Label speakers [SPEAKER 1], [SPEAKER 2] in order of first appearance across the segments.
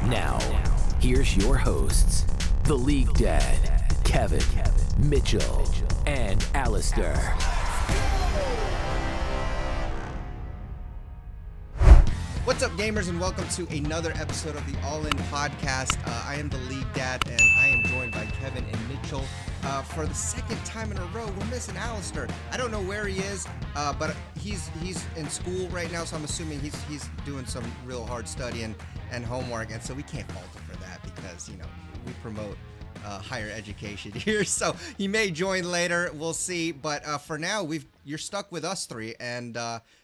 [SPEAKER 1] Now, here's your hosts, the League Dad, Kevin, Mitchell, and Alistair.
[SPEAKER 2] What's up, gamers, and welcome to another episode of the All In Podcast. I am the League Dad, and I am joined by Kevin and Mitchell. For the second time in a row, we're missing Alistair. I don't know where he is, but he's in school right now, so I'm assuming he's doing some real hard studying and homework, and so we can't fault him for that because, you know, we promote higher education here. So he may join later. We'll see. But for now, you're stuck with us three, and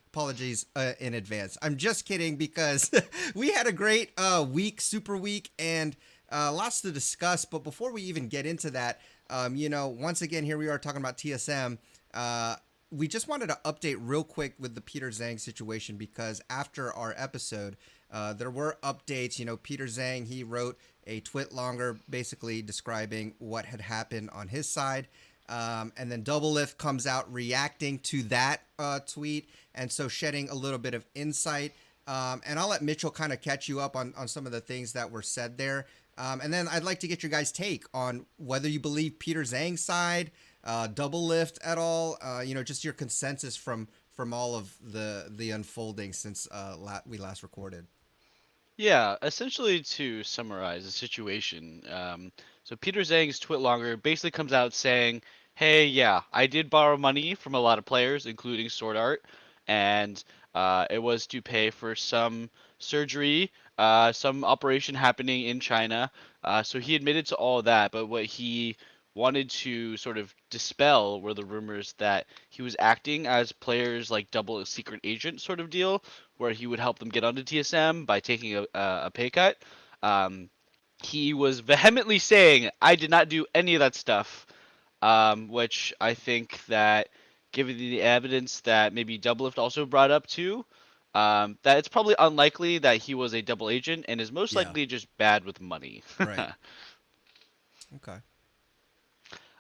[SPEAKER 2] apologies in advance. I'm just kidding because we had a great week, super week, and lots to discuss. But before we even get into that, once again, here we are talking about TSM. We just wanted to update real quick with the Peter Zhang situation because after our episode, there were updates. You know, Peter Zhang, he wrote a tweet longer basically describing what had happened on his side. And then Doublelift comes out reacting to that tweet, and so shedding a little bit of insight. And I'll let Mitchell kind of catch you up on some of the things that were said there. And then I'd like to get your guys' take on whether you believe Peter Zhang's side, Doublelift at all, just your consensus from all of the unfolding since we last recorded.
[SPEAKER 3] Yeah, essentially to summarize the situation, so Peter Zhang's Twitlonger basically comes out saying, hey, yeah, I did borrow money from a lot of players, including Sword Art, and it was to pay for some surgery, some operation happening in China. So he admitted to all of that, but what he wanted to sort of dispel were the rumors that he was acting as players like double secret agent sort of deal, where he would help them get onto TSM by taking a pay cut. He was vehemently saying, I did not do any of that stuff, which I think that, given the evidence that maybe Doublelift also brought up too, that it's probably unlikely that he was a double agent and is most likely just bad with money.
[SPEAKER 2] Right. Okay.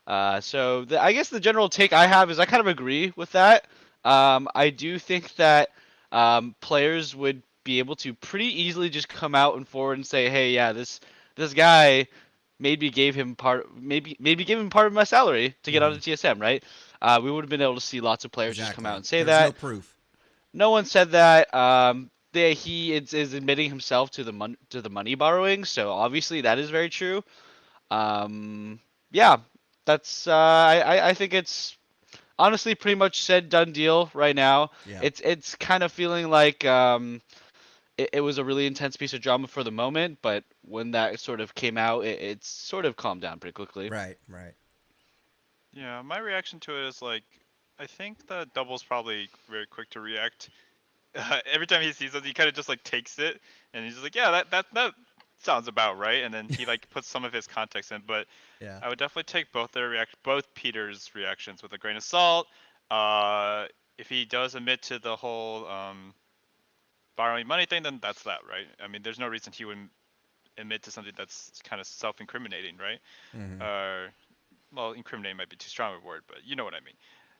[SPEAKER 3] I guess the general take I have is I kind of agree with that. I do think that players would be able to pretty easily just come out and forward and say, hey, yeah, this guy maybe gave him part of my salary to get onto TSM, right? We would have been able to see lots of players just come out and say
[SPEAKER 2] There's
[SPEAKER 3] that.
[SPEAKER 2] no proof.
[SPEAKER 3] No one said that. He is admitting himself to the money borrowing, so obviously that is very true. Yeah, that's I think it's honestly pretty much said done deal right now.
[SPEAKER 2] Yeah.
[SPEAKER 3] It's kind of feeling like it was a really intense piece of drama for the moment, but when that sort of came out, it's sort of calmed down pretty quickly.
[SPEAKER 2] Right.
[SPEAKER 4] Yeah, my reaction to it is like, I think that Double's probably very quick to react. Every time he sees us, he kind of just like takes it, and he's just like, yeah, that sounds about right, and then he like puts some of his context in. But
[SPEAKER 2] Yeah.
[SPEAKER 4] I would definitely take both Peter's reactions with a grain of salt. If he does admit to the whole borrowing money thing, then that's that, right? I mean, there's no reason he wouldn't admit to something that's kind of self-incriminating, right? Well, incriminating might be too strong a word, but you know what I mean.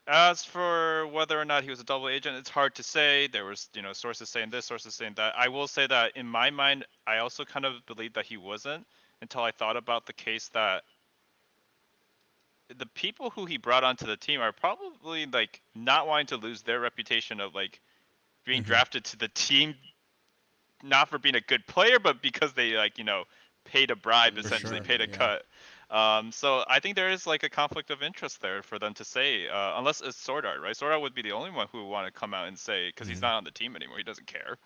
[SPEAKER 4] As for whether or not he was a double agent, it's hard to say. There was, sources saying this, sources saying that. I will say that in my mind, I also kind of believed that he wasn't until I thought about the case that the people who he brought onto the team are probably like not wanting to lose their reputation of like being drafted to the team, not for being a good player, but because they paid a bribe, essentially paid a cut. So I think there is like a conflict of interest there for them to say, unless it's Sword Art, right? Sword Art would be the only one who would want to come out and say, because he's not on the team anymore, he doesn't care.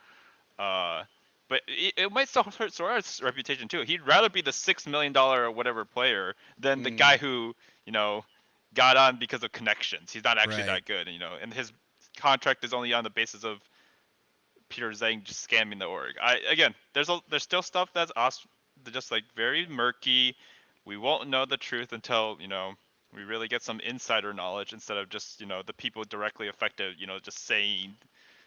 [SPEAKER 4] But it might still hurt Sword Art's reputation too. He'd rather be the $6 million or whatever player than the guy who, got on because of connections. He's not actually that good, and his contract is only on the basis of Peter Zhang just scamming the org. There's still stuff that's just like very murky. We won't know the truth until, we really get some insider knowledge instead of just, the people directly affected, just saying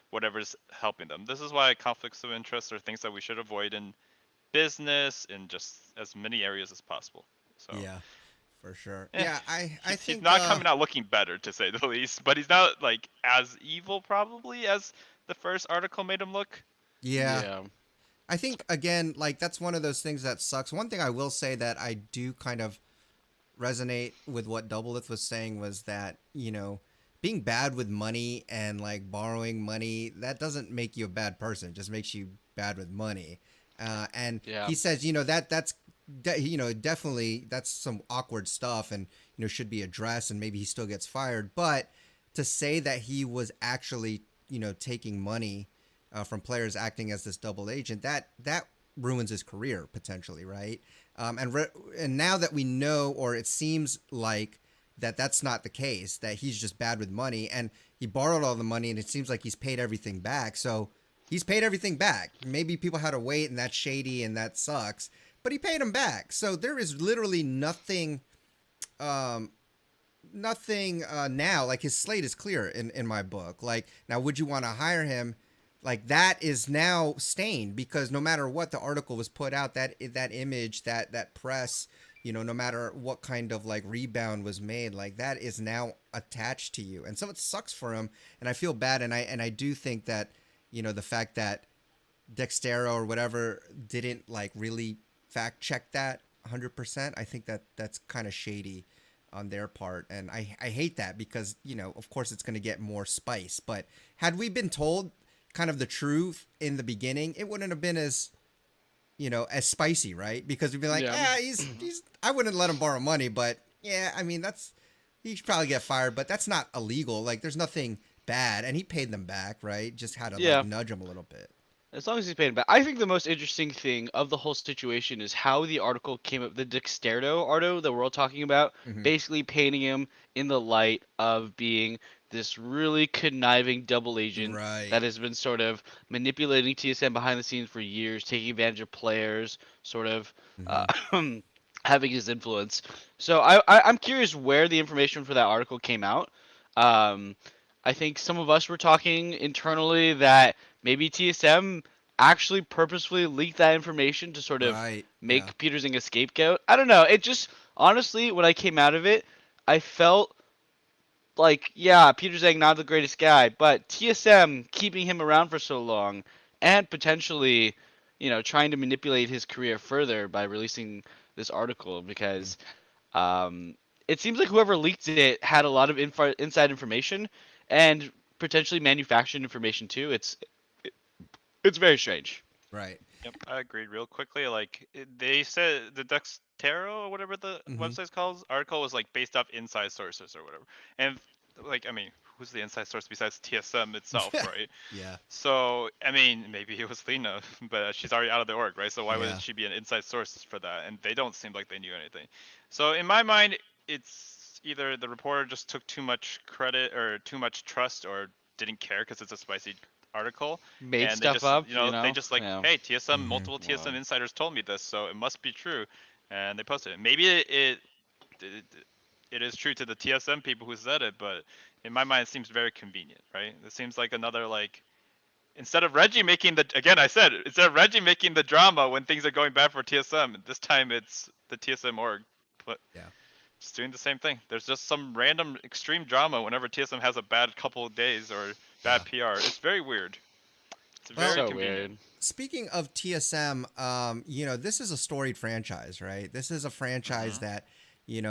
[SPEAKER 4] whatever's helping them. This is why conflicts of interest are things that we should avoid in business in just as many areas as possible. So
[SPEAKER 2] yeah, for sure. Yeah, I think
[SPEAKER 4] he's not coming out looking better, to say the least, but he's not like as evil probably as the first article made him look.
[SPEAKER 2] Yeah. I think again, like that's one of those things that sucks. One thing I will say that I do kind of resonate with what Doubleth was saying was that, being bad with money and like borrowing money, that doesn't make you a bad person. It just makes you bad with money. And
[SPEAKER 3] Yeah.
[SPEAKER 2] he says, definitely that's some awkward stuff and, should be addressed and maybe he still gets fired. But to say that he was actually, taking money from players acting as this double agent, that ruins his career potentially, right? And now that we know, or it seems like that's not the case, that he's just bad with money and he borrowed all the money and it seems like he's paid everything back. So he's paid everything back. Maybe people had to wait and that's shady and that sucks, but he paid them back. So there is literally nothing, now. Like his slate is clear in my book. Like now, would you want to hire him? Like that is now stained because no matter what the article was put out, that image, that press, no matter what kind of like rebound was made, like that is now attached to you, and so it sucks for him. And I feel bad, and I do think that the fact that Dextero or whatever didn't like really fact check that 100%, I think that's kind of shady on their part, and I hate that because of course it's going to get more spice. But had we been told kind of the truth in the beginning, it wouldn't have been as as spicy, right? Because we'd be like,
[SPEAKER 3] Yeah.
[SPEAKER 2] he's I wouldn't let him borrow money, but yeah, I mean he should probably get fired, but that's not illegal. Like there's nothing bad, and he paid them back, right? Just had to like
[SPEAKER 3] Yeah.
[SPEAKER 2] nudge him a little bit.
[SPEAKER 3] As long as he's paying back. I think the most interesting thing of the whole situation is how the article came up. The Dexterdo article that we're all talking about,
[SPEAKER 2] Mm-hmm.
[SPEAKER 3] basically painting him in the light of being this really conniving double agent
[SPEAKER 2] Right.
[SPEAKER 3] that has been sort of manipulating TSM behind the scenes for years, taking advantage of players, sort of
[SPEAKER 2] Mm-hmm.
[SPEAKER 3] uh, having his influence. So I'm curious where the information for that article came out. Um, I think some of us were talking internally that maybe TSM actually purposefully leaked that information to sort of
[SPEAKER 2] Right. Yeah.
[SPEAKER 3] make Peter Zhang a scapegoat. I don't know. It just honestly, when I came out of it, I felt like, yeah, Peter Zhang not the greatest guy, but TSM keeping him around for so long and potentially, trying to manipulate his career further by releasing this article because um, it seems like whoever leaked it had a lot of inside information and potentially manufactured information too. It's very strange.
[SPEAKER 2] Right.
[SPEAKER 4] Yep, I agreed real quickly. Like they said the Dextero or whatever the
[SPEAKER 2] Mm-hmm.
[SPEAKER 4] website's called article was like based off inside sources or whatever. And like I mean, who's the inside source besides TSM itself, right?
[SPEAKER 2] Yeah.
[SPEAKER 4] So I mean, maybe it was Lena, but she's already out of the org, right? So why
[SPEAKER 2] Yeah.
[SPEAKER 4] would she be an inside source for that? And they don't seem like they knew anything. So in my mind, it's either the reporter just took too much credit or too much trust or didn't care because it's a spicy article
[SPEAKER 3] Made
[SPEAKER 4] and they
[SPEAKER 3] stuff
[SPEAKER 4] just
[SPEAKER 3] up,
[SPEAKER 4] they just like,
[SPEAKER 3] Yeah.
[SPEAKER 4] hey, TSM,
[SPEAKER 2] Mm-hmm.
[SPEAKER 4] multiple TSM
[SPEAKER 3] Well,
[SPEAKER 4] insiders told me this, so it must be true, and they posted it. Maybe it, it is true to the TSM people who said it, but in my mind it seems very convenient, right? It seems like another like, instead of Reggie making the, again I said, instead of Reggie making the drama when things are going bad for TSM, this time it's the TSM org, but
[SPEAKER 2] Yeah.
[SPEAKER 4] it's doing the same thing. There's just some random extreme drama whenever TSM has a bad couple of days or
[SPEAKER 2] Yeah.
[SPEAKER 4] bad PR. It's very weird. It's
[SPEAKER 2] Well,
[SPEAKER 4] very
[SPEAKER 3] so
[SPEAKER 4] convenient.
[SPEAKER 3] weird.
[SPEAKER 2] speaking of TSM, this is a storied franchise, right? This is a franchise
[SPEAKER 4] Hmm.
[SPEAKER 2] that,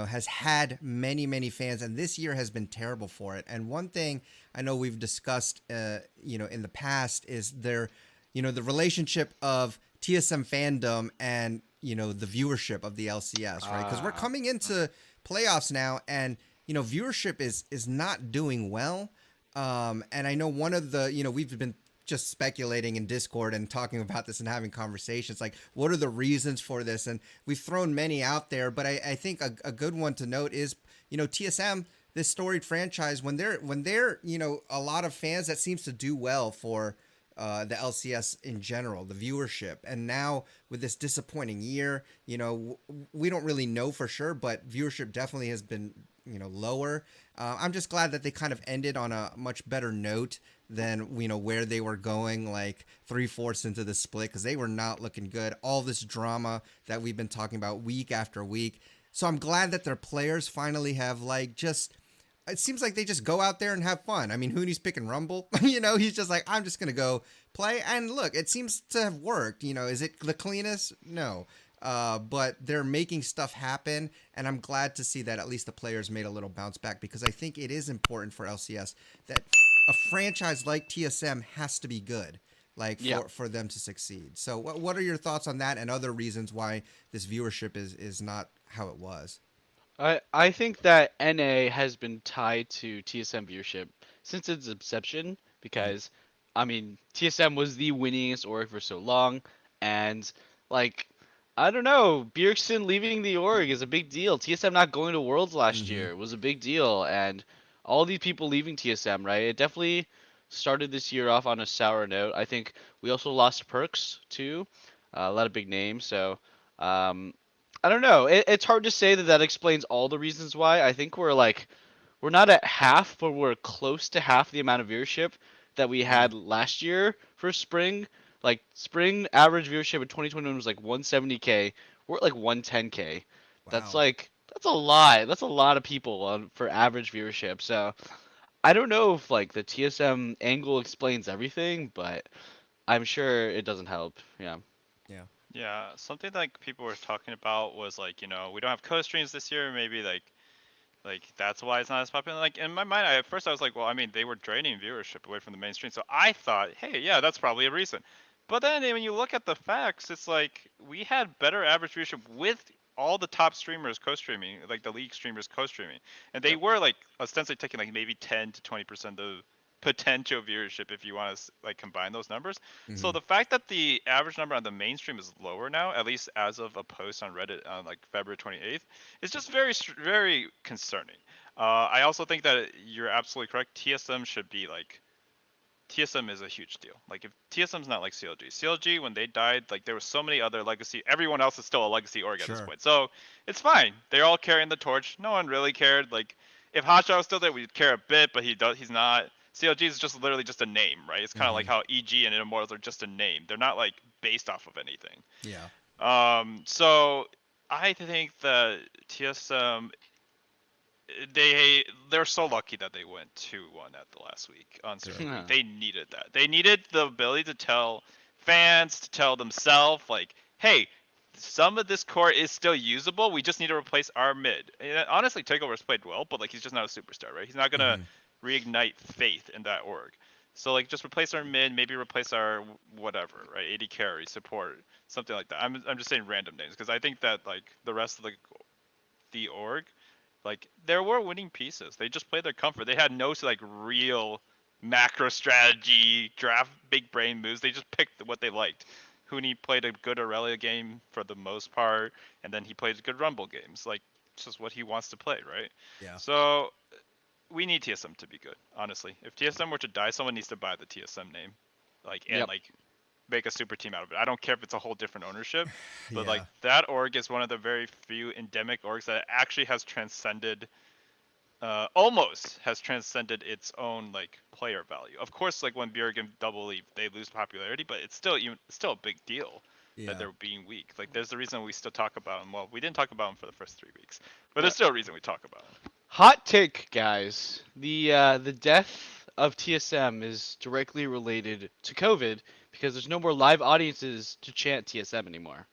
[SPEAKER 2] has had many, many fans, and this year has been terrible for it. And one thing I know we've discussed, in the past is the relationship of TSM fandom and, the viewership of the LCS, right? Because we're
[SPEAKER 3] Ah.
[SPEAKER 2] coming into playoffs now, and, viewership is not doing well. And I know one of the, we've been just speculating in Discord and talking about this and having conversations like what are the reasons for this, and we've thrown many out there, but I think a good one to note is TSM, this storied franchise, when they're a lot of fans, that seems to do well for the LCS in general, the viewership. And now with this disappointing year, we don't really know for sure, but viewership definitely has been lower. I'm just glad that they kind of ended on a much better note than where they were going, like 3/4 into the split, because they were not looking good. All this drama that we've been talking about week after week. So I'm glad that their players finally have like just it seems like they just go out there and have fun. I mean, Hooney's picking Rumble. He's just like, I'm just gonna go play. And look, it seems to have worked. Is it the cleanest? No. But they're making stuff happen, and I'm glad to see that at least the players made a little bounce back, because I think it is important for LCS that a franchise like TSM has to be good, like for them to succeed. So what are your thoughts on that and other reasons why this viewership is not how it was?
[SPEAKER 3] I think that NA has been tied to TSM viewership since its inception because, I mean, TSM was the winningest org for so long, and like, I don't know, Bjergsen leaving the org is a big deal. TSM not going to Worlds last
[SPEAKER 2] Mm-hmm.
[SPEAKER 3] year was a big deal, and all these people leaving TSM, right? It definitely started this year off on a sour note. I think we also lost Perks too, a lot of big names, so. I don't know. It's hard to say that that explains all the reasons why. I think we're not at half, but we're close to half the amount of viewership that we
[SPEAKER 2] Yeah.
[SPEAKER 3] had last year for spring. Like spring average viewership in 2021 was like 170K. We're at like 110K.
[SPEAKER 2] Wow.
[SPEAKER 3] That's a lot. That's a lot of people for average viewership. So I don't know if like the TSM angle explains everything, but I'm sure it doesn't help. Yeah.
[SPEAKER 2] Yeah.
[SPEAKER 4] Yeah, something like people were talking about was like, we don't have co-streams this year. Maybe like that's why it's not as popular. Like in my mind, at first I was like, well, I mean, they were draining viewership away from the mainstream, so I thought, hey, yeah, that's probably a reason. But then when you look at the facts, it's like we had better average viewership with all the top streamers co-streaming, like the league streamers co-streaming, and they
[SPEAKER 3] Yep.
[SPEAKER 4] were like ostensibly taking like maybe 10 to 20% of potential viewership if you want to like combine those numbers.
[SPEAKER 2] Mm-hmm.
[SPEAKER 4] So the fact that the average number on the mainstream is lower now, at least as of a post on Reddit on like February 28th, is just very concerning. I also think that you're absolutely correct. TSM should be like TSM is a huge deal. Like if TSM's not like CLG, CLG when they died, like there was so many other legacy. Everyone else is still a legacy org at this
[SPEAKER 2] Sure.
[SPEAKER 4] point, so it's fine. They're all carrying the torch. No one really cared. Like if Hotshot was still there, we'd care a bit, but he's not. CLG is just literally just a name, right? It's kind of like
[SPEAKER 2] Mm-hmm.
[SPEAKER 4] how EG and Immortals are just a name. They're not like based off of anything.
[SPEAKER 2] Yeah.
[SPEAKER 4] So I think that TSM they're so lucky that they went 2-1 at the last week on
[SPEAKER 2] Sure.
[SPEAKER 4] Serenity. They needed that. They needed the ability to tell fans, to tell themselves, like, hey, some of this core is still usable. We just need to replace our mid. And honestly, Takeover's played well, but like he's just not a superstar, right? He's not gonna
[SPEAKER 2] Mm-hmm.
[SPEAKER 4] reignite faith in that org. So like just replace our mid, maybe replace our whatever, right? 80 carry, support, something like that. I'm just saying random names because I think that like the rest of the org, like there were winning pieces. They just played their comfort. They had no like real macro strategy, draft big brain moves. They just picked what they liked. Hooney played a good Aurelia game for the most part, and then he played good Rumble games. Like it's just what he wants to play, right?
[SPEAKER 2] Yeah.
[SPEAKER 4] So we need TSM to be good, honestly. If TSM were to die, someone needs to buy the TSM name, like and
[SPEAKER 3] Yep.
[SPEAKER 4] like make a super team out of it. I don't care if it's a whole different ownership, but like
[SPEAKER 2] Yeah.
[SPEAKER 4] that org is one of the very few endemic orgs that actually has almost has transcended its own like player value. Of course, like when Bjerg and Double Leap, they lose popularity, but it's still a big deal that
[SPEAKER 2] Yeah.
[SPEAKER 4] they're being weak. Like there's the reason we still talk about them. Well, we didn't talk about them for the first 3 weeks, but
[SPEAKER 3] Yeah.
[SPEAKER 4] there's still a reason we talk about them.
[SPEAKER 3] Hot take, guys. The death of TSM is directly related to COVID because there's no more live audiences to chant TSM anymore.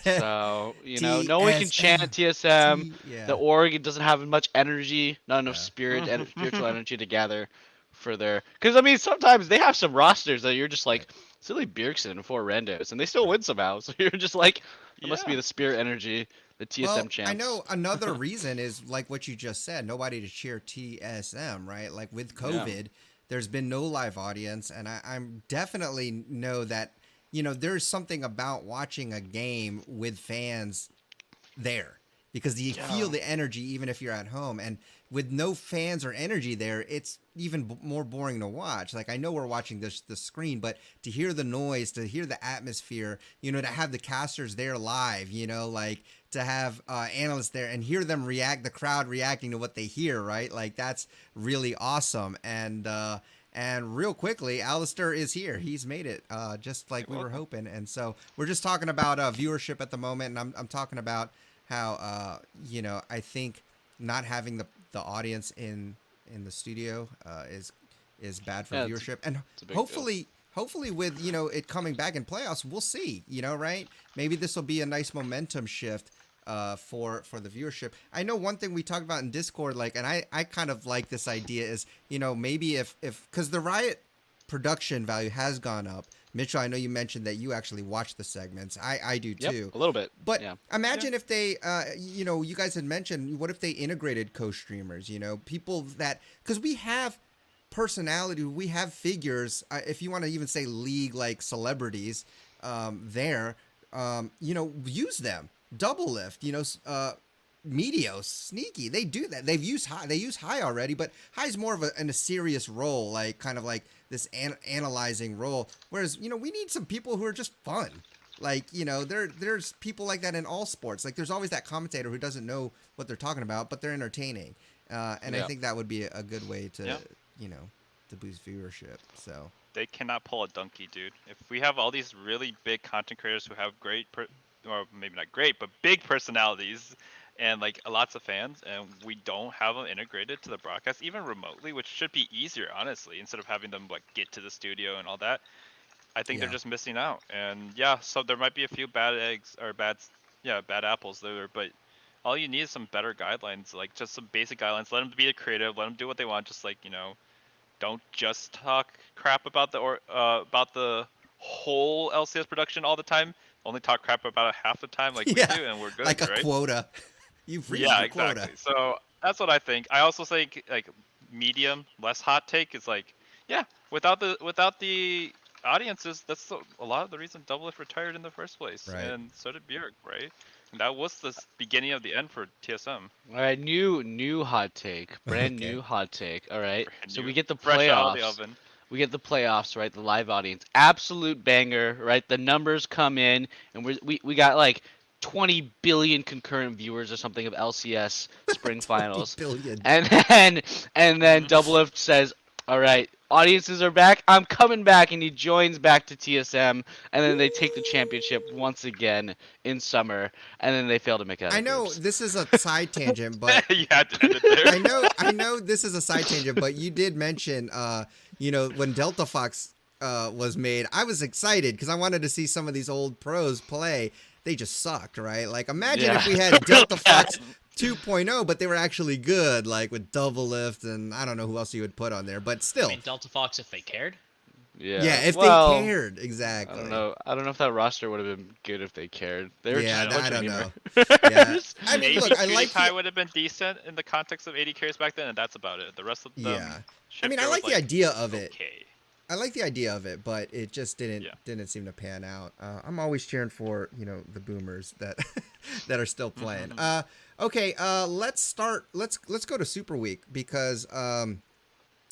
[SPEAKER 3] So, no one can chant
[SPEAKER 2] TSM.
[SPEAKER 3] TSM. The
[SPEAKER 2] Yeah.
[SPEAKER 3] org it doesn't have much energy, not enough
[SPEAKER 2] Yeah.
[SPEAKER 3] spirit and spiritual energy to gather for their. Because I mean, sometimes they have some rosters that you're just
[SPEAKER 2] Right.
[SPEAKER 3] like silly Bjergsen and four randos, and they still
[SPEAKER 2] Right.
[SPEAKER 3] win somehow. So you're just like, that must be
[SPEAKER 4] Yeah.
[SPEAKER 3] the spirit energy, the TSM
[SPEAKER 2] Well, I
[SPEAKER 3] chants.
[SPEAKER 2] know another reason is like what you just said, nobody to cheer TSM, right? Like with
[SPEAKER 3] Yeah.
[SPEAKER 2] COVID, there's been no live audience, and I'm definitely know that, there's something about watching a game with fans there, because you feel
[SPEAKER 3] Yeah.
[SPEAKER 2] the energy even if you're at home, and with no fans or energy there, it's even more boring to watch. Like I know we're watching the screen, but to hear the noise, to hear the atmosphere, to have the casters there live, like to have analysts there and hear them react, the crowd reacting to what they hear, right? Like that's really awesome. And real quickly, Alistair is here. He's made it, just like
[SPEAKER 4] You're
[SPEAKER 2] we were
[SPEAKER 4] welcome.
[SPEAKER 2] hoping. And so we're just talking about viewership at the moment, and I'm talking about how I think not having the audience in the studio is bad for
[SPEAKER 3] Yeah,
[SPEAKER 2] viewership, and
[SPEAKER 3] it's a big deal.
[SPEAKER 2] hopefully with it coming back in playoffs, we'll see. Right? Maybe this will be a nice momentum shift for the viewership. I know one thing we talked about in Discord, like, and I kind of like this idea is maybe if because the Riot production value has gone up. Mitchell, I know you mentioned that you actually watch the segments. I do
[SPEAKER 3] Yep,
[SPEAKER 2] too.
[SPEAKER 3] a little bit.
[SPEAKER 2] But
[SPEAKER 3] Yeah.
[SPEAKER 2] imagine if they, you guys had mentioned, what if they integrated co-streamers? People that, because we have personality, we have figures. If you want to even say league like celebrities, there, use them. Double lift, Meteos, Sneaky, they do that. They use High already, but High's more of a serious role, like kind of like this analyzing role. Whereas we need some people who are just fun. Like there's people like that in all sports. Like there's always that commentator who doesn't know what they're talking about, but they're entertaining. And I think that would be a good way to to boost viewership. So
[SPEAKER 4] They cannot pull a donkey, dude. If we have all these really big content creators who have or maybe not great, but big personalities and like lots of fans, and we don't have them integrated to the broadcast even remotely, which should be easier, honestly, instead of having them like get to the studio and all that. I think they're just missing out. And yeah, so there might be a few bad eggs or bad apples there, but all you need is some better guidelines, like just some basic guidelines. Let them be creative, let them do what they want, just like don't just talk crap about the whole LCS production all the time. Only talk crap about it half the time, like we do, and we're good,
[SPEAKER 2] like a
[SPEAKER 4] right?
[SPEAKER 2] quota. You've reached
[SPEAKER 4] Yeah,
[SPEAKER 2] your
[SPEAKER 4] exactly.
[SPEAKER 2] quota.
[SPEAKER 4] So that's what I think. I also think like medium, less hot take is like, yeah, without the audiences, that's a lot of the reason Double Lift retired in the first place,
[SPEAKER 2] Right.
[SPEAKER 4] and so did Bjerg, right? And that was the beginning of the end for TSM.
[SPEAKER 3] All right, new hot take, brand
[SPEAKER 2] Okay.
[SPEAKER 3] new hot take. All right,
[SPEAKER 4] Brand
[SPEAKER 3] so
[SPEAKER 4] new,
[SPEAKER 3] we get the
[SPEAKER 4] fresh out of the
[SPEAKER 3] playoffs.
[SPEAKER 4] oven.
[SPEAKER 3] We get the playoffs, right? The live audience, absolute banger, right? The numbers come in, and we got like 20 billion concurrent viewers or something of LCS Spring
[SPEAKER 2] 20
[SPEAKER 3] Finals,
[SPEAKER 2] billion.
[SPEAKER 3] and then Double Lift says, "All right, audiences are back. I'm coming back," and he joins back to TSM, and then they take the championship once again in summer, and then they fail to make it out
[SPEAKER 2] I
[SPEAKER 3] of
[SPEAKER 2] know
[SPEAKER 3] groups.
[SPEAKER 2] this is a side tangent, but
[SPEAKER 4] You had to end it there.
[SPEAKER 2] I know this is a side tangent, but you did mention, when Delta Fox was made, I was excited because I wanted to see some of these old pros play. They just sucked, right? Like, imagine if we had Delta Fox 2.0, but they were actually good, like with Double Lift, and I don't know who else you would put on there, but still.
[SPEAKER 5] I mean, Delta Fox if they cared.
[SPEAKER 2] Yeah, if
[SPEAKER 3] well,
[SPEAKER 2] they cared, exactly.
[SPEAKER 3] I don't know. I don't know if that roster would have been good if they cared. They were
[SPEAKER 2] Yeah,
[SPEAKER 3] just a bunch
[SPEAKER 2] I
[SPEAKER 3] of
[SPEAKER 2] don't
[SPEAKER 3] memer.
[SPEAKER 2] know. Yeah, I mean,
[SPEAKER 4] Maybe
[SPEAKER 2] look, I like
[SPEAKER 4] PewDiePie
[SPEAKER 2] the
[SPEAKER 4] would have been decent in the context of 80 carries back then, and that's about it. The rest of them.
[SPEAKER 2] yeah. I mean, I
[SPEAKER 4] Shifter
[SPEAKER 2] like
[SPEAKER 4] was
[SPEAKER 2] the idea of it.
[SPEAKER 4] Okay.
[SPEAKER 2] I like the idea of it, but it just didn't seem to pan out. I'm always cheering for the boomers that that are still playing. Okay, let's start. Let's go to Super Week because there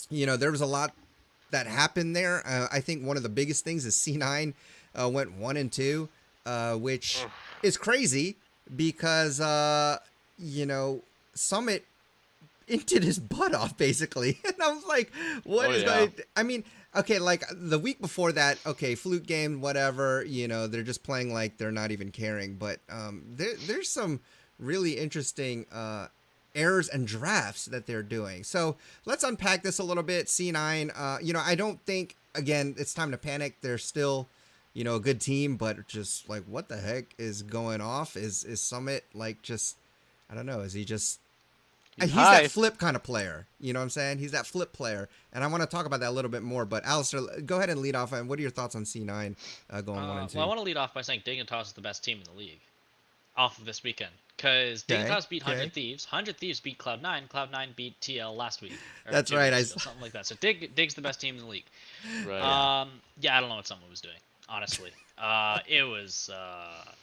[SPEAKER 2] was a lot that happened there. I think one of the biggest things is C9 went 1-2, which is crazy because Summit emptied his butt off basically, and I was like, "What is going?" I mean, okay, like the week before that, okay, flute game, whatever. They're just playing like they're not even caring. But there's some really interesting errors and drafts that they're doing. So let's unpack this a little bit. C9, I don't think, again, it's time to panic. They're still, a good team, but just like, what the heck is going off? Is Summit like just, I don't know, is he just, he's that flip kind of player. You know what I'm saying? He's that flip player. And I want to talk about that a little bit more. But Alistair, go ahead and lead off. And what are your thoughts on C9 going 1-2?
[SPEAKER 5] Well, I want to lead off by saying Dignitas is the best team in the league off of this weekend. Because Dignitas beat 100 Thieves. 100 Thieves beat Cloud9. Cloud9 beat TL last week.
[SPEAKER 2] That's right.
[SPEAKER 5] Something like that. So Dig's the best team in the league.
[SPEAKER 3] Right.
[SPEAKER 5] Yeah, I don't know what someone was doing, honestly. It was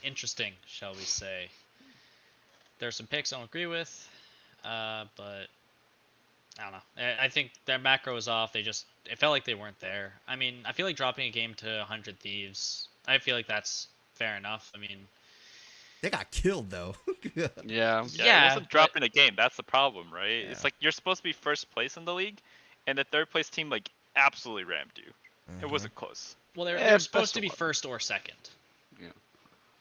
[SPEAKER 5] interesting, shall we say. There's some picks I don't agree with, but I don't know. I think their macro was off. It felt like they weren't there. I mean, I feel like dropping a game to 100 Thieves, I feel like that's fair enough. I mean,
[SPEAKER 2] they got killed though.
[SPEAKER 3] Yeah.
[SPEAKER 4] It wasn't dropping a game. That's the problem, right?
[SPEAKER 2] Yeah.
[SPEAKER 4] It's like you're supposed to be first place in the league, and the third place team like absolutely rammed you. It wasn't close.
[SPEAKER 5] Well, they're supposed to be
[SPEAKER 3] what?
[SPEAKER 5] first or second.
[SPEAKER 3] Yeah.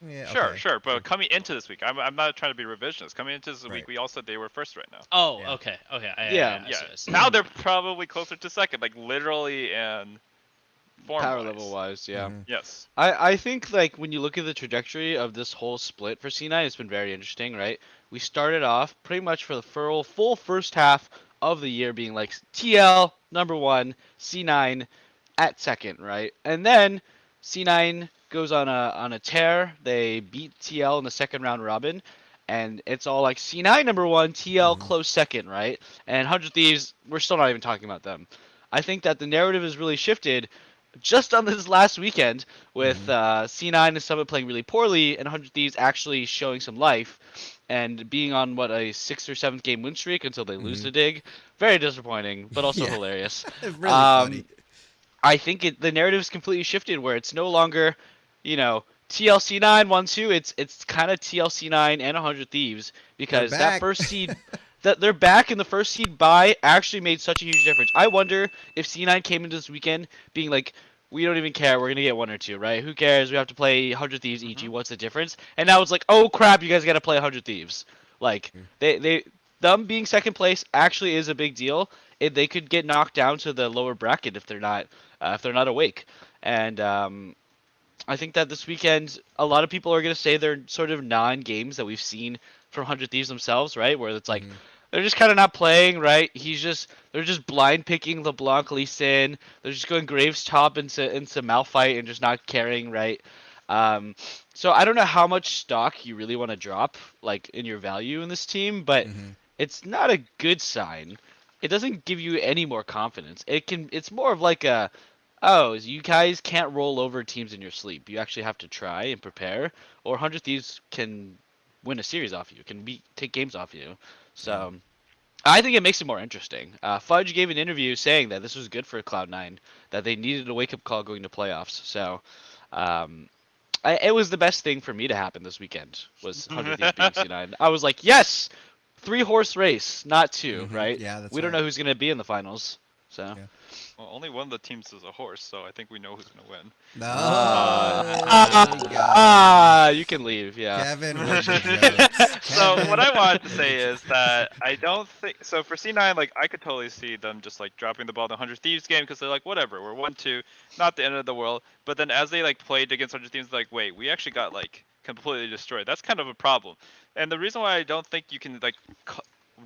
[SPEAKER 2] Yeah,
[SPEAKER 4] Sure,
[SPEAKER 2] okay.
[SPEAKER 4] sure. But coming into this week, I'm not trying to be revisionist. Coming into this
[SPEAKER 2] Right.
[SPEAKER 4] week, we all said they were first right now.
[SPEAKER 5] Oh,
[SPEAKER 2] Yeah.
[SPEAKER 5] okay.
[SPEAKER 3] Yeah.
[SPEAKER 5] I
[SPEAKER 4] Yeah.
[SPEAKER 5] see, I see.
[SPEAKER 4] Now they're probably closer to second, like literally and form
[SPEAKER 3] Power
[SPEAKER 4] wise.
[SPEAKER 3] level wise, yeah.
[SPEAKER 2] Mhm.
[SPEAKER 4] Yes.
[SPEAKER 3] I think like when you look at the trajectory of this whole split for C9, it's been very interesting, right? We started off pretty much for the full first half of the year being like TL number one, C9 at second, right? And then C9 goes on a tear. They beat TL in the second round robin, and it's all like C9 number one, TL
[SPEAKER 2] Mhm.
[SPEAKER 3] close second, right? And 100 Thieves, we're still not even talking about them. I think that the narrative has really shifted just on this last weekend with
[SPEAKER 2] Mhm.
[SPEAKER 3] C9 and Summit playing really poorly and 100 Thieves actually showing some life and being on what a 6th or 7th game win streak until they lose
[SPEAKER 2] Mhm.
[SPEAKER 3] to Dig. Very disappointing, but also
[SPEAKER 2] Yeah.
[SPEAKER 3] hilarious.
[SPEAKER 2] Really funny.
[SPEAKER 3] I think the narrative's completely shifted where it's no longer, TLC9 1-2. It's kind of TLC9 and 100 Thieves
[SPEAKER 2] They're
[SPEAKER 3] because that
[SPEAKER 2] back.
[SPEAKER 3] first seed that they're back in the first seed bye actually made such a huge difference. I wonder if C9 came into this weekend being like, we don't even care. We're gonna get one or two, right? Who cares? We have to play 100 Thieves,
[SPEAKER 4] Hmm.
[SPEAKER 3] EG. What's the difference? And now it's like, oh crap, you guys got to play 100 Thieves. Like they them being second place actually is a big deal. They could get knocked down to the lower bracket if they're not awake. And I think that this weekend, a lot of people are going to say they're sort of non-games that we've seen from 100 Thieves themselves, right? Where it's like
[SPEAKER 2] Mhm.
[SPEAKER 3] they're just kind of not playing, right? They're just blind picking LeBlanc, Lee Sin. They're just going Graves top into Malphite and just not caring, right? Um, so I don't know how much stock you really want to drop, like in your value in this team, but
[SPEAKER 2] Mhm.
[SPEAKER 3] it's not a good sign. It doesn't give you any more confidence. It's more of like a, oh, you guys can't roll over teams in your sleep. You actually have to try and prepare, or 100 Thieves can win a series off you, take games off you.
[SPEAKER 2] Yeah.
[SPEAKER 3] So I think it makes it more interesting. Fudge gave an interview saying that this was good for Cloud9, that they needed a wake-up call going to playoffs. So um, it was the best thing for me to happen this weekend was 100 Thieves beating C9. I was like, yes, 3-horse race, not two,
[SPEAKER 2] Mhm.
[SPEAKER 3] right?
[SPEAKER 2] Yeah, that's
[SPEAKER 3] We don't
[SPEAKER 2] right.
[SPEAKER 3] know who's gonna be in the finals. So.
[SPEAKER 2] Yeah.
[SPEAKER 4] Well, only one of the teams is a horse, so I think we know who's gonna win.
[SPEAKER 2] No,
[SPEAKER 4] Uh,
[SPEAKER 2] there we go.
[SPEAKER 3] You can leave, yeah.
[SPEAKER 2] Kevin with the jokes.
[SPEAKER 4] So what
[SPEAKER 2] Kevin
[SPEAKER 4] I wanted to
[SPEAKER 2] with the
[SPEAKER 4] say is
[SPEAKER 2] jokes.
[SPEAKER 4] that I don't think so for C9. Like I could totally see them just like dropping the ball in the 100 Thieves game because they're like, whatever, we're 1-2, not the end of the world. But then as they like played against 100 Thieves, they're like, wait, we actually got like completely destroyed. That's kind of a problem. And the reason why I don't think you can like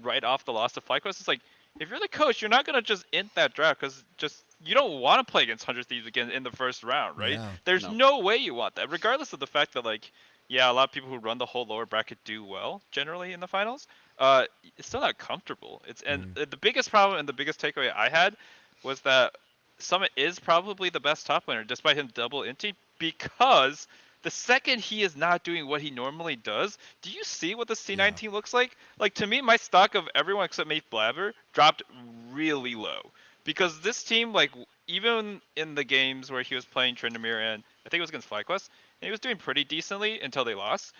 [SPEAKER 4] write off the loss to FlyQuest is like, if you're the coach, you're not gonna just end that draft because just you don't want to play against 100 Thieves again in the first round, right?
[SPEAKER 2] No.
[SPEAKER 4] There's
[SPEAKER 3] No.
[SPEAKER 4] no way you want that, regardless of the fact that like, yeah, a lot of people who run the whole lower bracket do well generally in the finals. It's still not comfortable.
[SPEAKER 2] Mhm.
[SPEAKER 4] The biggest problem and the biggest takeaway I had was that Summit is probably the best top laner despite him double inting because the second he is not doing what he normally does, do you see what the C9
[SPEAKER 2] Yeah.
[SPEAKER 4] team looks like? Like to me, my stock of everyone except Mace Blabber dropped really low because this team, like even in the games where he was playing Tryndamere and I think it was against FlyQuest, and he was doing pretty decently until they lost.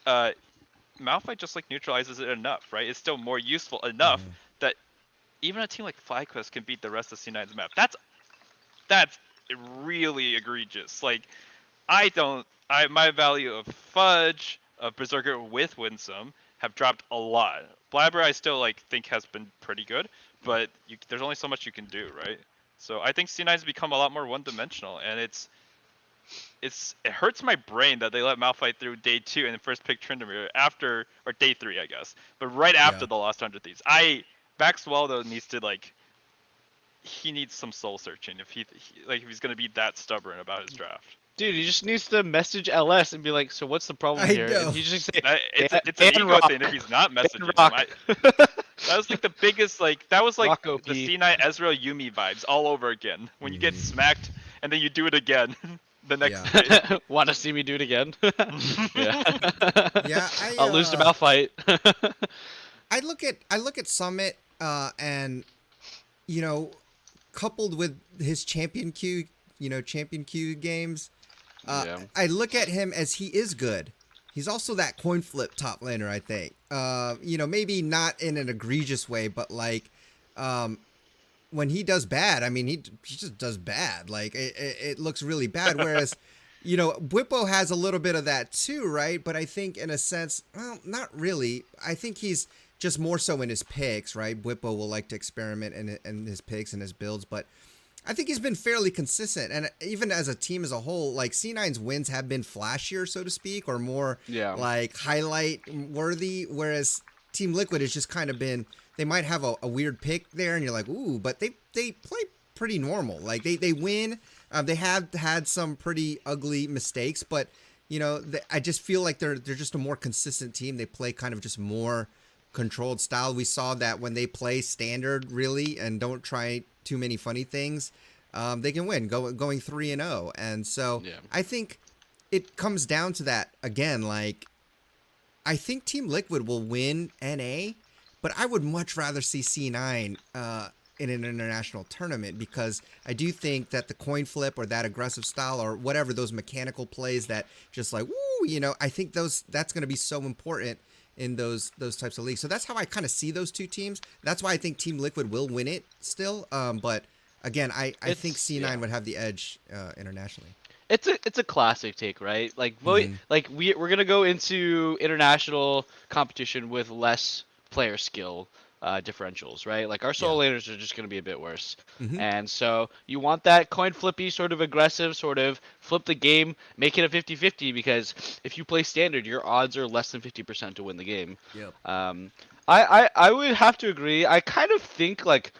[SPEAKER 4] Uh, Malphite just like neutralizes it enough, right? It's still more useful enough
[SPEAKER 2] Mhm.
[SPEAKER 4] that even a team like FlyQuest can beat the rest of C9's map. That's really egregious. Like I don't. My value of Fudge, of Berserker with Winsome have dropped a lot. Blabber I still like think has been pretty good, but there's only so much you can do, right? So I think C9's become a lot more one-dimensional, and it hurts my brain that they let Malphite through day 2 and then first pick Tryndamere after or day 3 I guess, but right after
[SPEAKER 2] Yeah.
[SPEAKER 4] the Lost 100 Thieves. Maxwell though needs to like he needs some soul searching if if he's gonna be that stubborn about his draft.
[SPEAKER 3] Dude, he just needs to message LS and be like, so what's the problem
[SPEAKER 2] I
[SPEAKER 3] here? And
[SPEAKER 2] know.
[SPEAKER 3] he just say,
[SPEAKER 4] It's an ego
[SPEAKER 3] Rock.
[SPEAKER 4] thing if he's not
[SPEAKER 3] Ban
[SPEAKER 4] messaging him.
[SPEAKER 3] Rock.
[SPEAKER 4] That was like the biggest that was like
[SPEAKER 3] Rock OP.
[SPEAKER 4] the C9 Ezreal Yumi vibes all over again. When you get
[SPEAKER 2] Mhm.
[SPEAKER 4] smacked and then you do it again the next
[SPEAKER 2] Yeah.
[SPEAKER 4] day.
[SPEAKER 3] Want to see me do it again? Yeah.
[SPEAKER 2] Yeah,
[SPEAKER 3] I'll lose to Malphite.
[SPEAKER 2] I look at Summit and you know, coupled with his champion Q games,
[SPEAKER 3] Yeah.
[SPEAKER 2] I look at him as he is good. He's also that coin flip top laner, I think. Maybe not in an egregious way, but like when he does bad, I mean, he just does bad. Like it looks really bad. Whereas, you know, Whippo has a little bit of that too, right? But I think in a sense, well, not really. I think he's just more so in his picks, right? Whippo will like to experiment in his picks and his builds, but I think he's been fairly consistent. And even as a team as a whole, like C9's wins have been flashier, so to speak, or more
[SPEAKER 3] Yeah.
[SPEAKER 2] like highlight worthy, whereas Team Liquid has just kind of been, they might have a weird pick there and you're like, ooh, but they play pretty normal. Like they win. They have had some pretty ugly mistakes, but you know, I just feel like they're just a more consistent team. They play kind of just more controlled style. We saw that when they play standard really and don't try too many funny things, they can win going 3-0. And so
[SPEAKER 3] Yeah.
[SPEAKER 2] I think it comes down to that again. Like I think Team Liquid will win NA, but I would much rather see C9 in an international tournament, because I do think that the coin flip or that aggressive style or whatever, those mechanical plays that just like, woo, you know, I think that's going to be so important in those types of leagues. So that's how I kind of see those two teams. That's why I think Team Liquid will win it still. But again, I think C9 would have the edge internationally.
[SPEAKER 3] It's a classic take, right? Like
[SPEAKER 2] Mhm.
[SPEAKER 3] like we're gonna go into international competition with less player skill differentials, right? Like our solo laners are just gonna be a bit worse,
[SPEAKER 2] Mhm.
[SPEAKER 3] and so you want that coin flippy sort of aggressive, sort of flip the game, make it a 50-50, because if you play standard, your odds are less than 50% to win the game.
[SPEAKER 2] Yep.
[SPEAKER 3] I would have to agree. I kind of think like,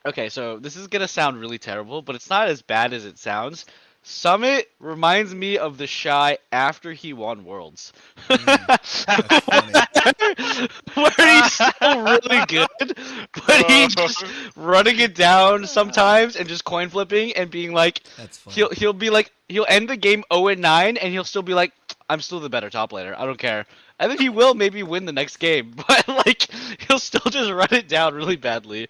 [SPEAKER 3] okay, so this is gonna sound really terrible, but it's not as bad as it sounds. Summit reminds me of the Shy after he won Worlds.
[SPEAKER 2] That's funny.
[SPEAKER 3] Where he's still really good, but he's just running it down sometimes and just coin flipping and being like,
[SPEAKER 2] That's funny.
[SPEAKER 3] he'll be like, he'll end the game 0-9 and he'll still be like, I'm still the better top laner. I don't care. And then he will maybe win the next game, but like he'll still just run it down really badly.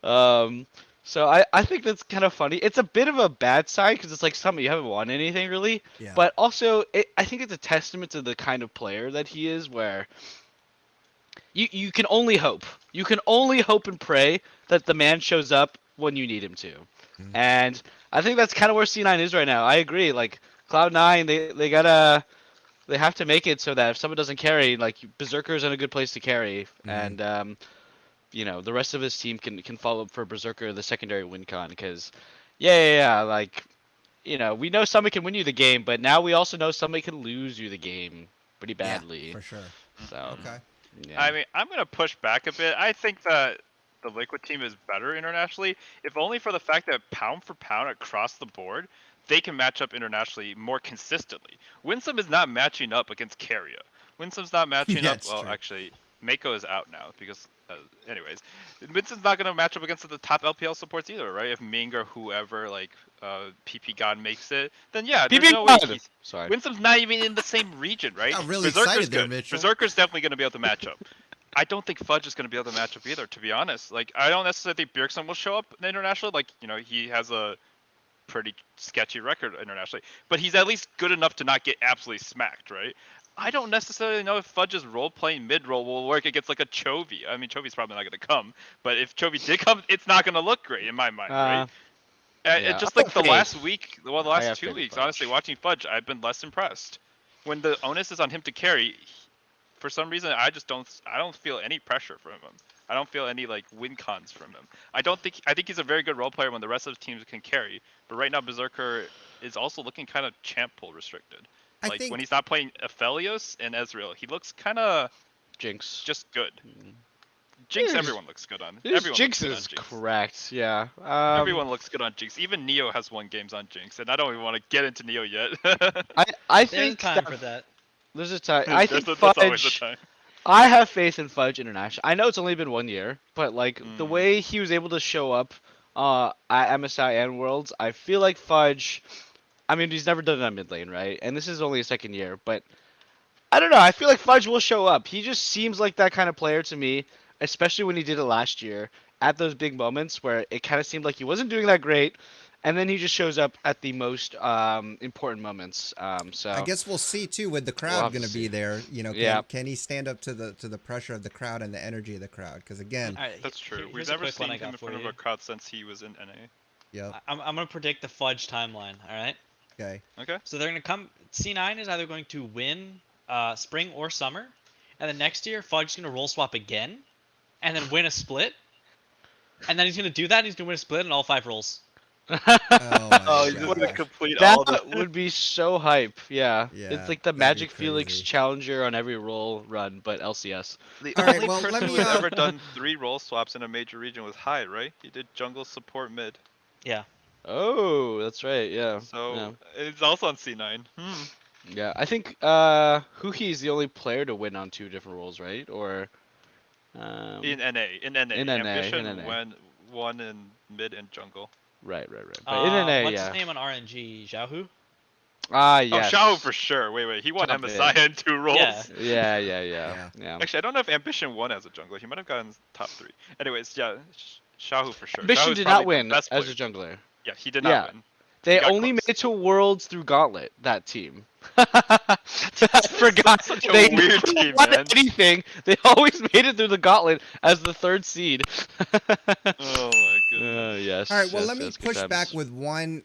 [SPEAKER 3] Um, so I think that's kind of funny. It's a bit of a bad sign because it's like, Summit, you haven't won anything really.
[SPEAKER 2] Yeah.
[SPEAKER 3] But also, I think it's a testament to the kind of player that he is, where you can only hope. You can only hope and pray that the man shows up when you need him to.
[SPEAKER 2] Mhm.
[SPEAKER 3] And I think that's kind of where C9 is right now. I agree. Like Cloud9, they have to make it so that if someone doesn't carry, like Berserker's in a good place to carry,
[SPEAKER 2] Mhm.
[SPEAKER 3] and you know, the rest of his team can follow up for Berserker, the secondary win con, because yeah, like, you know, we know Summit can win you the game, but now we also know Summit can lose you the game pretty
[SPEAKER 2] Yeah,
[SPEAKER 3] badly.
[SPEAKER 2] for sure.
[SPEAKER 3] So
[SPEAKER 2] Okay.
[SPEAKER 3] yeah.
[SPEAKER 4] I mean, I'm gonna push back a bit. I think that the Liquid team is better internationally, if only for the fact that pound for pound across the board, they can match up internationally more consistently. Winsome is not matching up against Keria. Winsome's not matching
[SPEAKER 2] Yeah,
[SPEAKER 4] up.
[SPEAKER 2] it's
[SPEAKER 4] Well,
[SPEAKER 2] true.
[SPEAKER 4] actually, Mako is out now because, anyways, Winsome's not gonna match up against the top LPL supports either, right? If Ming or whoever like PP God makes it, then yeah, there's
[SPEAKER 3] PB
[SPEAKER 4] no way
[SPEAKER 3] God!
[SPEAKER 4] he's.
[SPEAKER 3] Sorry.
[SPEAKER 4] Winsome's not even in the same region, right?
[SPEAKER 2] Got really
[SPEAKER 4] Berserker's
[SPEAKER 2] excited there,
[SPEAKER 4] good.
[SPEAKER 2] Mitchell.
[SPEAKER 4] Berserker's definitely gonna be able to match up. I don't think Fudge is going to be able to match up either, to be honest. Like, I don't necessarily think Bjergsen will show up in international. Like, you know, he has a pretty sketchy record internationally, but he's at least good enough to not get absolutely smacked, right? I don't necessarily know if Fudge's role-playing mid-roll will work against, like, a Chovy. I mean, Chovy's probably not going to come, but if Chovy did come, it's not going to look great in my mind, right?
[SPEAKER 3] Yeah.
[SPEAKER 4] Just
[SPEAKER 3] I
[SPEAKER 4] like
[SPEAKER 3] have
[SPEAKER 4] the last
[SPEAKER 3] faith.
[SPEAKER 4] week, well, the
[SPEAKER 3] I
[SPEAKER 4] last
[SPEAKER 3] have
[SPEAKER 4] 2
[SPEAKER 3] faith in
[SPEAKER 4] weeks,
[SPEAKER 3] Fudge.
[SPEAKER 4] honestly, watching Fudge, I've been less impressed. When the onus is on him to carry, for some reason, I don't feel any pressure from him. I don't feel any like win cons from him. I think he's a very good role player when the rest of the teams can carry. But right now, Berserker is also looking kind of champ pool restricted.
[SPEAKER 2] I
[SPEAKER 4] Like when
[SPEAKER 2] think
[SPEAKER 4] he's not playing Aphelios and Ezreal, he looks kind of
[SPEAKER 3] Jinx.
[SPEAKER 4] just good. Jinx,
[SPEAKER 3] His-
[SPEAKER 4] everyone looks good on.
[SPEAKER 3] His
[SPEAKER 4] Everyone
[SPEAKER 3] Jinx
[SPEAKER 4] looks good on
[SPEAKER 3] is
[SPEAKER 4] Jinx.
[SPEAKER 3] correct, yeah.
[SPEAKER 4] Everyone looks good on Jinx. Even Neo has won games on Jinx, and I don't even want to get into Neo yet.
[SPEAKER 3] I
[SPEAKER 5] There's
[SPEAKER 3] think
[SPEAKER 5] time for that.
[SPEAKER 3] there's a time. I think
[SPEAKER 4] There's always a
[SPEAKER 3] Fudge.
[SPEAKER 4] time.
[SPEAKER 3] I have faith in Fudge International. I know it's only been 1 year, but like the
[SPEAKER 4] Mm.
[SPEAKER 3] way he was able to show up at MSI and Worlds, I feel like Fudge. I mean, he's never done it on mid lane, right? And this is only his second year, but I don't know. I feel like Fudge will show up. He just seems like that kind of player to me, especially when he did it last year at those big moments where it kind of seemed like he wasn't doing that great, and then he just shows up at the most important moments. So
[SPEAKER 2] I guess we'll see too with the
[SPEAKER 3] We'll
[SPEAKER 2] crowd
[SPEAKER 3] have to
[SPEAKER 2] going to be
[SPEAKER 3] see.
[SPEAKER 2] there. You know,
[SPEAKER 3] Yeah.
[SPEAKER 2] can he stand up to the pressure of the crowd and the energy of the crowd? Because again,
[SPEAKER 5] All right,
[SPEAKER 4] That's true.
[SPEAKER 5] here's
[SPEAKER 4] We've
[SPEAKER 5] a
[SPEAKER 4] never
[SPEAKER 5] quick one
[SPEAKER 4] seen
[SPEAKER 5] I
[SPEAKER 4] him
[SPEAKER 5] got
[SPEAKER 4] in
[SPEAKER 5] for
[SPEAKER 4] front of
[SPEAKER 5] you.
[SPEAKER 4] a crowd since he was in NA.
[SPEAKER 2] yep.
[SPEAKER 5] I'm gonna predict the Fudge timeline. All right.
[SPEAKER 2] Okay.
[SPEAKER 4] Okay.
[SPEAKER 5] So they're gonna come. C9 is either going to win spring or summer, and then next year Fudge's gonna roll swap again, and then win a split, and then he's gonna do that. And he's gonna win a split in all 5 rolls.
[SPEAKER 2] Oh my
[SPEAKER 4] Oh, he's just gonna
[SPEAKER 2] gosh.
[SPEAKER 4] complete
[SPEAKER 3] That
[SPEAKER 4] all the.
[SPEAKER 3] would be so hype. Yeah.
[SPEAKER 2] Yeah,
[SPEAKER 3] It's like the
[SPEAKER 2] that'd be
[SPEAKER 3] Magic Felix
[SPEAKER 2] crazy.
[SPEAKER 3] Challenger on every roll run, but LCS.
[SPEAKER 4] The
[SPEAKER 2] All right,
[SPEAKER 4] only
[SPEAKER 2] well, let
[SPEAKER 4] person
[SPEAKER 2] me,
[SPEAKER 4] who has ever done 3 role swaps in a major region was Hyde, right? He did jungle, support, mid.
[SPEAKER 5] Yeah.
[SPEAKER 3] Oh, that's right. Yeah.
[SPEAKER 4] So
[SPEAKER 3] Yeah.
[SPEAKER 4] it's also on C9.
[SPEAKER 3] Yeah. I think Huki is the only player to win on 2 different roles, right? Or
[SPEAKER 4] In NA,
[SPEAKER 3] in NA, in
[SPEAKER 4] Ambition
[SPEAKER 3] NA.
[SPEAKER 4] won in mid and jungle.
[SPEAKER 3] Right. But in NA,
[SPEAKER 5] What's
[SPEAKER 3] yeah.
[SPEAKER 5] his name on RNG? Xiaohu?
[SPEAKER 3] Ah,
[SPEAKER 4] Oh,
[SPEAKER 3] yes.
[SPEAKER 4] Shao for sure. Wait, he won
[SPEAKER 3] Top
[SPEAKER 4] MSI in 2 roles.
[SPEAKER 5] Yeah.
[SPEAKER 3] Yeah.
[SPEAKER 2] Yeah.
[SPEAKER 4] Actually, I don't know if Ambition won as a jungler. He might have gotten top 3. Anyways, yeah, Shahu for sure.
[SPEAKER 3] Ambition
[SPEAKER 4] Shahu's
[SPEAKER 3] did
[SPEAKER 4] probably
[SPEAKER 3] not win
[SPEAKER 4] the best
[SPEAKER 3] as
[SPEAKER 4] player.
[SPEAKER 3] a jungler.
[SPEAKER 4] Yeah, he did
[SPEAKER 3] Yeah.
[SPEAKER 4] not win.
[SPEAKER 3] They
[SPEAKER 4] got
[SPEAKER 3] only
[SPEAKER 4] close.
[SPEAKER 3] made it to Worlds through Gauntlet, that team. I forgot.
[SPEAKER 4] Such a
[SPEAKER 3] They
[SPEAKER 4] weird
[SPEAKER 3] never
[SPEAKER 4] team,
[SPEAKER 3] won
[SPEAKER 4] man.
[SPEAKER 3] anything. They always made it through the Gauntlet as the 3rd seed.
[SPEAKER 4] Oh my goodness.
[SPEAKER 3] Yes.
[SPEAKER 2] All right, well,
[SPEAKER 3] yes,
[SPEAKER 2] let me
[SPEAKER 3] yes, good
[SPEAKER 2] push back
[SPEAKER 3] times.
[SPEAKER 2] with one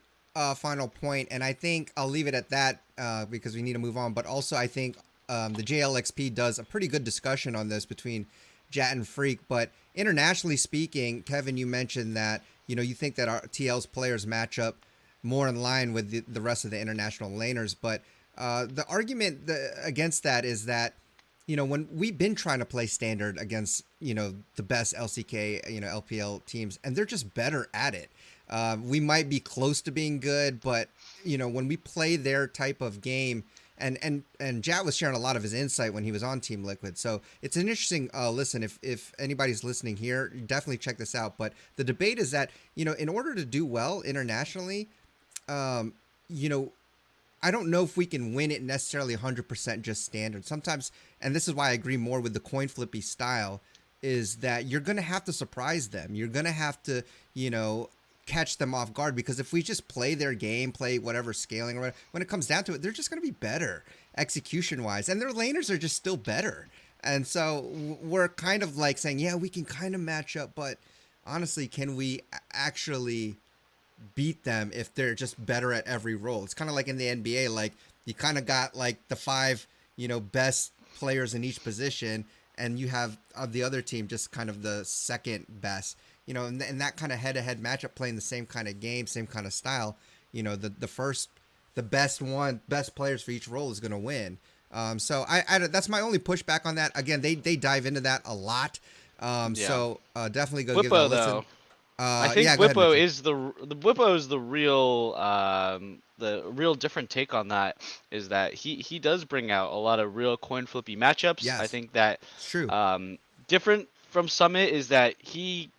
[SPEAKER 2] final point, and I think I'll leave it at that because we need to move on. But also, I think the JLXP does a pretty good discussion on this between Jat and Freak. But internationally speaking, Kevin, you mentioned that you think that our TL's players match up more in line with the rest of the international laners. But the argument against that is that when we've been trying to play standard against, the best LCK, LPL teams, and they're just better at it. We might be close to being good, but, when we play their type of game, and Jat was sharing a lot of his insight when he was on Team Liquid. So it's an interesting listen. If anybody's listening here, definitely check this out. But the debate is that, in order to do well internationally, you know, I don't know if we can win it necessarily 100% just standard. Sometimes, and this is why I agree more with the coin flippy style, is that you're going to have to surprise them. You're going to have to, catch them off guard, because if we just play their game, play whatever scaling or whatever, when it comes down to it, they're just going to be better execution wise, and their laners are just still better. And so we're kind of like saying, yeah, we can kind of match up, but honestly, can we actually beat them if they're just better at every role? It's kind of like in the NBA, like you kind of got like the 5, best players in each position, and you have the other team just kind of the second best, and that kind of head-to-head matchup, playing the same kind of game, same kind of style, the best players for each role is going to win. So I that's my only pushback on that. Again, they dive into that a lot. So definitely go give that a
[SPEAKER 3] Whippo,
[SPEAKER 2] listen.
[SPEAKER 3] though. I think
[SPEAKER 2] yeah, go ahead,
[SPEAKER 3] Whippo
[SPEAKER 2] Mitchell.
[SPEAKER 3] is the Whippo is the real different take on that, is that he does bring out a lot of real coin flippy matchups.
[SPEAKER 2] Yes.
[SPEAKER 3] I think that
[SPEAKER 2] It's true.
[SPEAKER 3] different from Summit is that he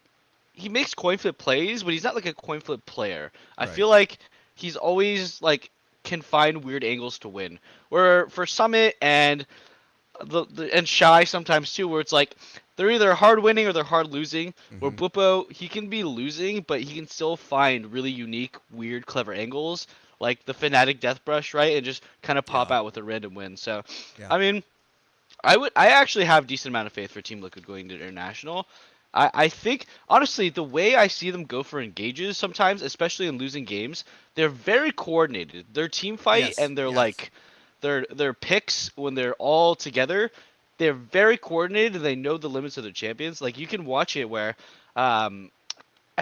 [SPEAKER 3] makes coin flip plays, but he's not like a coin flip player. I
[SPEAKER 2] Right.
[SPEAKER 3] feel like he's always like can find weird angles to win. Where for Summit and and Shy sometimes too, where it's like they're either hard winning or they're hard losing. Where
[SPEAKER 2] Mhm.
[SPEAKER 3] Blupo, he can be losing, but he can still find really unique, weird, clever angles, like the Fnatic Death Brush, right, and just kind of pop
[SPEAKER 2] Yeah.
[SPEAKER 3] out with a random win. So,
[SPEAKER 2] Yeah.
[SPEAKER 3] I mean, I actually have decent amount of faith for Team Liquid going to international. I think honestly the way I see them go for engages sometimes, especially in losing games, they're very coordinated. Their team fight
[SPEAKER 2] Yes,
[SPEAKER 3] and their
[SPEAKER 2] yes.
[SPEAKER 3] like their picks when they're all together, they're very coordinated and they know the limits of their champions. Like you can watch it where I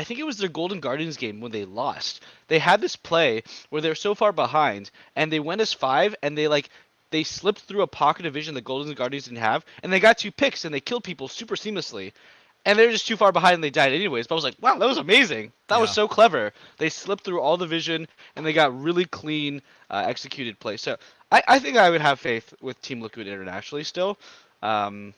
[SPEAKER 3] think it was their Golden Guardians game when they lost. They had this play where they're so far behind and they went as 5 and they slipped through a pocket of vision that Golden Guardians didn't have, and they got 2 picks and they killed people super seamlessly. And they're just too far behind and they died anyways. But I was like, wow, that was amazing. That was
[SPEAKER 2] Yeah.
[SPEAKER 3] so clever. They slipped through all the vision and they got really clean executed play. So I think I would have faith with Team Liquid internationally still. Um,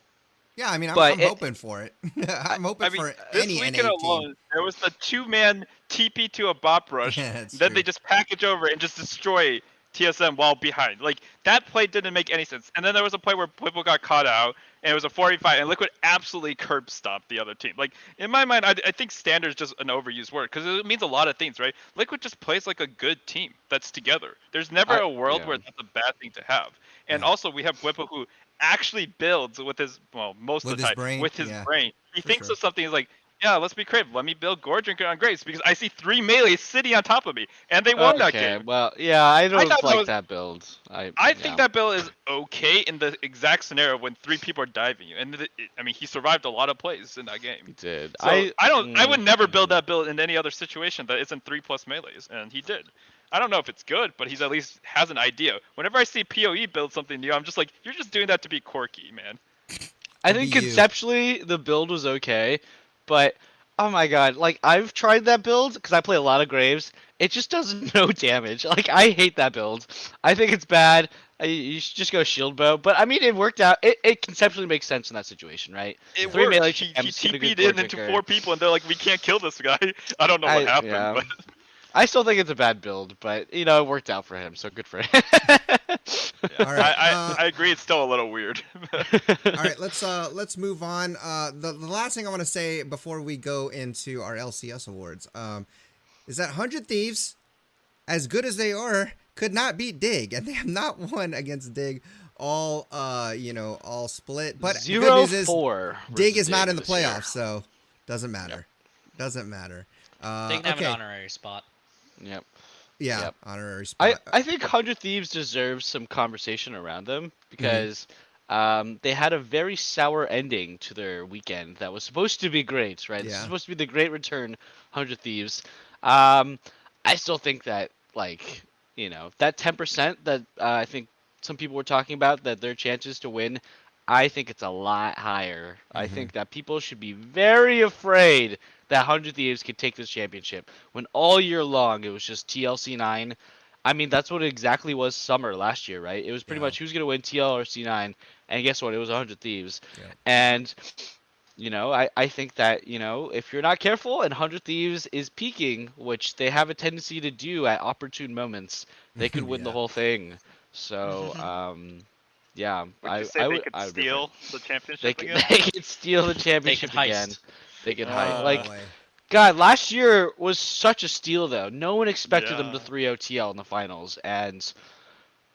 [SPEAKER 2] Yeah, I mean,
[SPEAKER 3] but
[SPEAKER 2] I'm hoping for it. I'm hoping
[SPEAKER 4] I mean,
[SPEAKER 2] for
[SPEAKER 4] this
[SPEAKER 2] any
[SPEAKER 4] weekend
[SPEAKER 2] NA team.
[SPEAKER 4] alone, there was the 2-man TP to a bot rush.
[SPEAKER 2] Yeah, that's
[SPEAKER 4] Then
[SPEAKER 2] true.
[SPEAKER 4] they just package over and just destroy TSM while behind. Like, that play didn't make any sense. And then there was a play where people got caught out, and it was a 4v5, and Liquid absolutely curb stomped the other team. Like, in my mind, I think standard is just an overused word, because it means a lot of things, right? Liquid just plays like a good team that's together. There's never a world where that's a bad thing to have. And
[SPEAKER 2] Yeah.
[SPEAKER 4] also, we have Whippo, who actually builds with his, well, most
[SPEAKER 2] With
[SPEAKER 4] of the
[SPEAKER 2] his
[SPEAKER 4] time,
[SPEAKER 2] brain,
[SPEAKER 4] with his
[SPEAKER 2] yeah,
[SPEAKER 4] brain. He
[SPEAKER 2] for
[SPEAKER 4] thinks
[SPEAKER 2] sure.
[SPEAKER 4] of something, he's like, Yeah, let's be creative. Let me build Gorge on Grace because I see 3 melees sitting on top of me, and they won that
[SPEAKER 3] Okay,
[SPEAKER 4] game.
[SPEAKER 3] well, yeah, I
[SPEAKER 4] I
[SPEAKER 3] don't
[SPEAKER 4] thought that
[SPEAKER 3] like
[SPEAKER 4] was.
[SPEAKER 3] that build.
[SPEAKER 4] I
[SPEAKER 3] Yeah,
[SPEAKER 4] think that build is okay in the exact scenario when 3 people are diving you, and I mean he survived a lot of plays in that game.
[SPEAKER 3] he did.
[SPEAKER 4] So I would never build
[SPEAKER 3] mm.
[SPEAKER 4] that build in any other situation that isn't 3+ melees, and he did. I don't know if it's good, but he's at least has an idea. Whenever I see PoE build something new, I'm just like, you're just doing that to be quirky, man.
[SPEAKER 3] I
[SPEAKER 2] To be
[SPEAKER 3] think
[SPEAKER 2] you.
[SPEAKER 3] conceptually the build was okay, but oh my god, like I've tried that build because I play a lot of Graves. It just does no damage. Like I hate that build. I think it's bad. You should just go shield bow. But I mean, it worked out. It conceptually makes sense in that situation, right?
[SPEAKER 4] It
[SPEAKER 3] Three
[SPEAKER 4] worked.
[SPEAKER 3] melee
[SPEAKER 4] He
[SPEAKER 3] champs, get a good
[SPEAKER 4] TP'd
[SPEAKER 3] core
[SPEAKER 4] in into
[SPEAKER 3] drinker.
[SPEAKER 4] 4 people, and they're like, we can't kill this guy. I don't know what happened,
[SPEAKER 3] Yeah.
[SPEAKER 4] but
[SPEAKER 3] I still think it's a bad build, but it worked out for him, so good for him.
[SPEAKER 4] yeah,
[SPEAKER 2] All right.
[SPEAKER 4] I agree. It's still a little weird.
[SPEAKER 2] All right, let's move on. The last thing I want to say before we go into our LCS awards is that 100 Thieves, as good as they are, could not beat Dig, and they have not won against Dig all all split. But the good news is
[SPEAKER 3] 0-4
[SPEAKER 2] Dig
[SPEAKER 3] versus
[SPEAKER 2] is not in the
[SPEAKER 3] this year.
[SPEAKER 2] playoffs, so doesn't matter. Doesn't matter.
[SPEAKER 5] They can have an
[SPEAKER 2] Okay.
[SPEAKER 5] honorary spot.
[SPEAKER 3] Yep.
[SPEAKER 2] Yeah,
[SPEAKER 3] Yep.
[SPEAKER 2] honorary
[SPEAKER 3] I,
[SPEAKER 2] spot.
[SPEAKER 3] I think 100 Thieves deserves some conversation around them because they had a very sour ending to their weekend that was supposed to be great, right? This is
[SPEAKER 2] Yeah.
[SPEAKER 3] supposed to be the great return, 100 Thieves. Um, I still think that, like, that 10% that I think some people were talking about, that their chances to win, I think it's a lot higher. I think that people should be very afraid that 100 Thieves could take this championship when all year long it was just TLC9. I mean, that's what it exactly was summer last year, right? It was pretty
[SPEAKER 2] Yeah.
[SPEAKER 3] much who's going to win TL or C9, and guess what? It was 100 Thieves.
[SPEAKER 2] Yeah.
[SPEAKER 3] And, I think that, if you're not careful and 100 Thieves is peaking, which they have a tendency to do at opportune moments, they could win the
[SPEAKER 2] Yeah.
[SPEAKER 3] whole thing. So, yeah,
[SPEAKER 4] Would you say
[SPEAKER 3] I
[SPEAKER 4] they
[SPEAKER 3] would
[SPEAKER 4] could
[SPEAKER 3] I would be afraid.
[SPEAKER 4] steal the
[SPEAKER 3] They
[SPEAKER 4] championship
[SPEAKER 3] could,
[SPEAKER 4] again?
[SPEAKER 3] they could steal the
[SPEAKER 5] They
[SPEAKER 3] championship
[SPEAKER 5] can
[SPEAKER 3] again.
[SPEAKER 5] heist.
[SPEAKER 3] They could
[SPEAKER 2] Oh
[SPEAKER 3] like,
[SPEAKER 2] boy.
[SPEAKER 3] God, last year was such a steal though. No one expected them to
[SPEAKER 4] Yeah.
[SPEAKER 3] 3-0 TL in the finals, and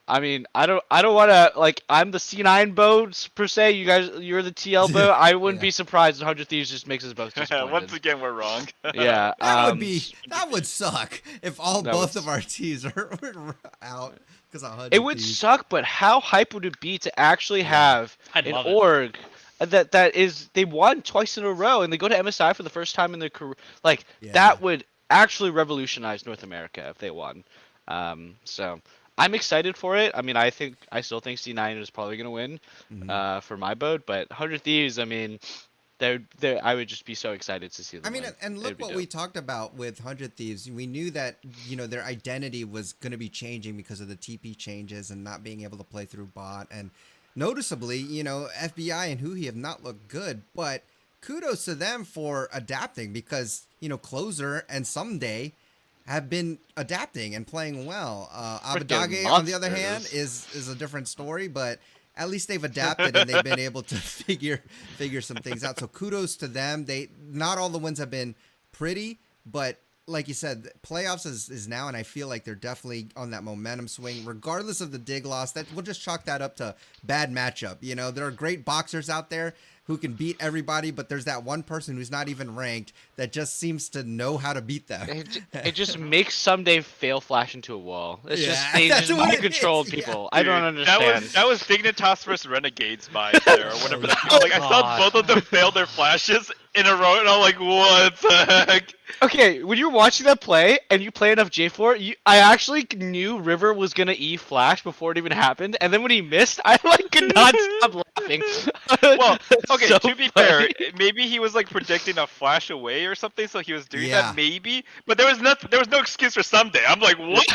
[SPEAKER 3] I mean, I don't want to I'm the C9 boat per se. You guys, you're the TL boat. I wouldn't
[SPEAKER 2] Yeah.
[SPEAKER 3] be surprised if 100 Thieves just makes us both disappointed.
[SPEAKER 4] Once again, we're wrong.
[SPEAKER 3] Yeah,
[SPEAKER 2] That would suck if all
[SPEAKER 3] That
[SPEAKER 2] both
[SPEAKER 3] would
[SPEAKER 2] of our teams were out because of 100
[SPEAKER 3] it would
[SPEAKER 2] Thieves.
[SPEAKER 3] suck, but how hype would it be to actually
[SPEAKER 2] Yeah.
[SPEAKER 3] have
[SPEAKER 5] I'd
[SPEAKER 3] an
[SPEAKER 5] love it.
[SPEAKER 3] org that is they won twice in a row and they go to MSI for the first time in their career? Like
[SPEAKER 2] Yeah.
[SPEAKER 3] that would actually revolutionize North America if they won. So I'm excited for it. I mean, I still think C9 is probably gonna win for my boat, but 100 Thieves. I mean, I would just be so excited to see them.
[SPEAKER 2] I mean,
[SPEAKER 3] win.
[SPEAKER 2] and
[SPEAKER 3] It'd
[SPEAKER 2] look
[SPEAKER 3] be
[SPEAKER 2] what
[SPEAKER 3] dope.
[SPEAKER 2] we talked about with 100 Thieves. We knew that, their identity was going to be changing because of the TP changes and not being able to play through bot. And noticeably, FBI and Huhi have not looked good, but kudos to them for adapting because, Closer and Someday have been adapting and playing well. Abadage, on the other hand, is a different story, but at least they've adapted and they've been able to figure some things out. So kudos to them. Not all the wins have been pretty, but like you said, playoffs is now, and I feel like they're definitely on that momentum swing, regardless of the Dig loss. That we'll just chalk that up to bad matchup. There are great boxers out there who can beat everybody, but there's that one person who's not even ranked that just seems to know how to beat them.
[SPEAKER 3] It just makes Someday fail flash into a wall. It's just
[SPEAKER 2] Yeah,
[SPEAKER 3] they
[SPEAKER 2] that's
[SPEAKER 3] just
[SPEAKER 2] what it
[SPEAKER 3] control
[SPEAKER 2] is,
[SPEAKER 3] people.
[SPEAKER 2] yeah.
[SPEAKER 3] I don't understand.
[SPEAKER 4] That was Dignitas versus Renegades vibes there, or whatever. I saw
[SPEAKER 5] God.
[SPEAKER 4] both of them fail their flashes in a row, and I'm like, what the heck?
[SPEAKER 3] Okay, when you're watching that play and you play enough J4, I actually knew River was gonna E flash before it even happened, and then when he missed, I could not stop laughing.
[SPEAKER 4] Well, okay,
[SPEAKER 3] So
[SPEAKER 4] to be fair,
[SPEAKER 3] funny.
[SPEAKER 4] maybe he was predicting a flash away or something, so he was doing
[SPEAKER 2] Yeah.
[SPEAKER 4] that maybe. But there was no excuse for Someday. I'm like, what?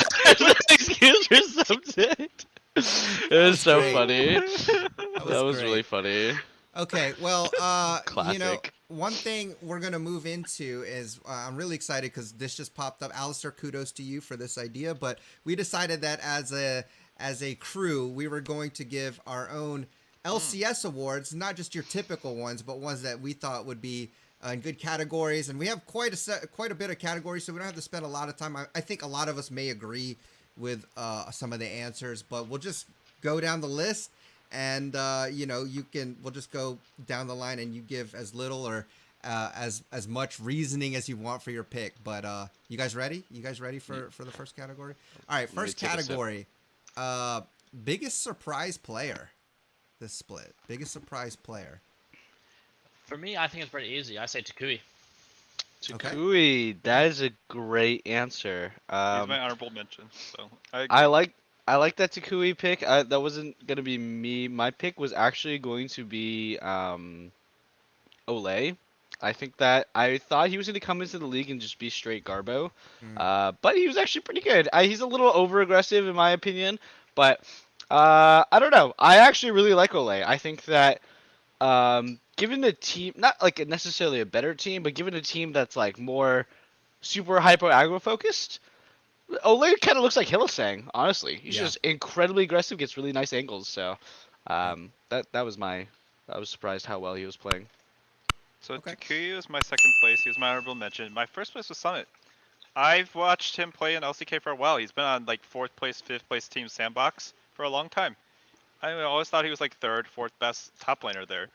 [SPEAKER 3] Excuse for something. It was so
[SPEAKER 2] great.
[SPEAKER 3] funny.
[SPEAKER 2] That
[SPEAKER 3] That was
[SPEAKER 2] great.
[SPEAKER 3] really funny.
[SPEAKER 2] Okay, well,
[SPEAKER 3] Classic.
[SPEAKER 2] one thing we're gonna move into is I'm really excited because this just popped up. Alistair, kudos to you for this idea, but we decided that as a crew, we were going to give our own LCS awards, not just your typical ones, but ones that we thought would be in good categories. And we have quite a bit of categories, so we don't have to spend a lot of time. I think a lot of us may agree with some of the answers, but we'll just go down the list. And we'll just go down the line and you give as little or as much reasoning as you want for your pick. But you guys ready? You guys ready for the first category? All right,
[SPEAKER 3] Let me
[SPEAKER 2] first
[SPEAKER 3] take a sip.
[SPEAKER 2] category. Biggest surprise player. This split. Biggest surprise player.
[SPEAKER 5] For me, I think it's pretty easy. I say Takui.
[SPEAKER 2] Okay.
[SPEAKER 3] Takui, that is a great answer.
[SPEAKER 4] He's my honorable mention. So I agree.
[SPEAKER 3] I like that Takui pick. That wasn't gonna be me. My pick was actually going to be Olay. I thought he was gonna come into the league and just be straight Garbo,
[SPEAKER 2] Mm.
[SPEAKER 3] but he was actually pretty good. He's a little over aggressive in my opinion, but I don't know. I actually really like Olay. I think that given a team, not like necessarily a better team, but given a team that's like more super hyper aggro focused, Olay kind of looks like Hillisang, honestly. He's
[SPEAKER 2] Yeah.
[SPEAKER 3] just incredibly aggressive, gets really nice angles. So,
[SPEAKER 2] Yeah.
[SPEAKER 3] that was I was surprised how well he was playing.
[SPEAKER 4] So
[SPEAKER 2] Okay.
[SPEAKER 4] Takuya was my second place. He was my honorable mention. My first place was Summit. I've watched him play in LCK for a while. He's been on like 4th place, 5th place team Sandbox for a long time. I always thought he was like 3rd, 4th best top laner there.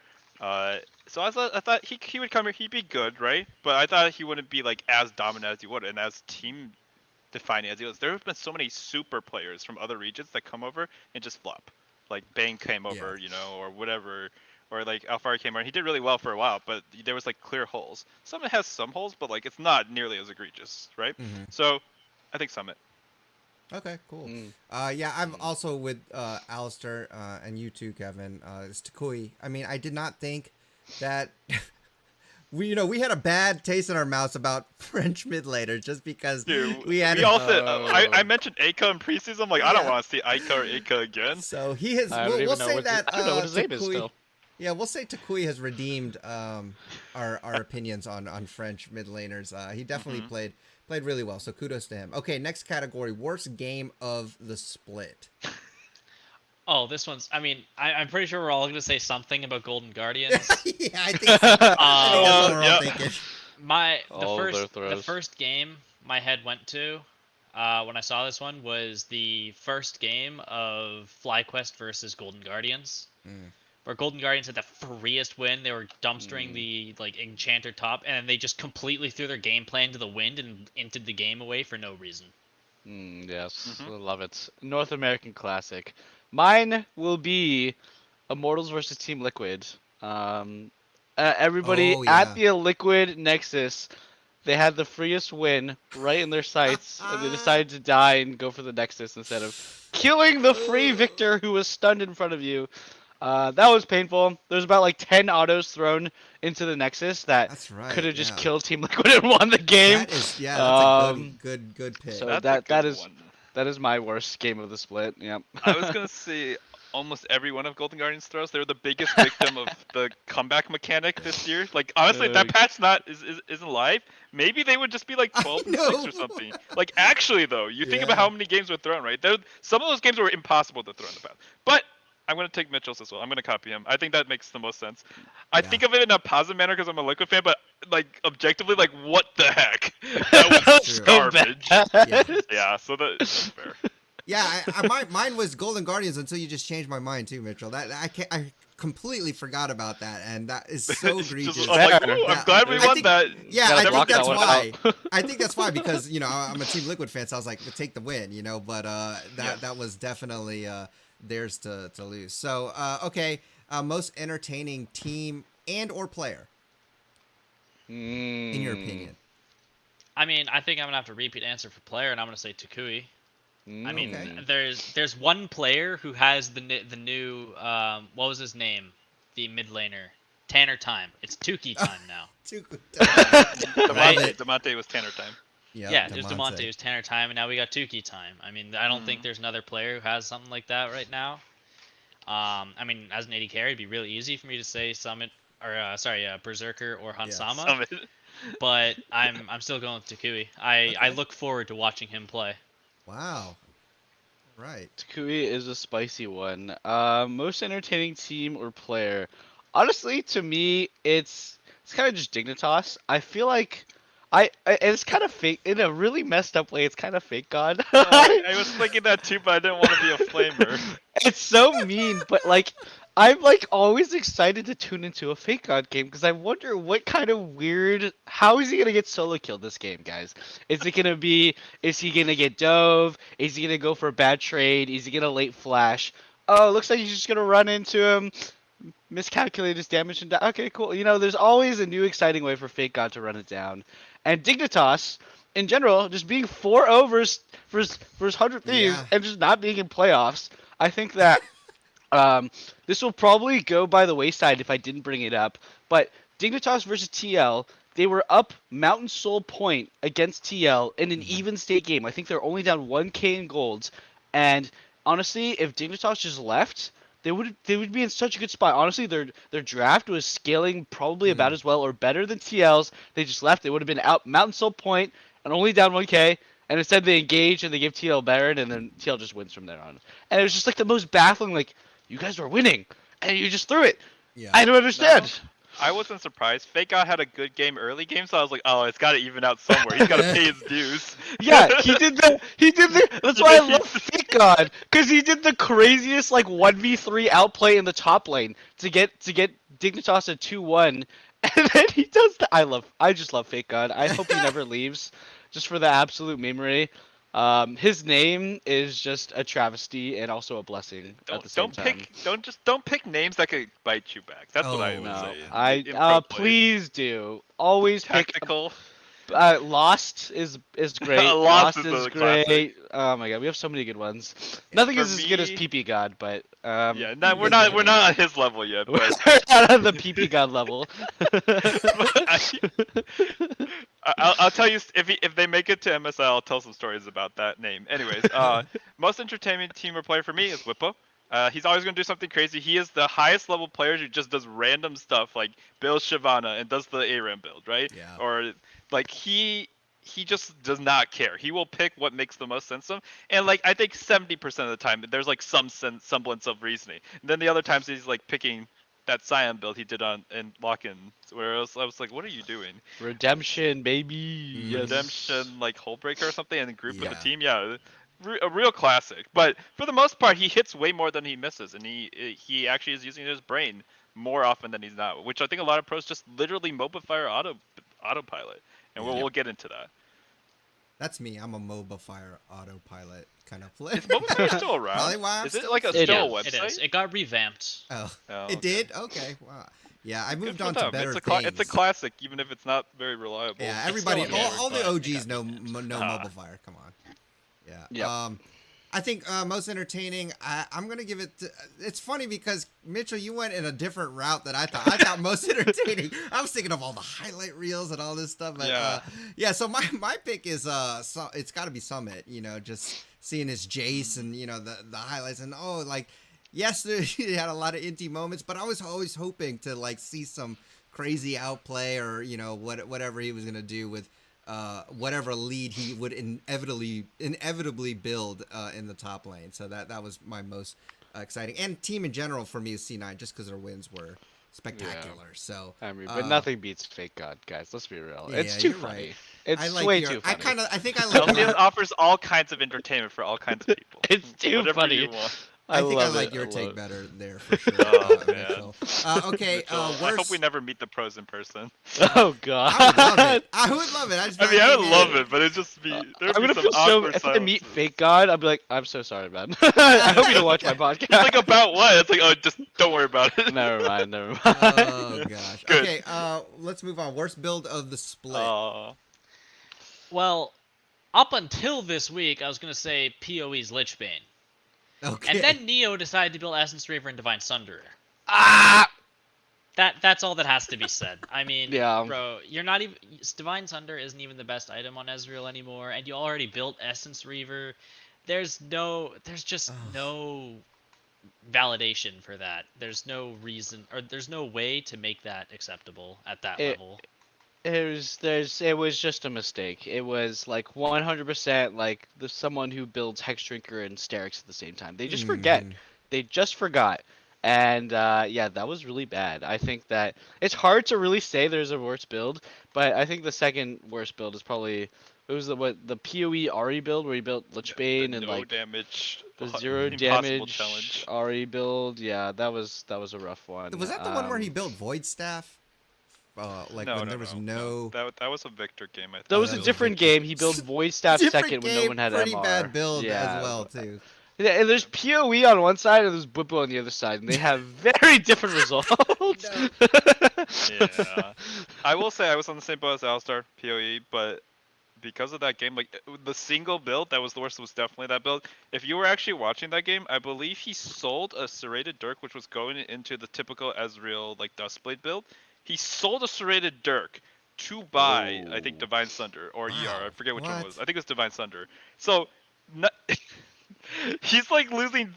[SPEAKER 4] So I thought he would come here. He'd be good, right? But I thought he wouldn't be like as dominant as he would, and as team defining as he was. There have been so many super players from other regions that come over and just flop. Like Bang came over,
[SPEAKER 2] Yeah.
[SPEAKER 4] or whatever, or like Alfari came over. And he did really well for a while, but there was like clear holes. Summit has some holes, but like it's not nearly as egregious, right?
[SPEAKER 2] Mm-hmm.
[SPEAKER 4] So I think Summit.
[SPEAKER 2] Okay, cool.
[SPEAKER 3] Mm.
[SPEAKER 2] Yeah, I'm also with Alistair and you too, Kevin. It's Takui. I mean, I did not think that we had a bad taste in our mouths about French mid laners just because
[SPEAKER 4] Dude,
[SPEAKER 2] we had.
[SPEAKER 4] we all said I mentioned Aika in preseason. I'm like, I don't
[SPEAKER 2] Yeah.
[SPEAKER 4] want to see Aika or Aika again.
[SPEAKER 2] So he has.
[SPEAKER 3] I don't
[SPEAKER 2] We'll
[SPEAKER 3] even know
[SPEAKER 2] say
[SPEAKER 3] what
[SPEAKER 2] that
[SPEAKER 3] I don't know what his name is
[SPEAKER 2] Takui.
[SPEAKER 3] still.
[SPEAKER 2] Yeah, we'll say Takui has redeemed our opinions on French mid laners. He definitely played really well. So kudos to him. Okay, next category: worst game of the split.
[SPEAKER 5] Oh, this one's. I mean, I'm pretty sure we're all gonna say something about Golden Guardians.
[SPEAKER 2] Yeah, I think so. I think that's what we're all
[SPEAKER 4] Yeah.
[SPEAKER 2] thinking.
[SPEAKER 3] All their
[SPEAKER 5] The
[SPEAKER 3] throws.
[SPEAKER 5] first game my head went to when I saw this one was the first game of FlyQuest versus Golden Guardians, where Golden Guardians had the freest win. They were dumpstering the like Enchanter top, and they just completely threw their game plan to the wind and entered the game away for no reason.
[SPEAKER 3] Yes, I love it. North American classic. Mine will be Immortals versus Team Liquid. Everybody
[SPEAKER 2] Oh,
[SPEAKER 3] at
[SPEAKER 2] yeah.
[SPEAKER 3] the Liquid Nexus, they had the freest win right in their sights, and they decided to die and go for the Nexus instead of killing the free victor who was stunned in front of you. That was painful. There's about like 10 autos thrown into the Nexus that
[SPEAKER 2] That's right.
[SPEAKER 3] could have just
[SPEAKER 2] yeah.
[SPEAKER 3] killed Team Liquid and won the game.
[SPEAKER 2] That's a good pick.
[SPEAKER 3] So
[SPEAKER 4] That's a
[SPEAKER 3] that
[SPEAKER 4] good
[SPEAKER 3] is
[SPEAKER 4] one.
[SPEAKER 3] that is my worst game of the split. Yep.
[SPEAKER 4] I was gonna say almost every one of Golden Guardians throws. They were the biggest victim of the comeback mechanic this year. Like honestly, if that patch isn't live, maybe they would just be like 12 and 6 or something. Like actually though, you think about
[SPEAKER 2] Yeah.
[SPEAKER 4] how many games were thrown, right? Some of those games were impossible to throw in the past. But I'm gonna take Mitchell's as well. I'm gonna copy him. I think that makes the most sense. I
[SPEAKER 2] Yeah.
[SPEAKER 4] think of it in a positive manner because I'm a Liquid fan, but like objectively, like what the heck? That was
[SPEAKER 2] True.
[SPEAKER 4] garbage.
[SPEAKER 2] Yeah.
[SPEAKER 4] Yeah, so that's fair.
[SPEAKER 2] Yeah, mine was Golden Guardians until you just changed my mind too, Mitchell. That I completely forgot about that, and that is so egregious.
[SPEAKER 4] I'm like,
[SPEAKER 3] Fair.
[SPEAKER 4] ooh,
[SPEAKER 2] Yeah,
[SPEAKER 4] I'm glad we
[SPEAKER 2] I
[SPEAKER 4] won
[SPEAKER 2] think-
[SPEAKER 4] that.
[SPEAKER 2] Yeah,
[SPEAKER 3] Gotta
[SPEAKER 2] I think
[SPEAKER 3] block
[SPEAKER 2] that's
[SPEAKER 3] that one
[SPEAKER 2] why.
[SPEAKER 3] out.
[SPEAKER 2] I think that's why because I'm a Team Liquid fan, so I was like, take the win, But that was definitely theirs to lose. So okay, most entertaining team and or player in your opinion.
[SPEAKER 5] I mean, I think I'm gonna have to repeat answer for player, and I'm gonna say Takui. I mean,
[SPEAKER 2] Okay.
[SPEAKER 5] there's one player who has the new what was his name, the mid laner, Tanner Time. It's Tuki time now.
[SPEAKER 2] Too good.
[SPEAKER 5] Right?
[SPEAKER 4] Demonte was Tanner time.
[SPEAKER 5] Yeah, there's Demonte, it was Tanner Time, and now we got Tuki time. I mean, I don't think
[SPEAKER 2] Mm-hmm.
[SPEAKER 5] there's another player who has something like that right now. I mean, as an AD carry, it'd be really easy for me to say Summit or Berserker or Hansama,
[SPEAKER 4] Summit.
[SPEAKER 5] but I'm still going with Takui. I look forward to watching him play.
[SPEAKER 2] Wow. Right.
[SPEAKER 3] Takui is a spicy one. Most entertaining team or player. Honestly, to me, it's kind of just Dignitas. I feel like it's kind of fake in a really messed up way. It's kind of fake God.
[SPEAKER 4] I was thinking that too, but I didn't want to be a flamer.
[SPEAKER 3] It's so mean, but like I'm like always excited to tune into a Fake God game because I wonder what kind of weird. How is he gonna get solo killed this game, guys? Is it gonna be? Is he gonna get dove? Is he gonna go for a bad trade? Is he gonna late flash? Oh, looks like he's just gonna run into him, miscalculate his damage and die. Okay, cool. You know, there's always a new exciting way for Fake God to run it down, and Dignitas. In general, just being 4-0 versus 100 Thieves
[SPEAKER 2] Yeah.
[SPEAKER 3] and just not being in playoffs, I think that this will probably go by the wayside if I didn't bring it up, but Dignitas versus TL, they were up Mountain Soul Point against TL in an even state game. I think they're only down 1k in golds, and honestly, if Dignitas just left, they would be in such a good spot. Honestly, their draft was scaling probably about as well or better than TL's. They just left. They would have been out Mountain Soul Point and only down 1k. And instead they engage and they give TL Baron, and then TL just wins from there on. And it was just like the most baffling, like, you guys were winning, and you just threw it.
[SPEAKER 2] Yeah.
[SPEAKER 3] I don't understand.
[SPEAKER 4] I wasn't surprised. Fake God had a good game early game, so I was like, oh, it's got to even out somewhere. He's got to pay his dues.
[SPEAKER 3] Yeah, he did the. That's why I love Fake God, because he did the craziest like 1v3 outplay in the top lane to get Dignitas at 2-1, and then he does the. I just love Fake God. I hope he never leaves, just for the absolute memory. His name is just a travesty and also a blessing at the same time.
[SPEAKER 4] Don't pick names that could bite you back. That's what I would
[SPEAKER 3] No,
[SPEAKER 4] say. In pro play.
[SPEAKER 3] please do. Always
[SPEAKER 4] Tactical.
[SPEAKER 3] pick. Lost is great.
[SPEAKER 4] Lost is
[SPEAKER 3] is
[SPEAKER 4] a classic.
[SPEAKER 3] great. Oh my god, we have so many good ones. Nothing
[SPEAKER 4] For
[SPEAKER 3] is as good as
[SPEAKER 4] me-
[SPEAKER 3] PP God, but
[SPEAKER 4] Yeah, we're not on his level yet.
[SPEAKER 3] we're
[SPEAKER 4] But
[SPEAKER 3] not on the PP God level.
[SPEAKER 4] I'll tell you if they make it to MSI, I'll tell some stories about that name. Anyways, most entertainment team or player for me is Whippo. He's always going to do something crazy. He is the highest level player who just does random stuff like builds Shyvana and does the ARAM build, right?
[SPEAKER 2] Yeah.
[SPEAKER 4] Or like he just does not care. He will pick what makes the most sense to him. And like I think 70% of the time there's like some semblance of reasoning. And then the other times he's like picking that Scion build he did on in lock-in, where I was like, what are you doing?
[SPEAKER 3] Redemption, baby. Yes.
[SPEAKER 4] Redemption, like Hullbreaker or something, and then group with
[SPEAKER 2] Yeah.
[SPEAKER 4] the team. Yeah, a real classic. But for the most part, he hits way more than he misses, and he actually is using his brain more often than he's not, which I think a lot of pros just literally MOBA fire autopilot, and we'll get into that.
[SPEAKER 2] That's me. I'm a MOBA Fire autopilot kind of player.
[SPEAKER 4] Is MOBA fire still around?
[SPEAKER 2] Probably why
[SPEAKER 4] Is
[SPEAKER 2] I'm
[SPEAKER 4] it like a
[SPEAKER 3] It
[SPEAKER 4] still a
[SPEAKER 3] is.
[SPEAKER 4] website?
[SPEAKER 5] It is. It got revamped.
[SPEAKER 2] Oh,
[SPEAKER 4] Oh,
[SPEAKER 2] it
[SPEAKER 4] okay.
[SPEAKER 2] did? Okay. Wow. Yeah, I
[SPEAKER 4] Good
[SPEAKER 2] moved
[SPEAKER 4] for
[SPEAKER 2] on to
[SPEAKER 4] them.
[SPEAKER 2] better
[SPEAKER 4] It's
[SPEAKER 2] things.
[SPEAKER 4] a classic, even if it's not very reliable.
[SPEAKER 2] Yeah,
[SPEAKER 5] It's
[SPEAKER 2] everybody,
[SPEAKER 5] still a
[SPEAKER 2] all the
[SPEAKER 5] but it
[SPEAKER 2] OGs
[SPEAKER 5] got
[SPEAKER 2] know
[SPEAKER 5] revamped.
[SPEAKER 2] Mobile Fire. Come on. Yeah.
[SPEAKER 3] Yep.
[SPEAKER 2] I think most entertaining. I'm gonna give it. It's funny because Mitchell, you went in a different route than I thought. I thought most entertaining. I was thinking of all the highlight reels and all this stuff. But,
[SPEAKER 4] Yeah.
[SPEAKER 2] So my pick is it's got to be Summit. You know, just seeing his Jace and you know the highlights and yes, he had a lot of inty moments, but I was always hoping to like see some crazy outplay or you know whatever he was gonna do with whatever lead he would inevitably build in the top lane. So that was my most exciting. And team in general for me is C9 just because their wins were spectacular. So
[SPEAKER 3] I mean, but nothing beats Fake God, guys. Let's be real.
[SPEAKER 2] Yeah,
[SPEAKER 3] It's too
[SPEAKER 2] you're
[SPEAKER 3] funny.
[SPEAKER 2] right.
[SPEAKER 3] It's
[SPEAKER 2] I like
[SPEAKER 3] way
[SPEAKER 2] your,
[SPEAKER 3] too funny.
[SPEAKER 2] I think I like
[SPEAKER 4] LCS offers all kinds of entertainment for all kinds of people.
[SPEAKER 3] It's too
[SPEAKER 4] Whatever
[SPEAKER 3] funny.
[SPEAKER 4] you want.
[SPEAKER 2] I think I
[SPEAKER 3] love
[SPEAKER 2] like
[SPEAKER 3] it.
[SPEAKER 2] your
[SPEAKER 3] I
[SPEAKER 2] take
[SPEAKER 3] love it.
[SPEAKER 2] better there for sure.
[SPEAKER 4] Oh, man.
[SPEAKER 2] Mitchell. Okay,
[SPEAKER 4] Mitchell, I hope
[SPEAKER 2] worst.
[SPEAKER 4] we never meet the pros in person.
[SPEAKER 3] Oh god.
[SPEAKER 2] I would love it. I would love it. I, just
[SPEAKER 4] I mean, I would
[SPEAKER 2] think
[SPEAKER 4] love it, but it just be there'd
[SPEAKER 3] I'm
[SPEAKER 4] be
[SPEAKER 3] gonna
[SPEAKER 4] some
[SPEAKER 3] feel so.
[SPEAKER 4] awkward
[SPEAKER 3] If I meet
[SPEAKER 4] silences.
[SPEAKER 3] Fake God, I'll be like, I'm so sorry, man. I hope you don't watch my podcast.
[SPEAKER 4] It's like about what? It's like, oh, just don't worry about it.
[SPEAKER 3] Never mind. Never mind.
[SPEAKER 2] Oh gosh.
[SPEAKER 4] Good.
[SPEAKER 2] Okay, let's move on. Worst build of the split.
[SPEAKER 5] Well, up until this week, I was gonna say PoE's Lichbane,
[SPEAKER 2] Okay.
[SPEAKER 5] and then Neo decided to build Essence Reaver and Divine Sunderer.
[SPEAKER 3] Ah.
[SPEAKER 5] That's all that has to be said. I mean,
[SPEAKER 3] Yeah.
[SPEAKER 5] bro, you're not even Divine Sunder isn't even the best item on Ezreal anymore, and you already built Essence Reaver. There's just no validation for that. There's no reason, or there's no way to make that acceptable at that level.
[SPEAKER 3] It was just a mistake. It was like 100% like someone who builds Hexdrinker and Sterix at the same time. They just forget. They just forgot. And yeah, that was really bad. I think that it's hard to really say there's a worst build, but I think the second worst build is probably It was the PoE Ari build where he built Lichbane
[SPEAKER 4] The
[SPEAKER 3] and
[SPEAKER 4] no
[SPEAKER 3] like
[SPEAKER 4] damage,
[SPEAKER 3] the 0
[SPEAKER 4] impossible
[SPEAKER 3] damage
[SPEAKER 4] challenge.
[SPEAKER 3] Ari build. Yeah, that was a rough one.
[SPEAKER 2] Was that the one where he built Void Staff? Like
[SPEAKER 4] No,
[SPEAKER 2] when
[SPEAKER 4] no,
[SPEAKER 2] there was
[SPEAKER 4] no. That was a Victor game, I
[SPEAKER 3] That
[SPEAKER 4] think.
[SPEAKER 3] was
[SPEAKER 2] that
[SPEAKER 3] a
[SPEAKER 2] was a
[SPEAKER 3] different
[SPEAKER 2] Victor.
[SPEAKER 3] game. He built Void Staff
[SPEAKER 2] Different
[SPEAKER 3] second when no
[SPEAKER 2] game,
[SPEAKER 3] one had
[SPEAKER 2] pretty
[SPEAKER 3] MR.
[SPEAKER 2] bad build as
[SPEAKER 3] Yeah,
[SPEAKER 2] well too.
[SPEAKER 3] yeah, and there's PoE on one side and there's Bwipo on the other side, and they have very different results.
[SPEAKER 2] No.
[SPEAKER 4] Yeah. I will say I was on the same boat as Alistar, PoE, but because of that game, like the single build that was the worst was definitely that build. If you were actually watching that game, I believe he sold a serrated Dirk, which was going into the typical Ezreal like Dustblade build. He sold a serrated Dirk to buy, I think,
[SPEAKER 3] Oh.
[SPEAKER 4] Divine Sunder or ER. I
[SPEAKER 2] Wow.
[SPEAKER 4] forget which one it
[SPEAKER 2] What?
[SPEAKER 4] was. I think it was Divine Sunder. So he's like losing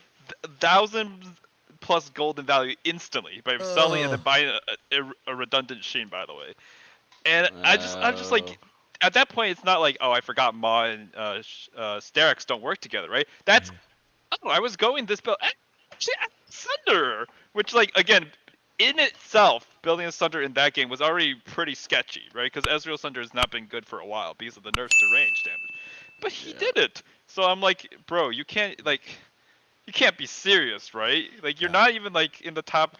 [SPEAKER 4] 1,000+ gold in value instantly by selling and then
[SPEAKER 2] Ugh.
[SPEAKER 4] buying a redundant Sheen, by the way. And I'm just like, at that point, it's not like, oh, I forgot Ma and Sterex don't work together, right? That's, oh, I was going this build. Actually, Sunder, which, like, again, in itself, building a Sunder in that game was already pretty sketchy, right? Because Ezreal Sunder has not been good for a while because of the nerfs to range damage. But he did it. So I'm like, bro, you can't be serious, right? Like, you're not even, like, in the top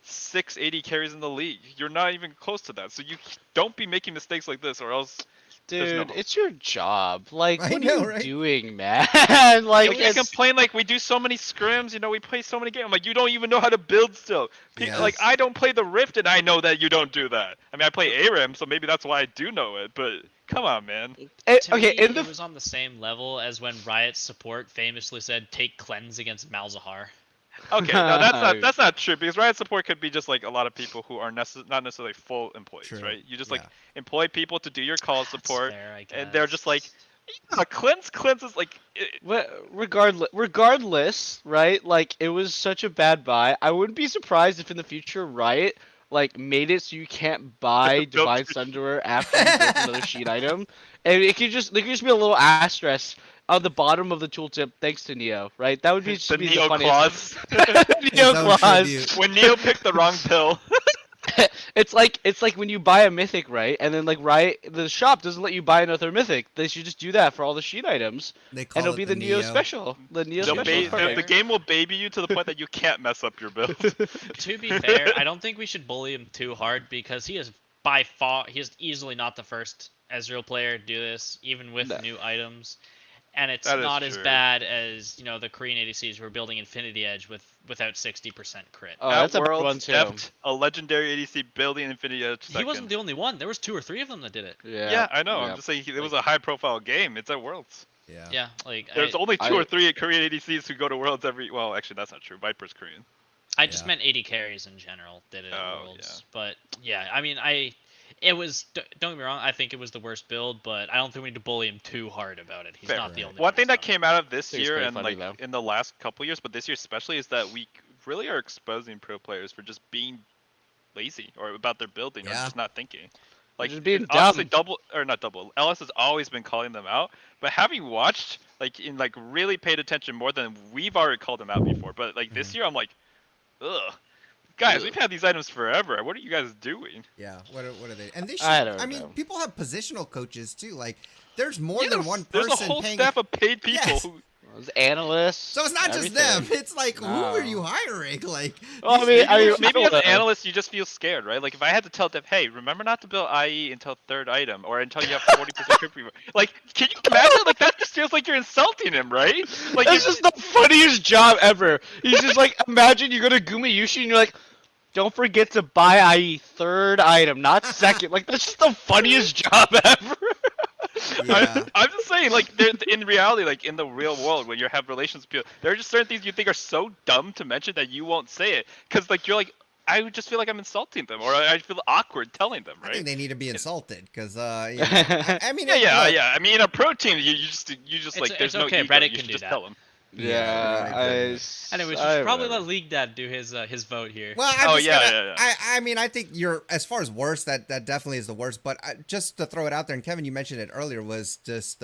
[SPEAKER 4] 680 carries in the league. You're not even close to that. So you don't be making mistakes like this, or else. There's no
[SPEAKER 3] Dude,
[SPEAKER 4] hope.
[SPEAKER 3] it's your job. Like,
[SPEAKER 2] I
[SPEAKER 3] what
[SPEAKER 2] know,
[SPEAKER 3] are you
[SPEAKER 2] right?
[SPEAKER 3] doing, man? Like,
[SPEAKER 4] I complain like we do so many scrims, we play so many games. I'm like, you don't even know how to build still. Like, I don't play the Rift, and I know that you don't do that. I mean, I play ARAM, so maybe that's why I do know it. But come on, man.
[SPEAKER 5] To
[SPEAKER 3] okay,
[SPEAKER 5] me,
[SPEAKER 3] in the
[SPEAKER 5] it was on the same level as when Riot's support famously said, "Take cleanse against Malzahar."
[SPEAKER 4] Okay, no, that's not true because Riot support could be just like a lot of people who are not necessarily full employees,
[SPEAKER 2] True.
[SPEAKER 4] right? You just like employ people to do your call
[SPEAKER 5] That's
[SPEAKER 4] support,
[SPEAKER 5] fair, I
[SPEAKER 4] and they're just like,
[SPEAKER 5] guess.
[SPEAKER 4] cleanse is like.
[SPEAKER 3] regardless, right? Like, it was such a bad buy. I wouldn't be surprised if in the future Riot like made it so you can't buy
[SPEAKER 4] Built
[SPEAKER 3] Divine Sunderer after you built another sheet item, and there could just be a little asterisk on the bottom of the tooltip thanks to Neo, right? That would be
[SPEAKER 4] The
[SPEAKER 3] be
[SPEAKER 4] Neo
[SPEAKER 3] funniest.
[SPEAKER 4] clause.
[SPEAKER 3] Neo
[SPEAKER 2] His own
[SPEAKER 3] clause.
[SPEAKER 2] tribute.
[SPEAKER 4] When Neo picked the wrong pill.
[SPEAKER 3] It's like when you buy a mythic, right? And then like Riot, the shop doesn't let you buy another mythic. They should just do that for all the sheet items,
[SPEAKER 2] They
[SPEAKER 3] and
[SPEAKER 2] call
[SPEAKER 3] it'll
[SPEAKER 2] it
[SPEAKER 3] be the Neo special. The Neo
[SPEAKER 5] To
[SPEAKER 3] special
[SPEAKER 5] be
[SPEAKER 3] is perfect.
[SPEAKER 4] The game will baby you to the point that you can't mess up your build.
[SPEAKER 5] To be fair, I don't think we should bully him too hard because he is easily not the first Ezreal player to do this, even with
[SPEAKER 3] No.
[SPEAKER 5] new items. And it's
[SPEAKER 4] That is
[SPEAKER 5] not as
[SPEAKER 4] true.
[SPEAKER 5] bad as the Korean ADCs who are building Infinity Edge without 60% crit.
[SPEAKER 3] Oh,
[SPEAKER 4] At
[SPEAKER 3] that's a big
[SPEAKER 4] Worlds,
[SPEAKER 3] one too.
[SPEAKER 4] Stepped a legendary ADC building Infinity Edge
[SPEAKER 5] He
[SPEAKER 4] second.
[SPEAKER 5] wasn't the only one. There was 2 or 3 of them that did it.
[SPEAKER 4] Yeah, I know.
[SPEAKER 3] yeah.
[SPEAKER 4] I'm just saying it was a high-profile game. It's at Worlds.
[SPEAKER 2] Yeah.
[SPEAKER 5] Yeah, like
[SPEAKER 4] There's only 2 or
[SPEAKER 3] I-
[SPEAKER 4] 3 Korean ADCs who go to Worlds every. Well, actually, that's not true. Viper's Korean.
[SPEAKER 5] I just
[SPEAKER 2] Yeah.
[SPEAKER 5] meant 80 carries in general did it at
[SPEAKER 4] Oh,
[SPEAKER 5] Worlds. But yeah, I mean, it was, don't get me wrong, I think it was the worst build, but I don't think we need to bully him too hard about it. He's
[SPEAKER 4] Fair.
[SPEAKER 5] not the only
[SPEAKER 4] One thing that
[SPEAKER 5] who's
[SPEAKER 4] came out of this
[SPEAKER 3] think it's
[SPEAKER 4] year
[SPEAKER 3] pretty
[SPEAKER 4] and
[SPEAKER 3] funny,
[SPEAKER 4] like
[SPEAKER 3] though.
[SPEAKER 4] in the last couple years, but this year especially, is that we really are exposing pro players for just being lazy or about their building or
[SPEAKER 2] Yeah.
[SPEAKER 4] just not thinking. Like
[SPEAKER 3] just being
[SPEAKER 4] honestly,
[SPEAKER 3] dumb.
[SPEAKER 4] not double. LS has always been calling them out, but having watched really paid attention more than we've already called them out before. But like this year, I'm like, ugh. Guys, we've had these items forever. What are you guys doing?
[SPEAKER 2] Yeah. What are they? And they should.
[SPEAKER 3] I don't
[SPEAKER 2] mean,
[SPEAKER 3] know.
[SPEAKER 2] people have positional coaches too. Like, there's more than
[SPEAKER 4] Yes,
[SPEAKER 2] one
[SPEAKER 4] there's
[SPEAKER 2] person
[SPEAKER 4] a whole
[SPEAKER 2] paying.
[SPEAKER 4] staff of paid people
[SPEAKER 2] Yes.
[SPEAKER 4] who.
[SPEAKER 3] Those analysts.
[SPEAKER 2] So it's not just them.
[SPEAKER 3] everything.
[SPEAKER 2] It's like, who are you hiring? Like,
[SPEAKER 3] Well, I
[SPEAKER 2] these
[SPEAKER 3] mean,
[SPEAKER 2] people-
[SPEAKER 4] Maybe as an
[SPEAKER 3] know.
[SPEAKER 4] analyst, you just feel scared, right? Like if I had to tell them, hey, remember not to build IE until third item or until you have 40% crit reward. Like, can you imagine? Like that just feels like you're insulting him, right? Like
[SPEAKER 3] That's just the funniest job ever. He's just like, imagine you go to Gumayushi and you're like, don't forget to buy IE third item, not second. Like, that's just the funniest job ever.
[SPEAKER 2] yeah.
[SPEAKER 4] I'm just saying, like, in reality, like in the real world, when you have relations with people, there are just certain things you think are so dumb to mention that you won't say it, because like you're like, I would just feel like I'm insulting them, or I feel awkward telling them,
[SPEAKER 2] I
[SPEAKER 4] right?
[SPEAKER 2] think they need to be insulted because, I mean, look,
[SPEAKER 4] Yeah. I mean, in a pro team, you just like, there's
[SPEAKER 5] it's
[SPEAKER 4] no
[SPEAKER 5] okay,
[SPEAKER 4] ego.
[SPEAKER 5] Reddit
[SPEAKER 4] You
[SPEAKER 5] can
[SPEAKER 4] should
[SPEAKER 5] do
[SPEAKER 4] just
[SPEAKER 5] that.
[SPEAKER 4] tell them.
[SPEAKER 5] Anyways, we should probably let League Dad do his vote here.
[SPEAKER 2] Well, I mean, I think you're as far as worst. That definitely is the worst. But just to throw it out there, and Kevin, you mentioned it earlier, was just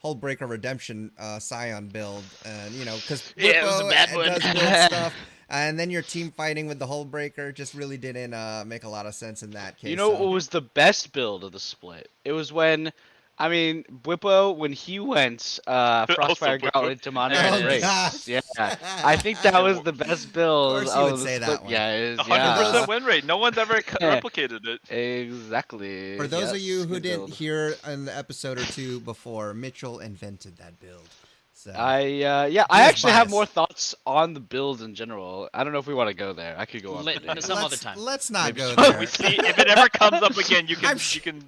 [SPEAKER 2] Hullbreaker Redemption Scion build, and because
[SPEAKER 3] Yeah, it was a bad one.
[SPEAKER 2] does build stuff, and then your team fighting with the Hullbreaker just really didn't make a lot of sense in that case.
[SPEAKER 3] You know what was the best build of the split? It was when I mean, Bwipo, when he went
[SPEAKER 4] Also
[SPEAKER 3] Frostfire
[SPEAKER 4] Bwipo.
[SPEAKER 3] Gauntlet Demonic
[SPEAKER 5] There it
[SPEAKER 2] Oh
[SPEAKER 5] is.
[SPEAKER 3] Race.
[SPEAKER 2] gosh.
[SPEAKER 3] Yeah. I think that was the best build.
[SPEAKER 2] course you would say
[SPEAKER 3] the
[SPEAKER 2] that
[SPEAKER 3] split
[SPEAKER 2] one.
[SPEAKER 3] guys.
[SPEAKER 4] 100%
[SPEAKER 3] Yeah.
[SPEAKER 4] win rate. No one's ever replicated it.
[SPEAKER 3] Exactly.
[SPEAKER 2] For those of
[SPEAKER 3] Yes,
[SPEAKER 2] you who
[SPEAKER 3] good
[SPEAKER 2] didn't
[SPEAKER 3] build.
[SPEAKER 2] hear in the episode or two before, Mitchell invented that build. So
[SPEAKER 3] I
[SPEAKER 2] was
[SPEAKER 3] actually have more
[SPEAKER 2] biased.
[SPEAKER 3] thoughts on the builds in general. I don't know if we want to go there. I could go on for days.
[SPEAKER 5] Some other time.
[SPEAKER 2] Let's not
[SPEAKER 3] Maybe
[SPEAKER 2] go
[SPEAKER 3] so.
[SPEAKER 2] there.
[SPEAKER 4] We see if it ever comes up again, you can
[SPEAKER 2] I'm sh-
[SPEAKER 4] you can.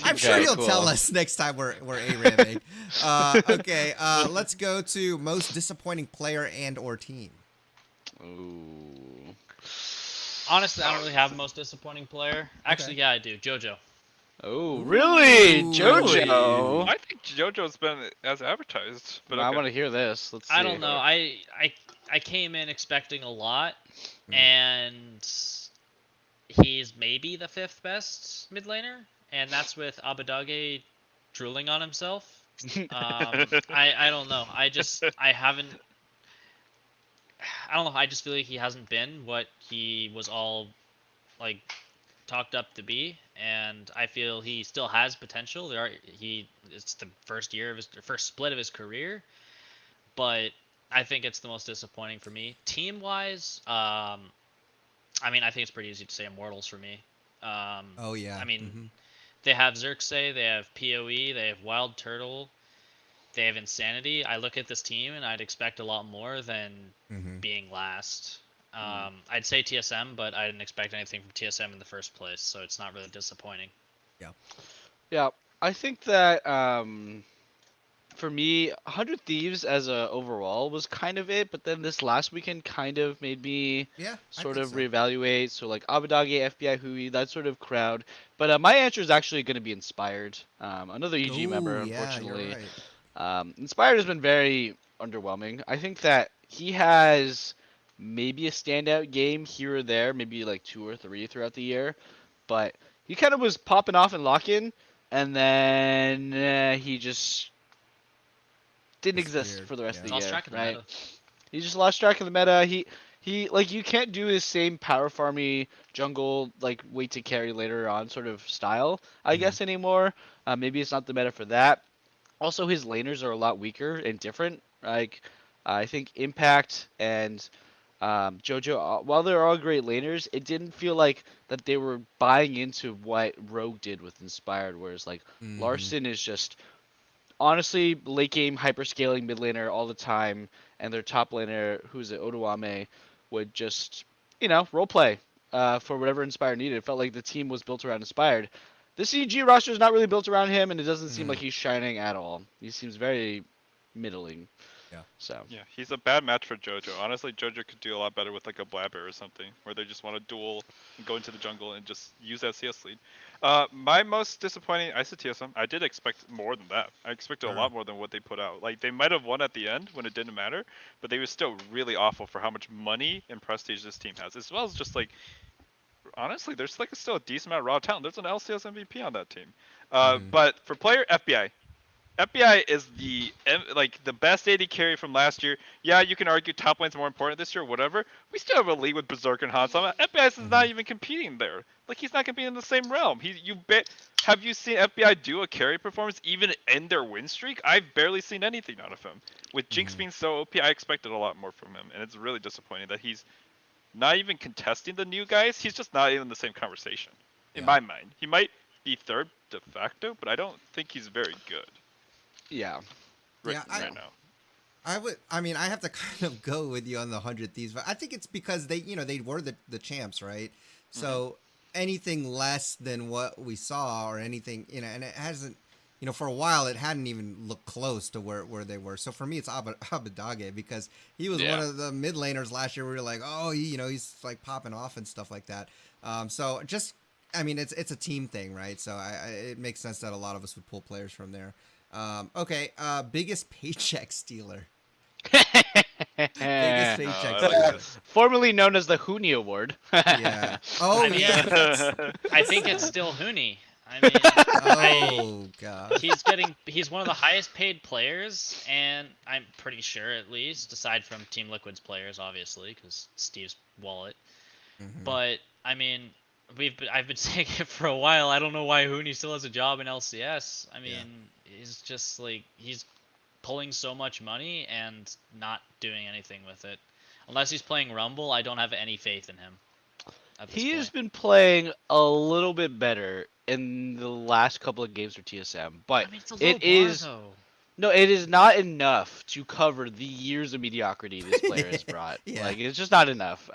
[SPEAKER 2] I'm sure
[SPEAKER 3] Okay,
[SPEAKER 2] you'll
[SPEAKER 3] cool.
[SPEAKER 2] tell us next time we're ARAMing. Okay, let's go to most disappointing player and or team.
[SPEAKER 3] Ooh.
[SPEAKER 5] Honestly, I don't really have a most disappointing player. Actually, yeah, I do. JoJo.
[SPEAKER 3] Oh, really?
[SPEAKER 2] Ooh.
[SPEAKER 3] JoJo?
[SPEAKER 4] I think JoJo's been as advertised, but
[SPEAKER 3] I
[SPEAKER 4] okay.
[SPEAKER 3] want to hear this. Let's see.
[SPEAKER 5] I don't know. I came in expecting a lot, and he's maybe the 5th best mid laner, and that's with Abadage drooling on himself. I don't know. I haven't. I don't know. I just feel like he hasn't been what he was all like talked up to be, and I feel he still has potential. It's the first split of his career, but I think it's the most disappointing for me. Team wise, I mean, I think it's pretty easy to say Immortals for me.
[SPEAKER 2] Oh yeah.
[SPEAKER 5] I mean,
[SPEAKER 2] Mhm.
[SPEAKER 5] they have Xerxes, they have PoE, they have Wild Turtle, they have Insanity. I look at this team and I'd expect a lot more than
[SPEAKER 2] Mhm.
[SPEAKER 5] being last. I'd say TSM, but I didn't expect anything from TSM in the first place, so it's not really disappointing.
[SPEAKER 3] Yeah, I think that for me, 100 Thieves as a overall was kind of it, but then this last weekend kind of made me
[SPEAKER 2] Yeah, I
[SPEAKER 3] sort
[SPEAKER 2] think
[SPEAKER 3] of
[SPEAKER 2] so.
[SPEAKER 3] reevaluate. So like Abadage, FBI, Hui, that sort of crowd. But my answer is actually going to be Inspired. Another EG member,
[SPEAKER 2] Ooh, yeah, you're
[SPEAKER 3] unfortunately.
[SPEAKER 2] right.
[SPEAKER 3] Inspired has been very underwhelming. I think that he has maybe a standout game here or there, maybe like 2 or 3 throughout the year, but he kind of was popping off in lock-in, and then he just didn't exist
[SPEAKER 2] Disappeared.
[SPEAKER 3] for the rest of
[SPEAKER 2] Yeah.
[SPEAKER 3] the
[SPEAKER 5] Lost
[SPEAKER 3] year,
[SPEAKER 5] track of the
[SPEAKER 3] right?
[SPEAKER 5] meta.
[SPEAKER 3] He just lost track of the meta. He like you can't do his same power farmy jungle like wait to carry later on sort of style, I
[SPEAKER 2] Mhm.
[SPEAKER 3] guess anymore. Maybe it's not the meta for that. Also, his laners are a lot weaker and different. Like I think Impact and JoJo, while they're all great laners, it didn't feel like that they were buying into what Rogue did with Inspired. Whereas like
[SPEAKER 2] Mhm.
[SPEAKER 3] Larson is just honestly late game hyperscaling mid laner all the time, and their top laner, who's at Odoame, would just role play for whatever Inspired needed. It felt like the team was built around Inspired. The CG roster is not really built around him, and it doesn't seem like
[SPEAKER 2] Mhm.
[SPEAKER 3] he's shining at all. He seems very middling.
[SPEAKER 2] Yeah.
[SPEAKER 3] So
[SPEAKER 4] Yeah, he's a bad match for JoJo. Honestly, JoJo could do a lot better with like a Blabber or something, where they just want to duel and go into the jungle and just use that CS lead. My most disappointing, I said TSM. I did expect more than that. I expected a
[SPEAKER 2] Sure.
[SPEAKER 4] lot more than what they put out. Like they might have won at the end when it didn't matter, but they were still really awful for how much money and prestige this team has, as well as just like honestly, there's like still a decent amount of raw talent. There's an LCS MVP on that team.
[SPEAKER 2] Mhm.
[SPEAKER 4] But for player FBI, FBI is like the best AD carry from last year. Yeah, you can argue top lane's more important this year, whatever. We still have a league with Berserk and Hansama. FBI is not
[SPEAKER 2] Mhm.
[SPEAKER 4] even competing there. Like he's not competing in the same realm. Have you seen FBI do a carry performance even in their win streak? I've barely seen anything out of him. With Jinx
[SPEAKER 2] Mhm.
[SPEAKER 4] being so OP, I expected a lot more from him, and it's really disappointing that he's not even contesting the new guys. He's just not even in the same conversation. In
[SPEAKER 2] Yeah.
[SPEAKER 4] my mind, he might be third de facto, but I don't think he's very good
[SPEAKER 3] yeah,
[SPEAKER 4] right
[SPEAKER 2] Yeah.
[SPEAKER 3] yeah.
[SPEAKER 4] right now.
[SPEAKER 2] I mean, I have to kind of go with you on the 100 Thieves, but I think it's because they were the champs, right? So anything less than what we saw or anything, and it hasn't, for a while it hadn't even looked close to where they were. So for me, it's Abadage because he was one
[SPEAKER 3] Yeah.
[SPEAKER 2] of the mid laners last year. We were like, oh, he's like popping off and stuff like that. So just, I mean, it's a team thing, right? So it makes sense that a lot of us would pull players from there. Okay, biggest paycheck stealer. Biggest paycheck
[SPEAKER 4] I like
[SPEAKER 2] stealer.
[SPEAKER 4] this.
[SPEAKER 3] Formerly known as the Huni Award.
[SPEAKER 2] Yeah. Oh
[SPEAKER 5] I mean,
[SPEAKER 2] yeah.
[SPEAKER 5] I think it's still Huni. I mean,
[SPEAKER 2] Oh god.
[SPEAKER 5] he's one of the highest paid players, and I'm pretty sure at least, aside from Team Liquid's players, obviously, because Steve's wallet.
[SPEAKER 2] Mhm.
[SPEAKER 5] But I mean, I've been saying it for a while. I don't know why Hooney still has a job in LCS. I mean, he's just like he's pulling so much money and not doing anything with it. Unless he's playing Rumble, I don't have any faith in him at this
[SPEAKER 3] He has
[SPEAKER 5] point.
[SPEAKER 3] been playing a little bit better in the last couple of games for TSM, but
[SPEAKER 5] I mean, it's a low
[SPEAKER 3] it
[SPEAKER 5] bar
[SPEAKER 3] is
[SPEAKER 5] though.
[SPEAKER 3] no, it is not enough to cover the years of mediocrity this player has
[SPEAKER 2] Yeah.
[SPEAKER 3] brought.
[SPEAKER 2] Yeah.
[SPEAKER 3] Like, it's just not enough.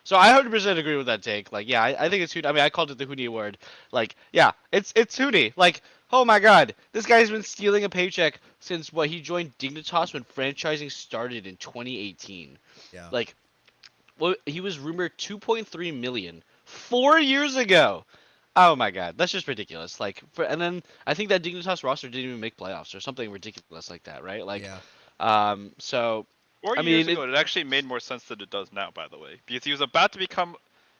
[SPEAKER 3] So I 100% agree with that take. Like, yeah, I think it's Hooney. I mean, I called it the Hooney Award. Like, yeah, it's Hooney. Like, oh my God, this guy's been stealing a paycheck since what he joined Dignitas when franchising started in 2018.
[SPEAKER 2] Yeah.
[SPEAKER 3] Like, well, he was rumored 2.3 million 4 years ago. Oh my God, that's just ridiculous. Like, and then I think that Dignitas roster didn't even make playoffs or something ridiculous like that, right? Like,
[SPEAKER 2] Yeah.
[SPEAKER 3] so
[SPEAKER 4] 4 years
[SPEAKER 3] I mean,
[SPEAKER 4] ago, it actually made more sense than it does now, by the way, because he was about to become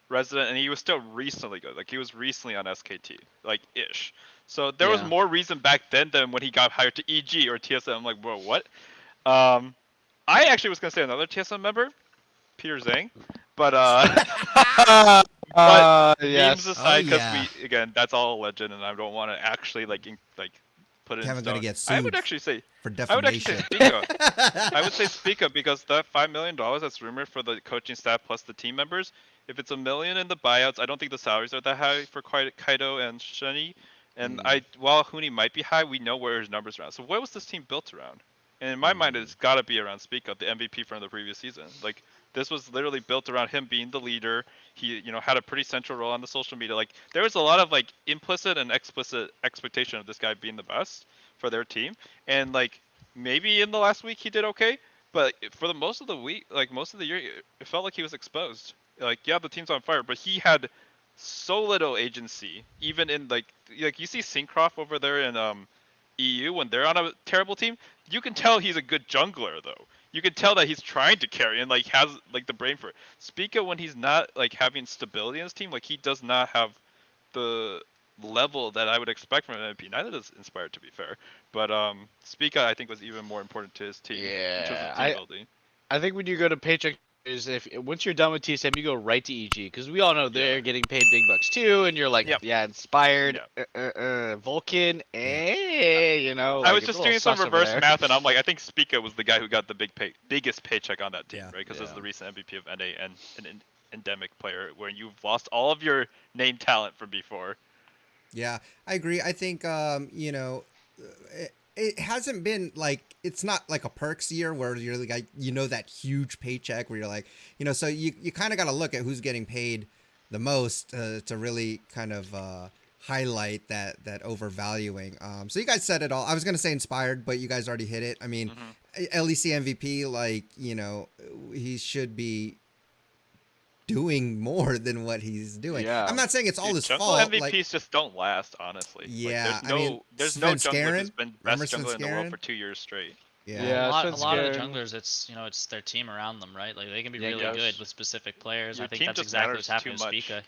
[SPEAKER 4] resident and he was still recently good. Like he was recently on SKT, like ish. So there was
[SPEAKER 3] yeah.
[SPEAKER 4] more reason back then than when he got hired to EG or TSM. I'm like, bro, what? Um, I actually was gonna say another TSM member, Peter Zhang, but but memes
[SPEAKER 3] Yes.
[SPEAKER 2] Oh
[SPEAKER 4] aside, because
[SPEAKER 2] yeah.
[SPEAKER 4] again, that's all a legend, and I don't want to actually like put it in
[SPEAKER 2] Kevin gonna
[SPEAKER 4] stone.
[SPEAKER 2] get
[SPEAKER 4] I would
[SPEAKER 2] sued
[SPEAKER 4] actually say,
[SPEAKER 2] for
[SPEAKER 4] I would actually say
[SPEAKER 2] defamation.
[SPEAKER 4] Spica. I would say Spica because that $5 million that's rumored for the coaching staff plus the team members. If it's $1 million in the buyouts, I don't think the salaries are that high for Kaido and Sheni. And
[SPEAKER 3] Mm,
[SPEAKER 4] while Huni might be high, we know where his numbers are around. So what was this team built around? And in my mind,
[SPEAKER 3] mm.
[SPEAKER 4] it's got to be around Spica, the MVP from the previous season. Like this was literally built around him being the leader. He, had a pretty central role on the social media. Like there was a lot of like implicit and explicit expectation of this guy being the best for their team. And like maybe in the last week he did okay, but for the most of the week, like most of the year, it felt like he was exposed. Like yeah, the team's on fire, but he had so little agency. Even in like you see Syncroft over there in EU when they're on a terrible team, you can tell he's a good jungler though. You can tell that he's trying to carry and like has like the brain for it. Spica when he's not like having stability in his team, like he does not have the level that I would expect from an MVP. Neither does Inspired, to be fair. But Spica, I think, was even more important to his team in terms of
[SPEAKER 3] Yeah.
[SPEAKER 4] team building.
[SPEAKER 3] I think when you go to paycheck is if once you're done with TSM, you go right to EG because we all know
[SPEAKER 4] Yeah.
[SPEAKER 3] they're getting paid big bucks too, and you're like,
[SPEAKER 4] Yep.
[SPEAKER 3] yeah, Inspired,
[SPEAKER 4] Yeah.
[SPEAKER 3] Vulcan,
[SPEAKER 2] Yeah.
[SPEAKER 4] I
[SPEAKER 3] like
[SPEAKER 4] was
[SPEAKER 3] it's a
[SPEAKER 4] just
[SPEAKER 3] little
[SPEAKER 4] doing some
[SPEAKER 3] sus over
[SPEAKER 4] reverse
[SPEAKER 3] there.
[SPEAKER 4] math, and I'm like, I think Spica was the guy who got the biggest paycheck on that team,
[SPEAKER 2] Yeah.
[SPEAKER 4] right? Because it's
[SPEAKER 3] Yeah.
[SPEAKER 4] the recent MVP of NA and an endemic player where you've lost all of your name talent from before.
[SPEAKER 2] Yeah, I agree. I think it hasn't been like it's not like a perks year where you're like that huge paycheck where you're like so you kind of got to look at who's getting paid the most to really kind of highlight that overvaluing. So you guys said it all. I was gonna say Inspired, but you guys already hit it. I mean,
[SPEAKER 4] Hmm.
[SPEAKER 2] LEC MVP, like he should be doing more than what he's doing.
[SPEAKER 3] Yeah.
[SPEAKER 2] I'm not saying it's all
[SPEAKER 4] Dude,
[SPEAKER 2] his
[SPEAKER 4] jungle
[SPEAKER 2] fault.
[SPEAKER 4] MVPs
[SPEAKER 2] Like,
[SPEAKER 4] just don't last, honestly. Like,
[SPEAKER 2] yeah, I mean,
[SPEAKER 4] there's no
[SPEAKER 2] Sven
[SPEAKER 4] jungler who's
[SPEAKER 2] Skaren.
[SPEAKER 4] been
[SPEAKER 2] Remember
[SPEAKER 4] best
[SPEAKER 2] Sven
[SPEAKER 4] jungler in the world
[SPEAKER 2] Skaren?
[SPEAKER 4] for 2 years straight.
[SPEAKER 2] Yeah.
[SPEAKER 5] Well,
[SPEAKER 3] Yeah,
[SPEAKER 5] a
[SPEAKER 3] Sven
[SPEAKER 5] lot of the
[SPEAKER 3] Skaren.
[SPEAKER 5] junglers, it's their team around them, right? Like they can be
[SPEAKER 3] Yeah,
[SPEAKER 5] really
[SPEAKER 3] yes.
[SPEAKER 5] good with specific players.
[SPEAKER 4] Your
[SPEAKER 5] I think
[SPEAKER 4] team
[SPEAKER 5] that's
[SPEAKER 4] just
[SPEAKER 5] exactly
[SPEAKER 4] matters
[SPEAKER 5] what's happening
[SPEAKER 4] too
[SPEAKER 5] with
[SPEAKER 4] much.
[SPEAKER 5] Spica.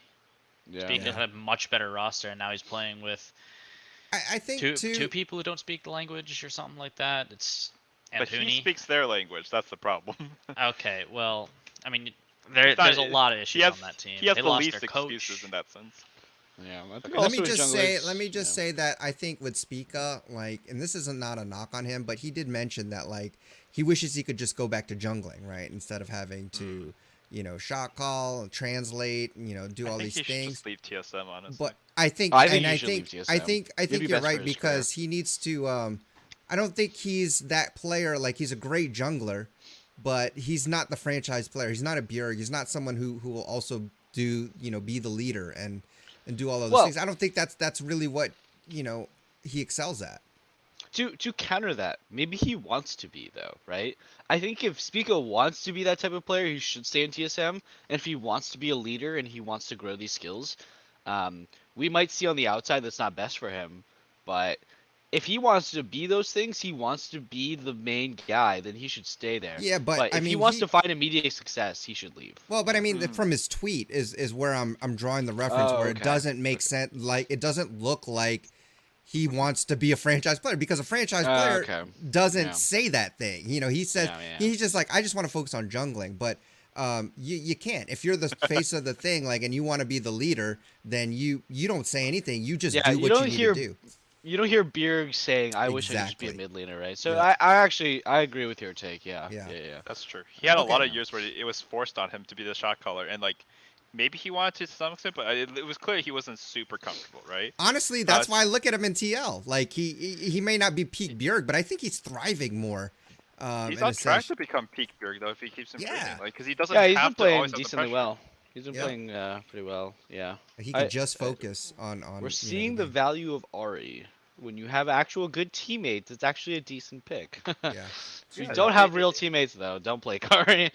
[SPEAKER 3] Yeah.
[SPEAKER 5] Spica
[SPEAKER 2] Yeah.
[SPEAKER 5] had a much better roster, and now he's playing with
[SPEAKER 2] I think
[SPEAKER 5] two people who don't speak the language or something like that. It's and
[SPEAKER 4] But he
[SPEAKER 5] Huni.
[SPEAKER 4] speaks their language. That's the problem.
[SPEAKER 5] Okay, well, I mean,
[SPEAKER 4] It's not-
[SPEAKER 5] there's a lot of
[SPEAKER 4] he
[SPEAKER 5] issues
[SPEAKER 4] has
[SPEAKER 5] on that team.
[SPEAKER 4] he has
[SPEAKER 5] They
[SPEAKER 4] the
[SPEAKER 5] lost
[SPEAKER 4] least
[SPEAKER 5] their
[SPEAKER 4] excuses
[SPEAKER 5] coach.
[SPEAKER 4] in that sense.
[SPEAKER 3] Yeah. I think
[SPEAKER 4] Okay.
[SPEAKER 2] let me
[SPEAKER 3] also his
[SPEAKER 2] just
[SPEAKER 3] junglers-
[SPEAKER 2] say let me just
[SPEAKER 3] yeah.
[SPEAKER 2] say that I think with Spica, like, and this isn't not a knock on him, but he did mention that like he wishes he could just go back to jungling, right, instead of having to shot call and translate, do
[SPEAKER 4] I
[SPEAKER 2] all
[SPEAKER 4] think
[SPEAKER 2] these
[SPEAKER 4] he should
[SPEAKER 2] things.
[SPEAKER 4] just leave TSM, honestly.
[SPEAKER 2] But I think,
[SPEAKER 3] I think
[SPEAKER 2] and
[SPEAKER 3] he
[SPEAKER 2] I
[SPEAKER 3] should
[SPEAKER 2] think,
[SPEAKER 3] leave
[SPEAKER 2] I
[SPEAKER 3] TSM.
[SPEAKER 2] think, I
[SPEAKER 3] It'd
[SPEAKER 2] think
[SPEAKER 3] be
[SPEAKER 2] you're
[SPEAKER 3] best for
[SPEAKER 2] right
[SPEAKER 3] his
[SPEAKER 2] because he needs to. I don't think he's that player. Like he's a great jungler, but he's not the franchise player. He's not a Bjerg. He's not someone who will also do be the leader and do all of those
[SPEAKER 3] Well-
[SPEAKER 2] things. I don't think that's really what he excels at.
[SPEAKER 3] To counter that, maybe he wants to be though, right? I think if Spica wants to be that type of player, he should stay in TSM. And if he wants to be a leader and he wants to grow these skills, we might see on the outside that's not best for him. But if he wants to be those things, he wants to be the main guy, then he should stay there.
[SPEAKER 2] Yeah, but
[SPEAKER 3] if
[SPEAKER 2] I
[SPEAKER 3] he
[SPEAKER 2] mean,
[SPEAKER 3] wants to find immediate success, he should leave.
[SPEAKER 2] Well, but I mean,
[SPEAKER 4] Mm.
[SPEAKER 2] from his tweet is where I'm drawing the reference
[SPEAKER 3] Oh,
[SPEAKER 2] where it
[SPEAKER 3] okay.
[SPEAKER 2] doesn't make sense. Like it doesn't look like he wants to be a franchise player because a franchise player
[SPEAKER 3] Okay.
[SPEAKER 2] doesn't
[SPEAKER 3] Yeah.
[SPEAKER 2] say that thing. He says
[SPEAKER 3] Yeah.
[SPEAKER 2] he's just like, I just want to focus on jungling. But you can't. If you're the face of the thing, like, and you want to be the leader, then you don't say anything. You just do what you need to do.
[SPEAKER 3] You don't hear Bjerg saying, "I wish I could just be a
[SPEAKER 2] Exactly.
[SPEAKER 3] mid laner," right? So
[SPEAKER 2] Yeah.
[SPEAKER 3] I actually agree with your take. Yeah.
[SPEAKER 2] Yeah.
[SPEAKER 4] That's true. He had a lot
[SPEAKER 2] Okay.
[SPEAKER 4] of years where it was forced on him to be the shot caller, and like maybe he wanted to some extent, but it was clear he wasn't super comfortable, right?
[SPEAKER 2] Honestly, that's why I look at him in TL. Like he may not be peak Bjerg, but I think he's thriving more.
[SPEAKER 4] He's
[SPEAKER 2] in a
[SPEAKER 4] on track
[SPEAKER 2] sense.
[SPEAKER 4] to become peak Bjerg though if he keeps improving,
[SPEAKER 2] Yeah.
[SPEAKER 4] like because he doesn't
[SPEAKER 3] Yeah, he's been
[SPEAKER 4] have to
[SPEAKER 3] playing
[SPEAKER 4] always have the
[SPEAKER 3] decently
[SPEAKER 4] pressure.
[SPEAKER 3] well. He's been
[SPEAKER 2] Yeah.
[SPEAKER 3] playing pretty well. Yeah.
[SPEAKER 2] He can just focus on.
[SPEAKER 3] We're seeing the value of Ari. When you have actual good teammates, it's actually a decent pick.
[SPEAKER 2] Yeah.
[SPEAKER 3] If you
[SPEAKER 4] Yeah,
[SPEAKER 3] don't have real teammates, though, don't play Kari.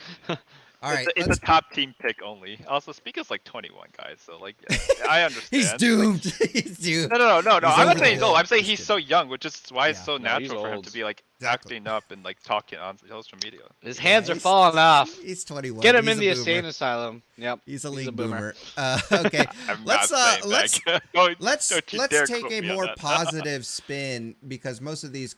[SPEAKER 2] All right.
[SPEAKER 4] It's a top team pick only. Also, Speaker's like 21 guys, so like yeah, I understand.
[SPEAKER 2] He's doomed. He's doomed.
[SPEAKER 4] No.
[SPEAKER 2] He's
[SPEAKER 4] I'm not
[SPEAKER 2] over
[SPEAKER 4] saying
[SPEAKER 2] the
[SPEAKER 4] no.
[SPEAKER 2] hill.
[SPEAKER 4] I'm saying
[SPEAKER 2] Just
[SPEAKER 4] he's
[SPEAKER 2] kidding.
[SPEAKER 4] so young, which is why it's
[SPEAKER 2] Yeah.
[SPEAKER 4] so
[SPEAKER 3] No, he's
[SPEAKER 4] natural for him
[SPEAKER 3] old.
[SPEAKER 4] to be like
[SPEAKER 2] Exactly.
[SPEAKER 4] acting up and like talking on social media.
[SPEAKER 3] His
[SPEAKER 2] Yeah,
[SPEAKER 3] hands are
[SPEAKER 2] he's-
[SPEAKER 3] falling off.
[SPEAKER 2] He's 21.
[SPEAKER 3] Get him
[SPEAKER 2] He's
[SPEAKER 3] in
[SPEAKER 2] a
[SPEAKER 3] the
[SPEAKER 2] boomer.
[SPEAKER 3] insane asylum. Yep.
[SPEAKER 2] He's a
[SPEAKER 3] He's
[SPEAKER 2] league
[SPEAKER 3] a boomer.
[SPEAKER 2] Okay.
[SPEAKER 4] I'm
[SPEAKER 2] let's
[SPEAKER 4] not saying
[SPEAKER 2] let's
[SPEAKER 4] that. Don't
[SPEAKER 2] let's
[SPEAKER 4] you dare
[SPEAKER 2] take
[SPEAKER 4] quote
[SPEAKER 2] a
[SPEAKER 4] me on
[SPEAKER 2] more
[SPEAKER 4] that.
[SPEAKER 2] positive spin because most of these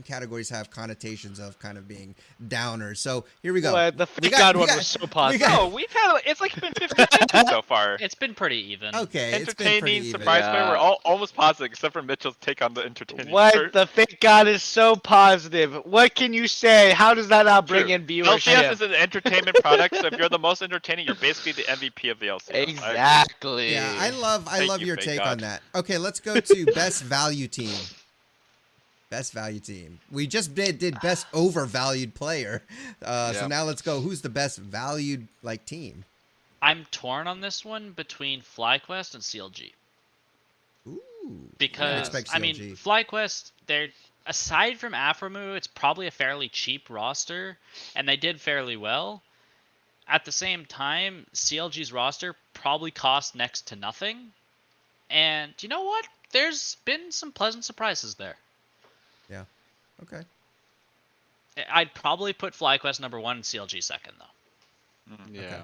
[SPEAKER 2] categories have connotations of kind of being downers. So here we go.
[SPEAKER 3] What? The
[SPEAKER 2] We
[SPEAKER 3] fake god
[SPEAKER 2] we
[SPEAKER 3] one was so positive.
[SPEAKER 2] got-
[SPEAKER 4] No, we've had it's like been 50-50 so far.
[SPEAKER 5] It's been pretty even.
[SPEAKER 2] Okay, it's been pretty
[SPEAKER 4] Entertaining,
[SPEAKER 2] even.
[SPEAKER 4] surprise play.
[SPEAKER 3] Yeah.
[SPEAKER 4] We're all almost positive except for Mitchell's take on the entertaining.
[SPEAKER 3] What?
[SPEAKER 4] part.
[SPEAKER 3] The fake god is so positive. What can you say? How does that not bring
[SPEAKER 4] True.
[SPEAKER 3] in
[SPEAKER 4] LCS
[SPEAKER 3] viewership?
[SPEAKER 4] is an entertainment product, so if you're the most entertaining, you're basically the MVP of the LCS.
[SPEAKER 3] Exactly.
[SPEAKER 2] Yeah, I love
[SPEAKER 4] Thank you,
[SPEAKER 2] your
[SPEAKER 4] fake
[SPEAKER 2] take
[SPEAKER 4] god.
[SPEAKER 2] on that. Okay, let's go to best value team. Best value team. We just did best overvalued player. So
[SPEAKER 3] Yeah.
[SPEAKER 2] now let's go. Who's the best valued like team?
[SPEAKER 5] I'm torn on this one between FlyQuest and CLG.
[SPEAKER 2] Ooh.
[SPEAKER 5] Because
[SPEAKER 2] expect
[SPEAKER 5] I mean,
[SPEAKER 2] CLG.
[SPEAKER 5] FlyQuest, they're aside from Aframu, it's probably a fairly cheap roster, and they did fairly well. At the same time, CLG's roster probably cost next to nothing, and you know what? There's been some pleasant surprises there.
[SPEAKER 2] Okay.
[SPEAKER 5] I'd probably put FlyQuest number 1 and CLG second, though.
[SPEAKER 3] Yeah.
[SPEAKER 2] Okay.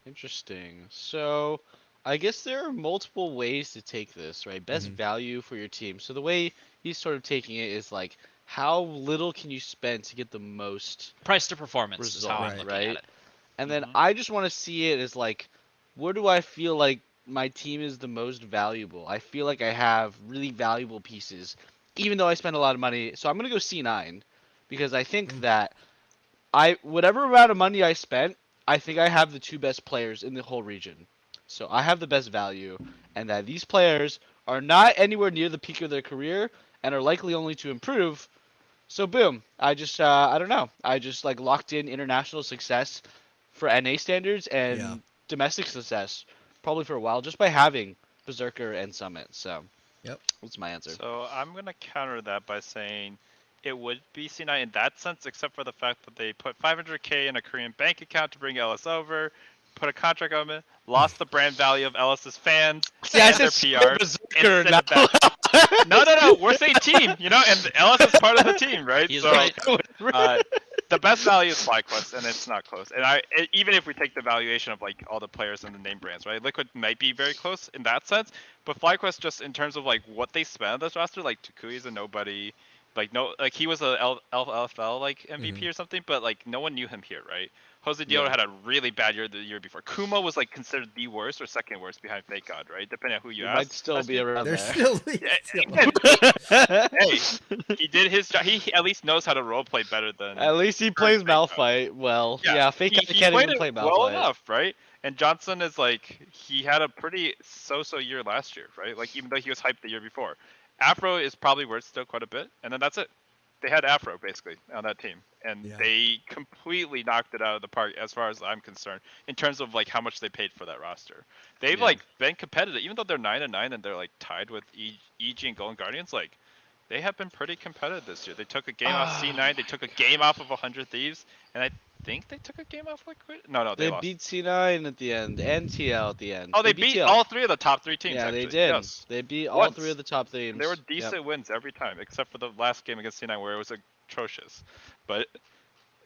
[SPEAKER 3] Interesting. So, I guess there are multiple ways to take this, right? Best
[SPEAKER 2] Mhm.
[SPEAKER 3] value for your team. So the way he's sort of taking it is like, how little can you spend to get the most?
[SPEAKER 5] Price to performance is how I'm
[SPEAKER 3] Result,
[SPEAKER 5] looking
[SPEAKER 3] right?
[SPEAKER 5] at it.
[SPEAKER 3] And then
[SPEAKER 4] Mhm.
[SPEAKER 3] I just want to see it as like, where do I feel like my team is the most valuable? I feel like I have really valuable pieces, even though I spend a lot of money. So I'm gonna go C9 because I think that whatever amount of money I spent, I think I have the two best players in the whole region. So I have the best value, and that these players are not anywhere near the peak of their career and are likely only to improve. So boom, I just I don't know. I just like locked in international success for NA standards and
[SPEAKER 2] Yeah.
[SPEAKER 3] domestic success probably for a while just by having Berserker and Summit. So
[SPEAKER 2] Yep.
[SPEAKER 3] that's my answer.
[SPEAKER 4] So I'm gonna counter that by saying it would be C9 in that sense, except for the fact that they put 500K in a Korean bank account to bring Ellis over, put a contract on it, lost the brand value of Ellis's fans
[SPEAKER 3] See, I
[SPEAKER 4] and
[SPEAKER 3] said
[SPEAKER 4] their
[SPEAKER 3] Summit
[SPEAKER 4] PR,
[SPEAKER 3] Berserker,
[SPEAKER 4] and sent it back. No, we're saying team, and Ellis is part of the team, right?
[SPEAKER 5] He's
[SPEAKER 4] so
[SPEAKER 5] right.
[SPEAKER 4] the best value is FlyQuest, and it's not close. And even if we take the valuation of like all the players and the name brands, right? Liquid might be very close in that sense, but FlyQuest just in terms of like what they spend on this roster, like Tukui's a nobody. Like he was a LFL like MVP or something, but like no one knew him here, right? Jose Diego had a really bad year the year before. Kuma was like considered the worst or second worst behind Fake God, right? Depending on who you
[SPEAKER 3] You
[SPEAKER 4] ask.
[SPEAKER 3] might still be around
[SPEAKER 2] They're
[SPEAKER 3] there.
[SPEAKER 2] still.
[SPEAKER 4] Hey, he did his job. He at least knows how to roleplay better than.
[SPEAKER 3] At least he plays
[SPEAKER 4] Fake God.
[SPEAKER 3] Malphite well. Yeah, Fake God
[SPEAKER 4] he
[SPEAKER 3] can't
[SPEAKER 4] played
[SPEAKER 3] even
[SPEAKER 4] it
[SPEAKER 3] play
[SPEAKER 4] well
[SPEAKER 3] Malphite.
[SPEAKER 4] enough, right? And Johnson is like he had a pretty so-so year last year, right? Like even though he was hyped the year before, Afro is probably worth still quite a bit, and then that's it. They had Afro basically on that team, and
[SPEAKER 2] Yeah.
[SPEAKER 4] they completely knocked it out of the park as far as I'm concerned in terms of like how much they paid for that roster. They've
[SPEAKER 3] Yeah.
[SPEAKER 4] like been competitive, even though they're 9-9 and they're like tied with EG and Golden Guardians. Like they have been pretty competitive this year. They took a game off C9. They took a game off of 100 Thieves, and I think they took a game off Liquid. No, they lost.
[SPEAKER 3] beat C9 at the end and TL at the end.
[SPEAKER 4] Oh, they beat
[SPEAKER 3] TL.
[SPEAKER 4] all three of the top three teams.
[SPEAKER 3] Yeah,
[SPEAKER 4] actually.
[SPEAKER 3] they did.
[SPEAKER 4] Yes.
[SPEAKER 3] They beat all
[SPEAKER 4] Once.
[SPEAKER 3] three of the top teams.
[SPEAKER 4] They were
[SPEAKER 3] Yep.
[SPEAKER 4] decent wins every time, except for the last game against C9 where it was atrocious. But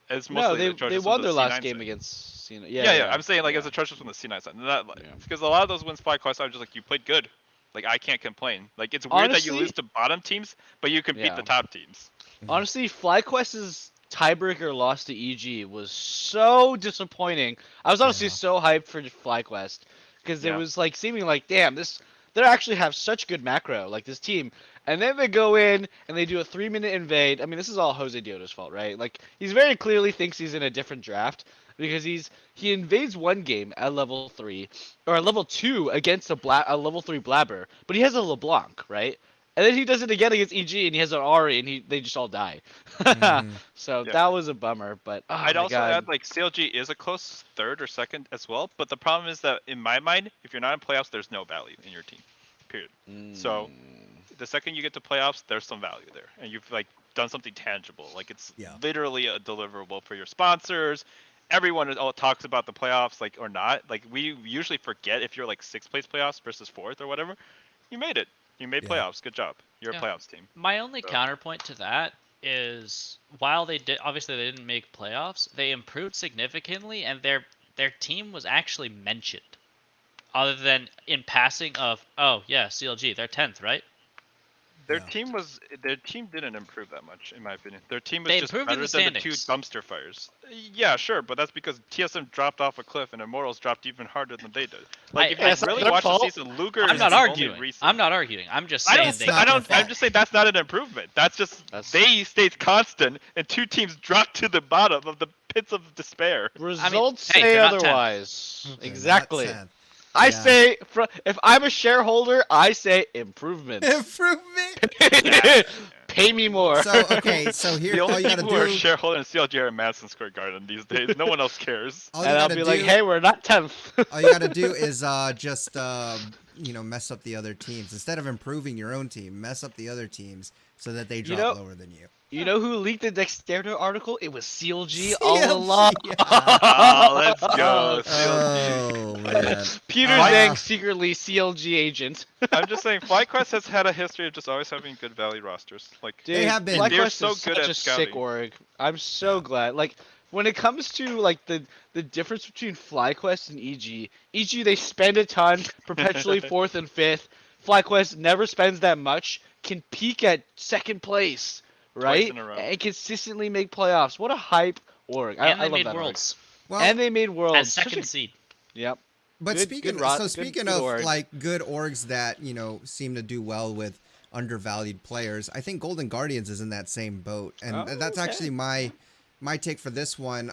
[SPEAKER 4] it's mostly
[SPEAKER 3] No, they
[SPEAKER 4] atrocious
[SPEAKER 3] won
[SPEAKER 4] from the
[SPEAKER 3] their last
[SPEAKER 4] C9
[SPEAKER 3] game
[SPEAKER 4] side.
[SPEAKER 3] against C9.
[SPEAKER 4] Yeah. I'm saying like
[SPEAKER 3] yeah.
[SPEAKER 4] it's atrocious from the C9 side.
[SPEAKER 3] Yeah.
[SPEAKER 4] Because a lot of those wins by quests, I'm just like, you played good. Like I can't complain. Like it's weird that you
[SPEAKER 3] Honestly-
[SPEAKER 4] lose to bottom teams, but you can beat
[SPEAKER 3] Yeah.
[SPEAKER 4] the top teams.
[SPEAKER 3] Honestly, FlyQuest is tiebreaker loss to EG was so disappointing. I was honestly
[SPEAKER 2] Yeah.
[SPEAKER 3] so hyped for FlyQuest because it
[SPEAKER 4] Yeah.
[SPEAKER 3] was like seeming like, damn, they actually have such good macro, like this team. And then they go in and they do a 3-minute invade. I mean, this is all Jose Dioto's fault, right? Like he's very clearly thinks he's in a different draft because he invades one game at level 3 or at level 2 against a level 3 Blabber, but he has a LeBlanc, right? And then he does it again against EG, and he has an Ari, and they just all die.
[SPEAKER 2] Mhm.
[SPEAKER 3] So
[SPEAKER 4] Yeah.
[SPEAKER 3] that was a bummer. But oh
[SPEAKER 4] I'd
[SPEAKER 3] my
[SPEAKER 4] also
[SPEAKER 3] god,
[SPEAKER 4] add like CLG is a close third or second as well, but the problem is that in my mind, if you're not in playoffs, there's no value in your team. Period. So the second you get to playoffs, there's some value there, and you've like done something tangible. Like it's
[SPEAKER 2] Yeah.
[SPEAKER 4] literally a deliverable for your sponsors. Everyone all talks about the playoffs, like or not. Like we usually forget if you're like sixth place playoffs versus fourth or whatever. You made it. You made
[SPEAKER 2] Yeah.
[SPEAKER 4] playoffs. Good job. You're
[SPEAKER 5] Yeah.
[SPEAKER 4] a playoffs team.
[SPEAKER 5] My only
[SPEAKER 4] So-
[SPEAKER 5] counterpoint to that is while they did obviously they didn't make playoffs, they improved significantly and their team was actually mentioned. Other than in passing of oh yeah, CLG, they're 10th, right?
[SPEAKER 4] Their
[SPEAKER 2] Yeah.
[SPEAKER 4] team didn't improve that much, in my opinion. Their team was
[SPEAKER 5] They
[SPEAKER 4] just
[SPEAKER 5] improved in
[SPEAKER 4] better
[SPEAKER 5] the
[SPEAKER 4] than the two
[SPEAKER 5] standings.
[SPEAKER 4] dumpster fires. Yeah, sure, but that's because TSM dropped off a cliff and Immortals dropped even harder than they did. Like if
[SPEAKER 5] I
[SPEAKER 4] you
[SPEAKER 3] That's not
[SPEAKER 4] really
[SPEAKER 3] their
[SPEAKER 4] watch the
[SPEAKER 3] fault.
[SPEAKER 4] season, Luger
[SPEAKER 5] I'm
[SPEAKER 4] is
[SPEAKER 5] not
[SPEAKER 4] the only
[SPEAKER 5] arguing.
[SPEAKER 4] recent.
[SPEAKER 5] I'm not arguing. I'm just
[SPEAKER 4] I
[SPEAKER 5] saying
[SPEAKER 2] It's
[SPEAKER 5] they
[SPEAKER 2] not their
[SPEAKER 4] I'm
[SPEAKER 2] fault.
[SPEAKER 4] just saying that's not an improvement. That's just they stayed constant and two teams dropped to the bottom of the pits of despair.
[SPEAKER 3] results
[SPEAKER 5] hey,
[SPEAKER 3] say
[SPEAKER 5] they're not 10th.
[SPEAKER 3] otherwise.
[SPEAKER 2] They're not
[SPEAKER 3] Exactly.
[SPEAKER 2] 10th.
[SPEAKER 3] I
[SPEAKER 2] Yeah.
[SPEAKER 3] say, if I'm a shareholder, I say improvements.
[SPEAKER 2] Improvement.
[SPEAKER 3] Pay me more.
[SPEAKER 2] So okay, so here
[SPEAKER 4] The
[SPEAKER 2] all
[SPEAKER 4] only
[SPEAKER 2] you gotta
[SPEAKER 4] people who are
[SPEAKER 2] do.
[SPEAKER 4] shareholder in CLG are Madison Square Garden these days. No one else cares.
[SPEAKER 2] All you
[SPEAKER 3] And I'll
[SPEAKER 2] gotta
[SPEAKER 3] be
[SPEAKER 2] do.
[SPEAKER 3] like, hey, we're not 10th.
[SPEAKER 2] All you gotta do is just mess up the other teams instead of improving your own team. Mess up the other teams so that they drop
[SPEAKER 3] know-
[SPEAKER 2] lower than you.
[SPEAKER 3] You know who leaked the Dexterto article? It was CLG
[SPEAKER 2] CLG,
[SPEAKER 3] all along.
[SPEAKER 2] yeah.
[SPEAKER 4] Oh, let's go.
[SPEAKER 2] Oh man.
[SPEAKER 3] Peter
[SPEAKER 2] Uh,
[SPEAKER 3] Zhang, secretly CLG agent.
[SPEAKER 4] I'm just saying, FlyQuest has had a history of just always having good value rosters. Like,
[SPEAKER 3] Dude,
[SPEAKER 2] They have been.
[SPEAKER 3] FlyQuest
[SPEAKER 4] They're so
[SPEAKER 3] is
[SPEAKER 4] good
[SPEAKER 3] such
[SPEAKER 4] at
[SPEAKER 3] a
[SPEAKER 4] scouting.
[SPEAKER 3] sick org. I'm so glad. Like when it comes to like the difference between FlyQuest and EG, they spend a ton, perpetually fourth and fifth. FlyQuest never spends that much, can peak at second place, right?
[SPEAKER 4] in a row.
[SPEAKER 3] And consistently make playoffs. What a hype org.
[SPEAKER 5] And
[SPEAKER 3] I
[SPEAKER 5] they
[SPEAKER 3] love
[SPEAKER 5] made
[SPEAKER 3] that org.
[SPEAKER 5] worlds
[SPEAKER 2] Well,
[SPEAKER 3] And they made worlds.
[SPEAKER 5] as second seed.
[SPEAKER 3] Yep.
[SPEAKER 2] but
[SPEAKER 3] good-
[SPEAKER 2] speaking
[SPEAKER 3] good rot-
[SPEAKER 2] so
[SPEAKER 3] good-
[SPEAKER 2] speaking
[SPEAKER 3] good
[SPEAKER 2] of
[SPEAKER 3] org.
[SPEAKER 2] like good orgs that seem to do well with undervalued players, I think Golden Guardians is in that same boat, and
[SPEAKER 3] Oh,
[SPEAKER 2] that's
[SPEAKER 3] okay.
[SPEAKER 2] actually my take for this one.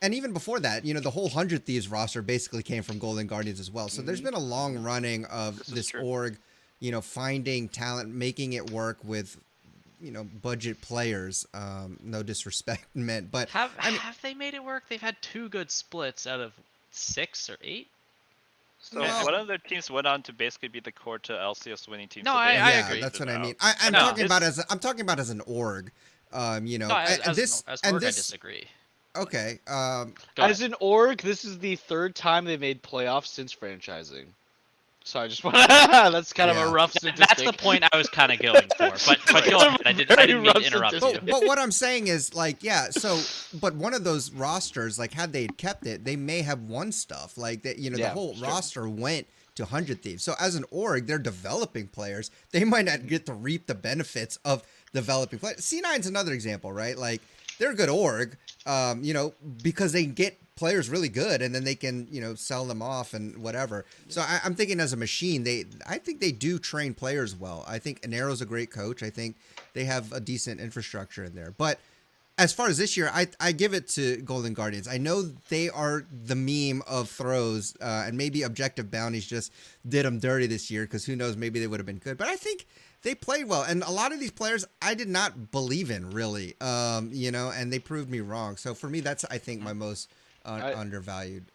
[SPEAKER 2] And even before that, the whole 100 Thieves roster basically came from Golden Guardians as well. So there's been a long running of
[SPEAKER 4] This is
[SPEAKER 2] this
[SPEAKER 4] true.
[SPEAKER 2] org, finding talent, making it work with, budget players. No disrespect meant, but
[SPEAKER 5] Have
[SPEAKER 2] I mean,
[SPEAKER 5] have they made it work? They've had 2 good splits out of 6 or 8.
[SPEAKER 4] So
[SPEAKER 2] Well-
[SPEAKER 4] one of their teams went on to basically be the core to LCS winning team.
[SPEAKER 5] No,
[SPEAKER 4] so they
[SPEAKER 5] I
[SPEAKER 2] yeah,
[SPEAKER 5] agree.
[SPEAKER 2] that's what I
[SPEAKER 4] Out.
[SPEAKER 2] mean. I'm
[SPEAKER 5] No,
[SPEAKER 2] talking about
[SPEAKER 4] this-
[SPEAKER 2] I'm talking about as an org.
[SPEAKER 5] No,
[SPEAKER 2] And this
[SPEAKER 5] as
[SPEAKER 2] and
[SPEAKER 5] org, I
[SPEAKER 2] this.
[SPEAKER 5] disagree.
[SPEAKER 2] Okay.
[SPEAKER 5] Go
[SPEAKER 3] As
[SPEAKER 5] ahead.
[SPEAKER 3] an org, this is the third time they made playoffs since franchising. So I just want that's kind of
[SPEAKER 2] Yeah.
[SPEAKER 3] a rough statistic.
[SPEAKER 5] That's the point I was kind of going for. But go ahead. I didn't mean to
[SPEAKER 3] rough
[SPEAKER 5] interrupt
[SPEAKER 3] statistic.
[SPEAKER 5] you.
[SPEAKER 2] But what I'm saying is, like, yeah. So, but one of those rosters, like, had they kept it, they may have won stuff. Like that, the
[SPEAKER 3] Yeah,
[SPEAKER 2] whole
[SPEAKER 3] sure.
[SPEAKER 2] roster went to 100 Thieves. So as an org, they're developing players. They might not get to reap the benefits of developing players. C9's another example, right? Like, they're a good org, because they get players really good and then they can, sell them off and whatever. So I'm thinking as a machine, I think they do train players well. I think Anero's a great coach. I think they have a decent infrastructure in there. But as far as this year, I give it to Golden Guardians. I know they are the meme of throws, and maybe Objective Bounties just did them dirty this year because who knows, maybe they would have been good. But I think they played well. And a lot of these players I did not believe in, really, and they proved me wrong. So for me, that's, I think, my most undervalued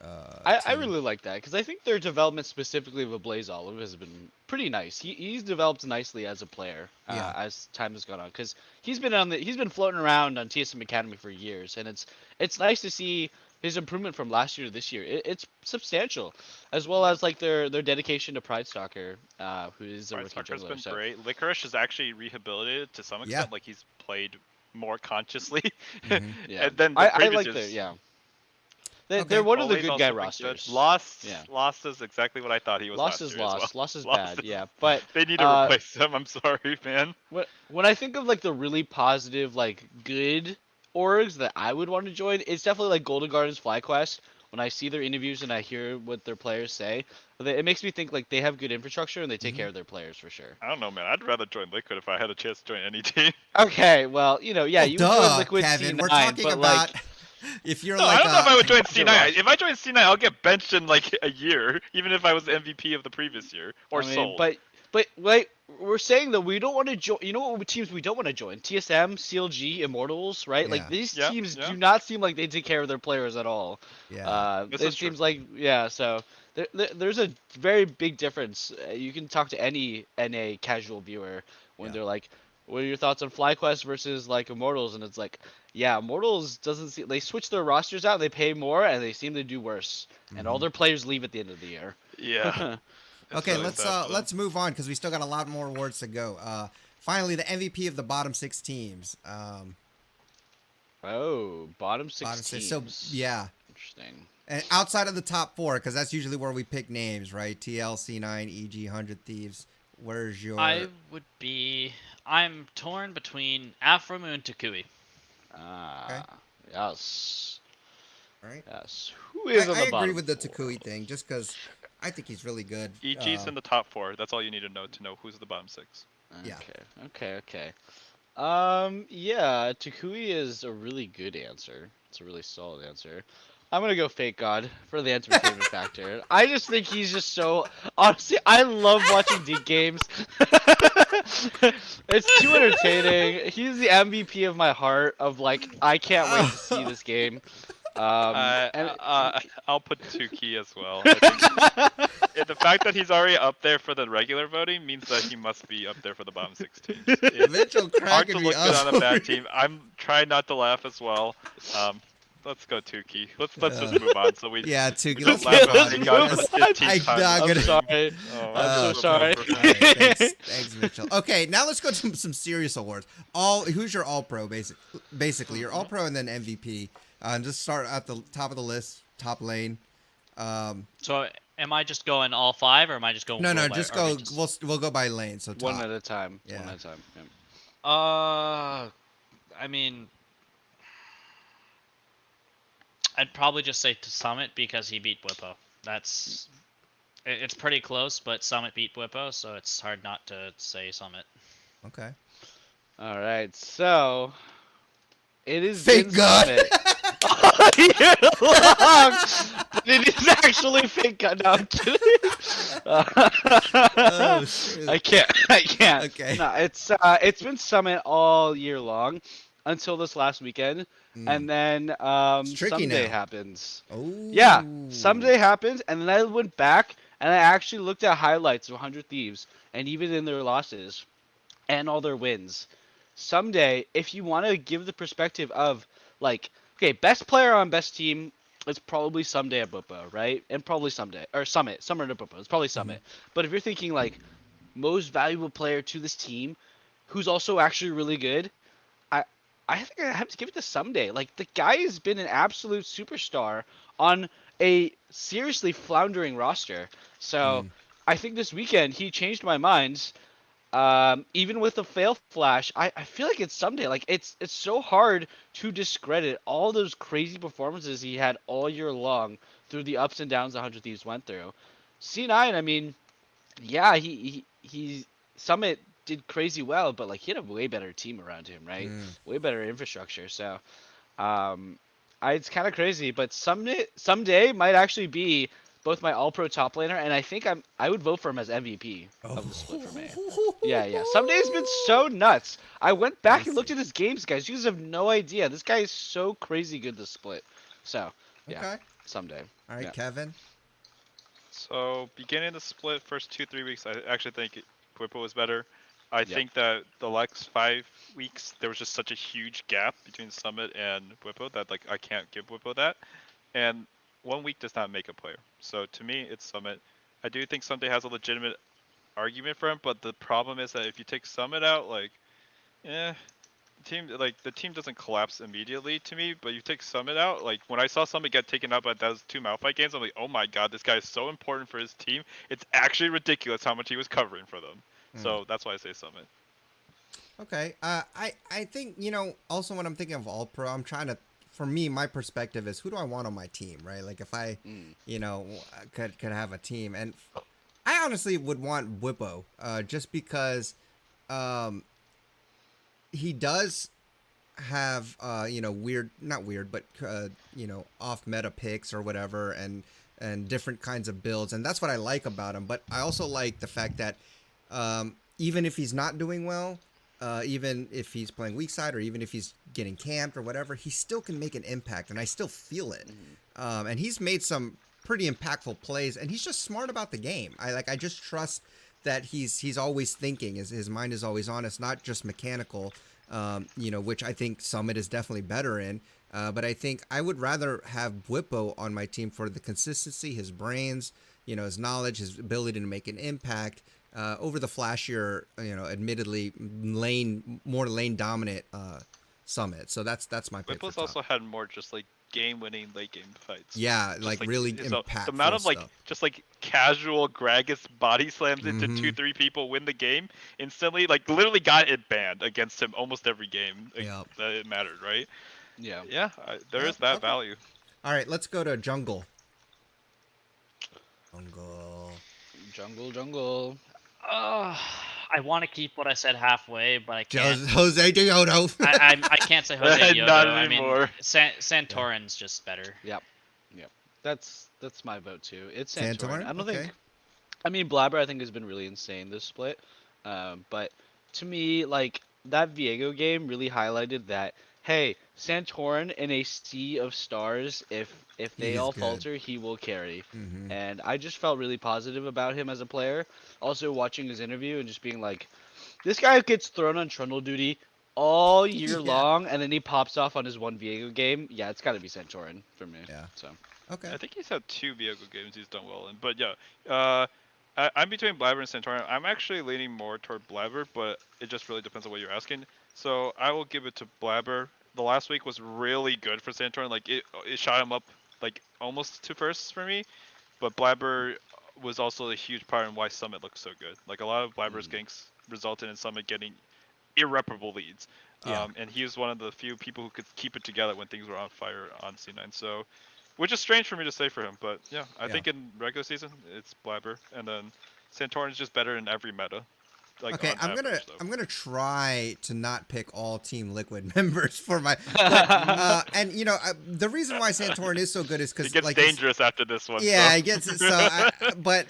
[SPEAKER 3] I
[SPEAKER 2] team.
[SPEAKER 3] really like that because I think their development specifically of Blaze Olive has been pretty nice. He's developed nicely as a player
[SPEAKER 2] Yeah.
[SPEAKER 3] as time has gone on because he's been floating around on TSM Academy for years, and it's nice to see his improvement from last year to this year. It's substantial, as well as like their dedication to Pride Stalker, who is a
[SPEAKER 4] Pride
[SPEAKER 3] rookie
[SPEAKER 4] Stalker's
[SPEAKER 3] jungler.
[SPEAKER 4] been
[SPEAKER 3] So
[SPEAKER 4] great. Licorice is actually rehabilitated to some extent.
[SPEAKER 2] Yeah.
[SPEAKER 4] Like he's played more consciously.
[SPEAKER 2] Mhm.
[SPEAKER 3] yeah,
[SPEAKER 4] And then the
[SPEAKER 3] I
[SPEAKER 4] previous
[SPEAKER 3] like
[SPEAKER 4] years-
[SPEAKER 3] the yeah. They're one of the
[SPEAKER 4] Ole's
[SPEAKER 3] good
[SPEAKER 4] also
[SPEAKER 3] guy
[SPEAKER 4] been good.
[SPEAKER 3] rosters.
[SPEAKER 4] Lost,
[SPEAKER 3] Yeah.
[SPEAKER 4] Lost is exactly what I thought he was
[SPEAKER 3] Lost
[SPEAKER 4] last
[SPEAKER 3] is
[SPEAKER 4] year as well.
[SPEAKER 3] lost. Lost is
[SPEAKER 4] Lost
[SPEAKER 3] bad.
[SPEAKER 4] is,
[SPEAKER 3] Yeah, but
[SPEAKER 4] they need to replace him. I'm sorry, man.
[SPEAKER 3] when I think of like the really positive, like good orgs that I would want to join, it's definitely like Golden Gardens FlyQuest. When I see their interviews and I hear what their players say, it makes me think like they have good infrastructure and they take
[SPEAKER 2] Mhm.
[SPEAKER 3] care of their players for sure.
[SPEAKER 4] I don't know, man. I'd rather join Liquid if I had a chance to join any team.
[SPEAKER 3] Okay, well, yeah,
[SPEAKER 2] Well,
[SPEAKER 3] you would join
[SPEAKER 2] duh,
[SPEAKER 3] Liquid
[SPEAKER 2] Kevin.
[SPEAKER 3] C9,
[SPEAKER 2] We're talking
[SPEAKER 3] but
[SPEAKER 2] about
[SPEAKER 3] like,
[SPEAKER 2] if you're
[SPEAKER 4] No, I
[SPEAKER 2] like
[SPEAKER 4] don't know if I would join
[SPEAKER 3] Roger Rush.
[SPEAKER 4] C9. If I join C9, I'll get benched in like a year, even if I was the MVP of the previous year or
[SPEAKER 3] I mean,
[SPEAKER 4] sold.
[SPEAKER 3] but like we're saying that we don't want to join. You know what teams we don't want to join? TSM, CLG, Immortals, right? Like
[SPEAKER 2] Yeah.
[SPEAKER 3] these
[SPEAKER 4] Yeah,
[SPEAKER 3] teams
[SPEAKER 4] yeah.
[SPEAKER 3] do not seem like they take care of their players at all.
[SPEAKER 2] Yeah.
[SPEAKER 4] This
[SPEAKER 3] It
[SPEAKER 4] is true.
[SPEAKER 3] seems like yeah. So there's a very big difference. You can talk to any NA casual viewer when
[SPEAKER 2] Yeah.
[SPEAKER 3] they're like, "What are your thoughts on FlyQuest versus like Immortals?" And it's like, yeah, Immortals doesn't see they switch their rosters out, they pay more, and they seem to do worse, and all
[SPEAKER 2] Mhm.
[SPEAKER 3] their players leave at the end of the year.
[SPEAKER 4] Yeah. It's
[SPEAKER 2] Okay,
[SPEAKER 4] really sad for them.
[SPEAKER 2] let's move on because we still got a lot more awards to go. Finally, the MVP of the bottom six teams.
[SPEAKER 3] Oh, bottom six
[SPEAKER 2] Bottom six.
[SPEAKER 3] teams.
[SPEAKER 2] So yeah,
[SPEAKER 3] Interesting.
[SPEAKER 2] and outside of the top four, because that's usually where we pick names, right? TLC9, EG, 100 Thieves. Where's your?
[SPEAKER 5] I'm torn between Afromu and Takui.
[SPEAKER 3] Ah, yes,
[SPEAKER 2] All right.
[SPEAKER 3] yes. Who is on
[SPEAKER 2] I
[SPEAKER 3] the
[SPEAKER 2] agree
[SPEAKER 3] bottom
[SPEAKER 2] with the
[SPEAKER 3] four?
[SPEAKER 2] Takui thing, just because I think he's really good.
[SPEAKER 4] EG's in the top 4. That's all you need to know who's the bottom 6.
[SPEAKER 2] Yeah.
[SPEAKER 3] Okay. Yeah, Takui is a really good answer. It's a really solid answer. I'm gonna go Fake God for the entertainment factor. I just think he's just so honestly. I love watching Deke games. It's too entertaining. He's the MVP of my heart. Of like, I can't wait to see this game. And
[SPEAKER 4] I'll put Tuki as well. I think the fact that he's already up there for the regular voting means that he must be up there for the bottom 6 teams. It's
[SPEAKER 2] Mitchell
[SPEAKER 4] hard to
[SPEAKER 2] cracking me
[SPEAKER 4] look good
[SPEAKER 2] up.
[SPEAKER 4] on a bad team. I'm trying not to laugh as well. Let's go Tuki. Let's just move on. So we
[SPEAKER 2] Yeah, Tuki.
[SPEAKER 4] we
[SPEAKER 2] Let's
[SPEAKER 4] don't laugh
[SPEAKER 2] move
[SPEAKER 4] at
[SPEAKER 2] on.
[SPEAKER 4] Fake God
[SPEAKER 2] because
[SPEAKER 4] for 15
[SPEAKER 2] I'm
[SPEAKER 4] times.
[SPEAKER 2] not
[SPEAKER 3] I'm
[SPEAKER 2] gonna.
[SPEAKER 3] sorry.
[SPEAKER 4] Oh,
[SPEAKER 3] I'm so
[SPEAKER 4] so
[SPEAKER 3] sorry.
[SPEAKER 2] All right, thanks, Mitchell. Okay, now let's go to some serious awards. Who's your All Pro? Basically, your All Pro and then MVP. And just start at the top of the list, top lane.
[SPEAKER 5] So am I just going all 5, or am I just going?
[SPEAKER 2] No,
[SPEAKER 5] by,
[SPEAKER 2] just
[SPEAKER 5] are we
[SPEAKER 2] go.
[SPEAKER 5] just-
[SPEAKER 2] We'll go by lane. So top.
[SPEAKER 3] One at a time.
[SPEAKER 2] Yeah.
[SPEAKER 3] One at a time. Yeah.
[SPEAKER 5] I mean, I'd probably just say to Summit because he beat Whippo. It's pretty close, but Summit beat Whippo, so it's hard not to say Summit.
[SPEAKER 2] Okay.
[SPEAKER 3] All right. So it is
[SPEAKER 2] Thank God.
[SPEAKER 3] Summit. All year long, but it is actually Fake God. No, I'm kidding.
[SPEAKER 2] Oh, shoot.
[SPEAKER 3] I can't.
[SPEAKER 2] Okay.
[SPEAKER 3] No, it's been Summit all year long until this last weekend, and then
[SPEAKER 2] tricky
[SPEAKER 3] someday
[SPEAKER 2] now.
[SPEAKER 3] happens.
[SPEAKER 2] Oh.
[SPEAKER 3] Yeah, someday happens, and then I went back and I actually looked at highlights of 100 Thieves, and even in their losses, and all their wins. Someday, if you want to give the perspective of like, okay, best player on best team, it's probably someday at Buppa, right? And probably someday or Summit, Summer to Buppa. It's probably Summit. But if you're thinking like most valuable player to this team, who's also actually really good, I I think I have to give it to Someday. Like the guy has been an absolute superstar on a seriously floundering roster. So I think this weekend he changed my mind. Even with the fail flash, I feel like it's Someday. Like it's so hard to discredit all those crazy performances he had all year long through the ups and downs the 100 Thieves went through. C9, I mean, yeah, he Summit did crazy well, but like he had a way better team around him, right? Way better infrastructure. So, it's kind of crazy, but someday might actually be both my All Pro top laner, and I think I would vote for him as MVP of the split for me. Yeah. Someday's been so nuts. I went back and looked at his games, guys. You guys have no idea. This guy is so crazy good this split. So, yeah,
[SPEAKER 2] Okay.
[SPEAKER 3] someday.
[SPEAKER 2] All right,
[SPEAKER 3] Yeah.
[SPEAKER 2] Kevin.
[SPEAKER 4] So beginning of the split, first 2-3 weeks, I actually think Whippo was better. I
[SPEAKER 3] Yep.
[SPEAKER 4] think that the next 5 weeks there was just such a huge gap between Summit and Whippo that like I can't give Whippo that. And 1 week does not make a player. So to me, it's Summit. I do think Someday has a legitimate argument for him, but the problem is that if you take Summit out, like, the team doesn't collapse immediately to me, but you take Summit out. Like when I saw Summit get taken out by those 2 Malphite games, I'm like, oh my god, this guy is so important for his team. It's actually ridiculous how much he was covering for them. So that's why I say Summit.
[SPEAKER 2] Okay. I think also when I'm thinking of All Pro, I'm trying to. For me, my perspective is who do I want on my team, right? Like if I, could have a team, and I honestly would want Whippo, just because, he does have weird, not weird, but off meta picks or whatever, and different kinds of builds, and that's what I like about him. But I also like the fact that even if he's not doing well, even if he's playing weak side or even if he's getting camped or whatever, he still can make an impact, and I still feel it. And he's made some pretty impactful plays, and he's just smart about the game. I just trust that he's always thinking. His mind is always on. It's not just mechanical, which I think Summit is definitely better in. But I think I would rather have Whippo on my team for the consistency, his brains, his knowledge, his ability to make an impact, over the flashier, admittedly more lane dominant Summit. So that's my pick.
[SPEAKER 4] Whipple's
[SPEAKER 2] for top.
[SPEAKER 4] also had more just like game-winning late game fights.
[SPEAKER 2] Yeah,
[SPEAKER 4] Just,
[SPEAKER 2] like really
[SPEAKER 4] so
[SPEAKER 2] impactful
[SPEAKER 4] the amount of like
[SPEAKER 2] stuff.
[SPEAKER 4] just like casual Gragas body slams into
[SPEAKER 2] Mhm.
[SPEAKER 4] 2-3 people, win the game instantly. Like literally got it banned against him almost every game. Like,
[SPEAKER 2] Yep.
[SPEAKER 4] that it mattered, right?
[SPEAKER 3] Yeah.
[SPEAKER 4] Yeah, there
[SPEAKER 2] Yep,
[SPEAKER 4] is that
[SPEAKER 2] okay.
[SPEAKER 4] value.
[SPEAKER 2] All right, let's go to jungle. Jungle.
[SPEAKER 3] Jungle.
[SPEAKER 5] I want to keep what I said halfway, but I can't.
[SPEAKER 2] Jose Deodo.
[SPEAKER 5] I can't say Jose Diodo.
[SPEAKER 4] Not
[SPEAKER 5] I mean,
[SPEAKER 4] anymore.
[SPEAKER 5] Santorin's just better.
[SPEAKER 3] Yep. That's my vote too. It's Santorin.
[SPEAKER 2] Santorin?
[SPEAKER 3] I don't
[SPEAKER 2] Okay.
[SPEAKER 3] think. I mean, Blabber I think has been really insane this split. But to me, like that Viego game really highlighted that. Hey, Santorin in a sea of stars. If
[SPEAKER 2] He
[SPEAKER 3] they
[SPEAKER 2] is
[SPEAKER 3] all
[SPEAKER 2] good.
[SPEAKER 3] falter, he will carry.
[SPEAKER 2] Mhm.
[SPEAKER 3] And I just felt really positive about him as a player. Also watching his interview and just being like, this guy gets thrown on Trundle duty all year
[SPEAKER 2] Yeah.
[SPEAKER 3] long, and then he pops off on his one Viego game. Yeah, it's got to be Santorin for me.
[SPEAKER 2] Yeah.
[SPEAKER 3] So.
[SPEAKER 2] Okay.
[SPEAKER 4] I think he's had 2 Viego games he's done well in. But yeah, I'm between Blabber and Santorin. I'm actually leaning more toward Blabber, but it just really depends on what you're asking. So I will give it to Blabber. The last week was really good for Santorin. Like it shot him up like almost to first for me. But Blabber was also a huge part in why Summit looked so good. Like a lot of Blabber's ganks resulted in Summit getting irreparable leads.
[SPEAKER 2] Yeah.
[SPEAKER 4] And he was one of the few people who could keep it together when things were on fire on C9. So, which is strange for me to say for him, but yeah, I think in regular season it's Blabber, and then Santorin's just better in every meta. Like
[SPEAKER 2] Okay,
[SPEAKER 4] on average, though.
[SPEAKER 2] I'm gonna try to not pick all Team Liquid members for my, but, and the reason why Santorin is so good is because
[SPEAKER 4] It gets
[SPEAKER 2] like
[SPEAKER 4] dangerous after this one.
[SPEAKER 2] yeah,
[SPEAKER 4] so.
[SPEAKER 2] it gets but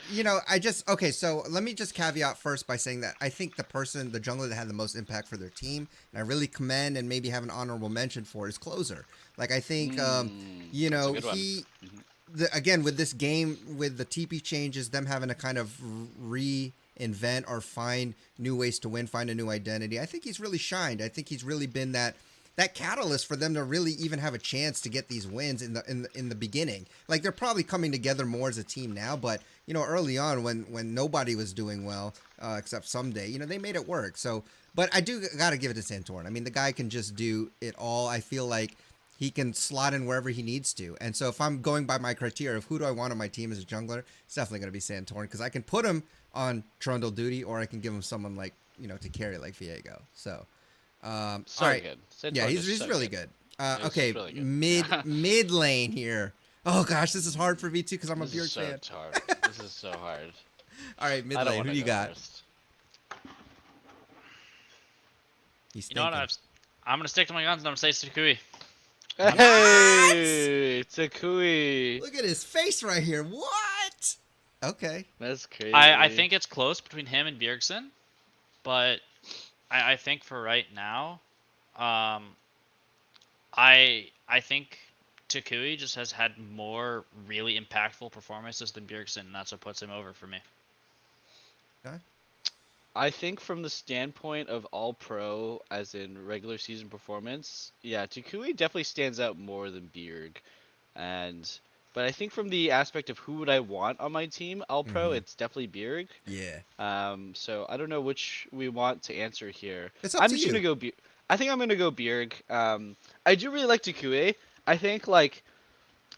[SPEAKER 2] I just okay. So let me just caveat first by saying that I think the jungler that had the most impact for their team, and I really commend and maybe have an honorable mention for is Closer. Like I think
[SPEAKER 3] That's a good one.
[SPEAKER 2] he. Again, with this game, with the TP changes, them having to kind of reinvent or find new ways to win, find a new identity. I think he's really shined. I think he's really been that catalyst for them to really even have a chance to get these wins in the beginning. Like they're probably coming together more as a team now, but early on when nobody was doing well, except someday, they made it work. So, but I do got to give it to Santorin. I mean, the guy can just do it all. I feel like he can slot in wherever he needs to. And so if I'm going by my criteria of who do I want on my team as a jungler, it's definitely going to be Santorin because I can put him on Trundle duty or I can give him someone like, to carry like Viego. So,
[SPEAKER 3] So
[SPEAKER 2] all right.
[SPEAKER 3] good.
[SPEAKER 2] Yeah,
[SPEAKER 3] Santorin
[SPEAKER 2] he's
[SPEAKER 3] is so
[SPEAKER 2] really good.
[SPEAKER 3] He's
[SPEAKER 2] Okay,
[SPEAKER 3] really good.
[SPEAKER 2] mid lane here. Oh gosh, this is hard for me too because I'm a
[SPEAKER 3] This
[SPEAKER 2] Bjerg
[SPEAKER 3] is so
[SPEAKER 2] fan.
[SPEAKER 3] hard. This is so hard.
[SPEAKER 2] All right, mid
[SPEAKER 3] I don't
[SPEAKER 2] lane. Who
[SPEAKER 3] wanna
[SPEAKER 2] you
[SPEAKER 3] go
[SPEAKER 2] got?
[SPEAKER 3] first.
[SPEAKER 2] He's
[SPEAKER 5] You know what?
[SPEAKER 2] thinking.
[SPEAKER 5] I'm gonna stick to my guns and I'm gonna say Sukui.
[SPEAKER 3] Hey, Takui.
[SPEAKER 2] Look at his face right here. What? Okay.
[SPEAKER 3] That's crazy.
[SPEAKER 5] I think it's close between him and Bjergsen, but I think for right now, I think Takui just has had more really impactful performances than Bjergsen, and that's what puts him over for me.
[SPEAKER 2] Okay.
[SPEAKER 3] I think from the standpoint of all pro, as in regular season performance, yeah, Takui definitely stands out more than Bjerg, but I think from the aspect of who would I want on my team, all pro, it's definitely Bjerg.
[SPEAKER 2] Yeah.
[SPEAKER 3] So I don't know which we want to answer here.
[SPEAKER 2] It's up
[SPEAKER 3] I'm
[SPEAKER 2] to
[SPEAKER 3] just
[SPEAKER 2] you.
[SPEAKER 3] gonna go. I think I'm gonna go Bjerg. I do really like Takue. I think like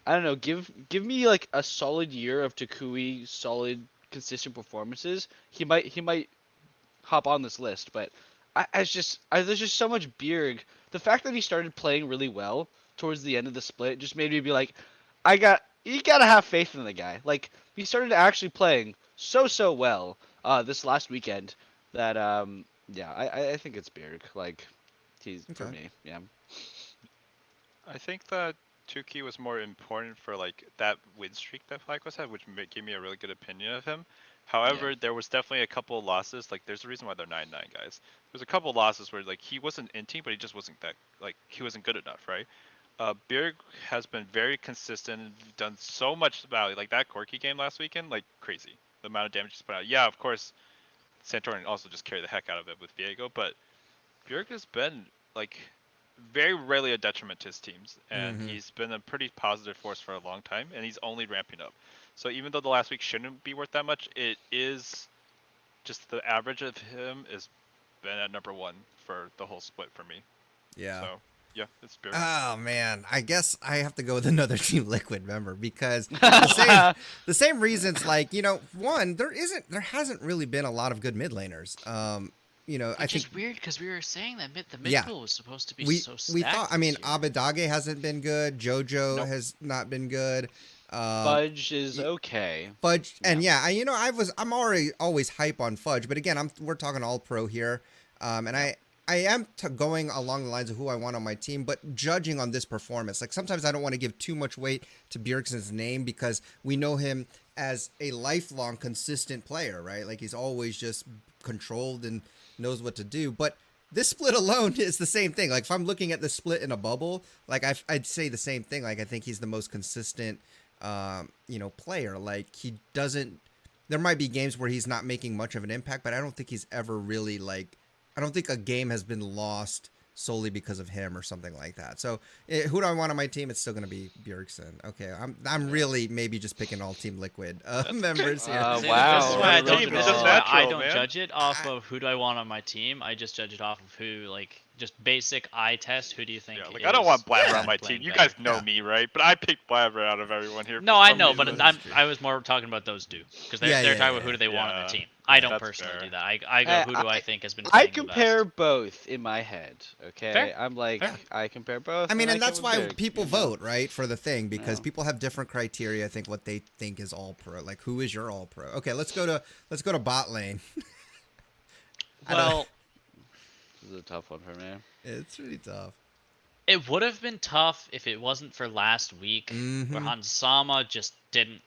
[SPEAKER 3] I don't know, give me like a solid year of Takui solid consistent performances. He might hop on this list, but there's just so much Bjerg. The fact that he started playing really well towards the end of the split just made me be like, you gotta have faith in the guy. Like he started actually playing so well this last weekend that yeah, I think it's Bjerg. Like he's for
[SPEAKER 2] Okay.
[SPEAKER 3] me, yeah.
[SPEAKER 4] I think that Tuki was more important for like that win streak that FlyQuest had, which gave me a really good opinion of him.
[SPEAKER 3] Yeah.
[SPEAKER 4] However, there was definitely a couple of losses. Like, there's a reason why they're 9-9 guys. There's a couple of losses where like he wasn't in team, but he just wasn't that like he wasn't good enough, right? Bjerg has been very consistent and done so much value. Like that Corki game last weekend, like crazy. The amount of damage he's put out. Yeah, of course, Santorin also just carried the heck out of it with Viego, but Bjerg has been like very rarely a detriment to his teams, and
[SPEAKER 2] Mm-hmm.
[SPEAKER 4] he's been a pretty positive force for a long time, and he's only ramping up. So even though the last week shouldn't be worth that much, it is just the average of him is been at number one for the whole split for me.
[SPEAKER 2] Yeah.
[SPEAKER 4] So yeah, it's Bjerg.
[SPEAKER 2] Oh man, I guess I have to go with another Team Liquid member because the same reasons. Like one, there hasn't really been a lot of good mid laners. I
[SPEAKER 5] Which
[SPEAKER 2] think
[SPEAKER 5] is weird because we were saying that the mid
[SPEAKER 2] Yeah.
[SPEAKER 5] pool was supposed to be
[SPEAKER 2] we
[SPEAKER 5] so stacked.
[SPEAKER 2] we thought. I mean,
[SPEAKER 5] this year.
[SPEAKER 2] Abadage hasn't been good. Jojo
[SPEAKER 4] Nope.
[SPEAKER 2] has not been good.
[SPEAKER 3] Fudge is
[SPEAKER 2] y-
[SPEAKER 3] okay.
[SPEAKER 2] Fudge and
[SPEAKER 3] Yeah.
[SPEAKER 2] I'm already always hype on Fudge, but again, we're talking all pro here, and
[SPEAKER 3] Yeah.
[SPEAKER 2] I am going along the lines of who I want on my team, but judging on this performance, like sometimes I don't want to give too much weight to Bjergsen's name because we know him as a lifelong consistent player, right? Like he's always just controlled and knows what to do, but. This split alone is the same thing. Like if I'm looking at the split in a bubble, like I'd say the same thing. Like I think he's the most consistent player. Like he doesn't. There might be games where he's not making much of an impact, but I don't think he's ever really like. I don't think a game has been lost solely because of him or something like that. So who do I want on my team? It's still going to be Bjergsen. Okay, I'm really maybe just picking all Team Liquid members here.
[SPEAKER 3] Uh,
[SPEAKER 5] See,
[SPEAKER 3] wow,
[SPEAKER 5] This is why I
[SPEAKER 3] what a
[SPEAKER 5] don't.
[SPEAKER 3] team.
[SPEAKER 5] This
[SPEAKER 3] It's
[SPEAKER 5] is
[SPEAKER 3] just
[SPEAKER 5] why I
[SPEAKER 4] natural,
[SPEAKER 5] don't
[SPEAKER 4] man.
[SPEAKER 5] judge it off of who do I want on my team. I just judge it off of who, like, just basic eye test. Who do you think?
[SPEAKER 4] Yeah, like I don't want Blabber on my team.
[SPEAKER 5] playing
[SPEAKER 4] You
[SPEAKER 5] better?
[SPEAKER 4] guys know
[SPEAKER 2] Yeah.
[SPEAKER 4] me, right? But I picked Blabber out of everyone here.
[SPEAKER 5] No,
[SPEAKER 4] for
[SPEAKER 5] I
[SPEAKER 4] some
[SPEAKER 5] know, but
[SPEAKER 4] reason.
[SPEAKER 5] I was more talking about those two because they're
[SPEAKER 2] Yeah,
[SPEAKER 5] talking about who do they want on
[SPEAKER 4] yeah.
[SPEAKER 5] their team. I don't
[SPEAKER 4] That's
[SPEAKER 5] personally
[SPEAKER 4] fair.
[SPEAKER 5] do that. I go who do I think has been.
[SPEAKER 3] I
[SPEAKER 5] playing the
[SPEAKER 3] compare
[SPEAKER 5] best.
[SPEAKER 3] both in my head. Okay,
[SPEAKER 5] Fair,
[SPEAKER 3] I'm like
[SPEAKER 5] fair.
[SPEAKER 3] I compare both.
[SPEAKER 2] I mean,
[SPEAKER 3] I
[SPEAKER 2] and that's
[SPEAKER 3] go
[SPEAKER 2] why
[SPEAKER 3] with Bjerg,
[SPEAKER 2] people
[SPEAKER 3] you know?
[SPEAKER 2] vote, right, for the thing because
[SPEAKER 3] Yeah.
[SPEAKER 2] people have different criteria. I think what they think is all pro. Like, who is your all pro? Okay, let's go to bot lane. I don't-
[SPEAKER 5] Well,
[SPEAKER 3] This is a tough one for me.
[SPEAKER 2] It's really tough.
[SPEAKER 5] it would have been tough if it wasn't for last week where
[SPEAKER 2] Mhm.
[SPEAKER 5] Hansama just didn't.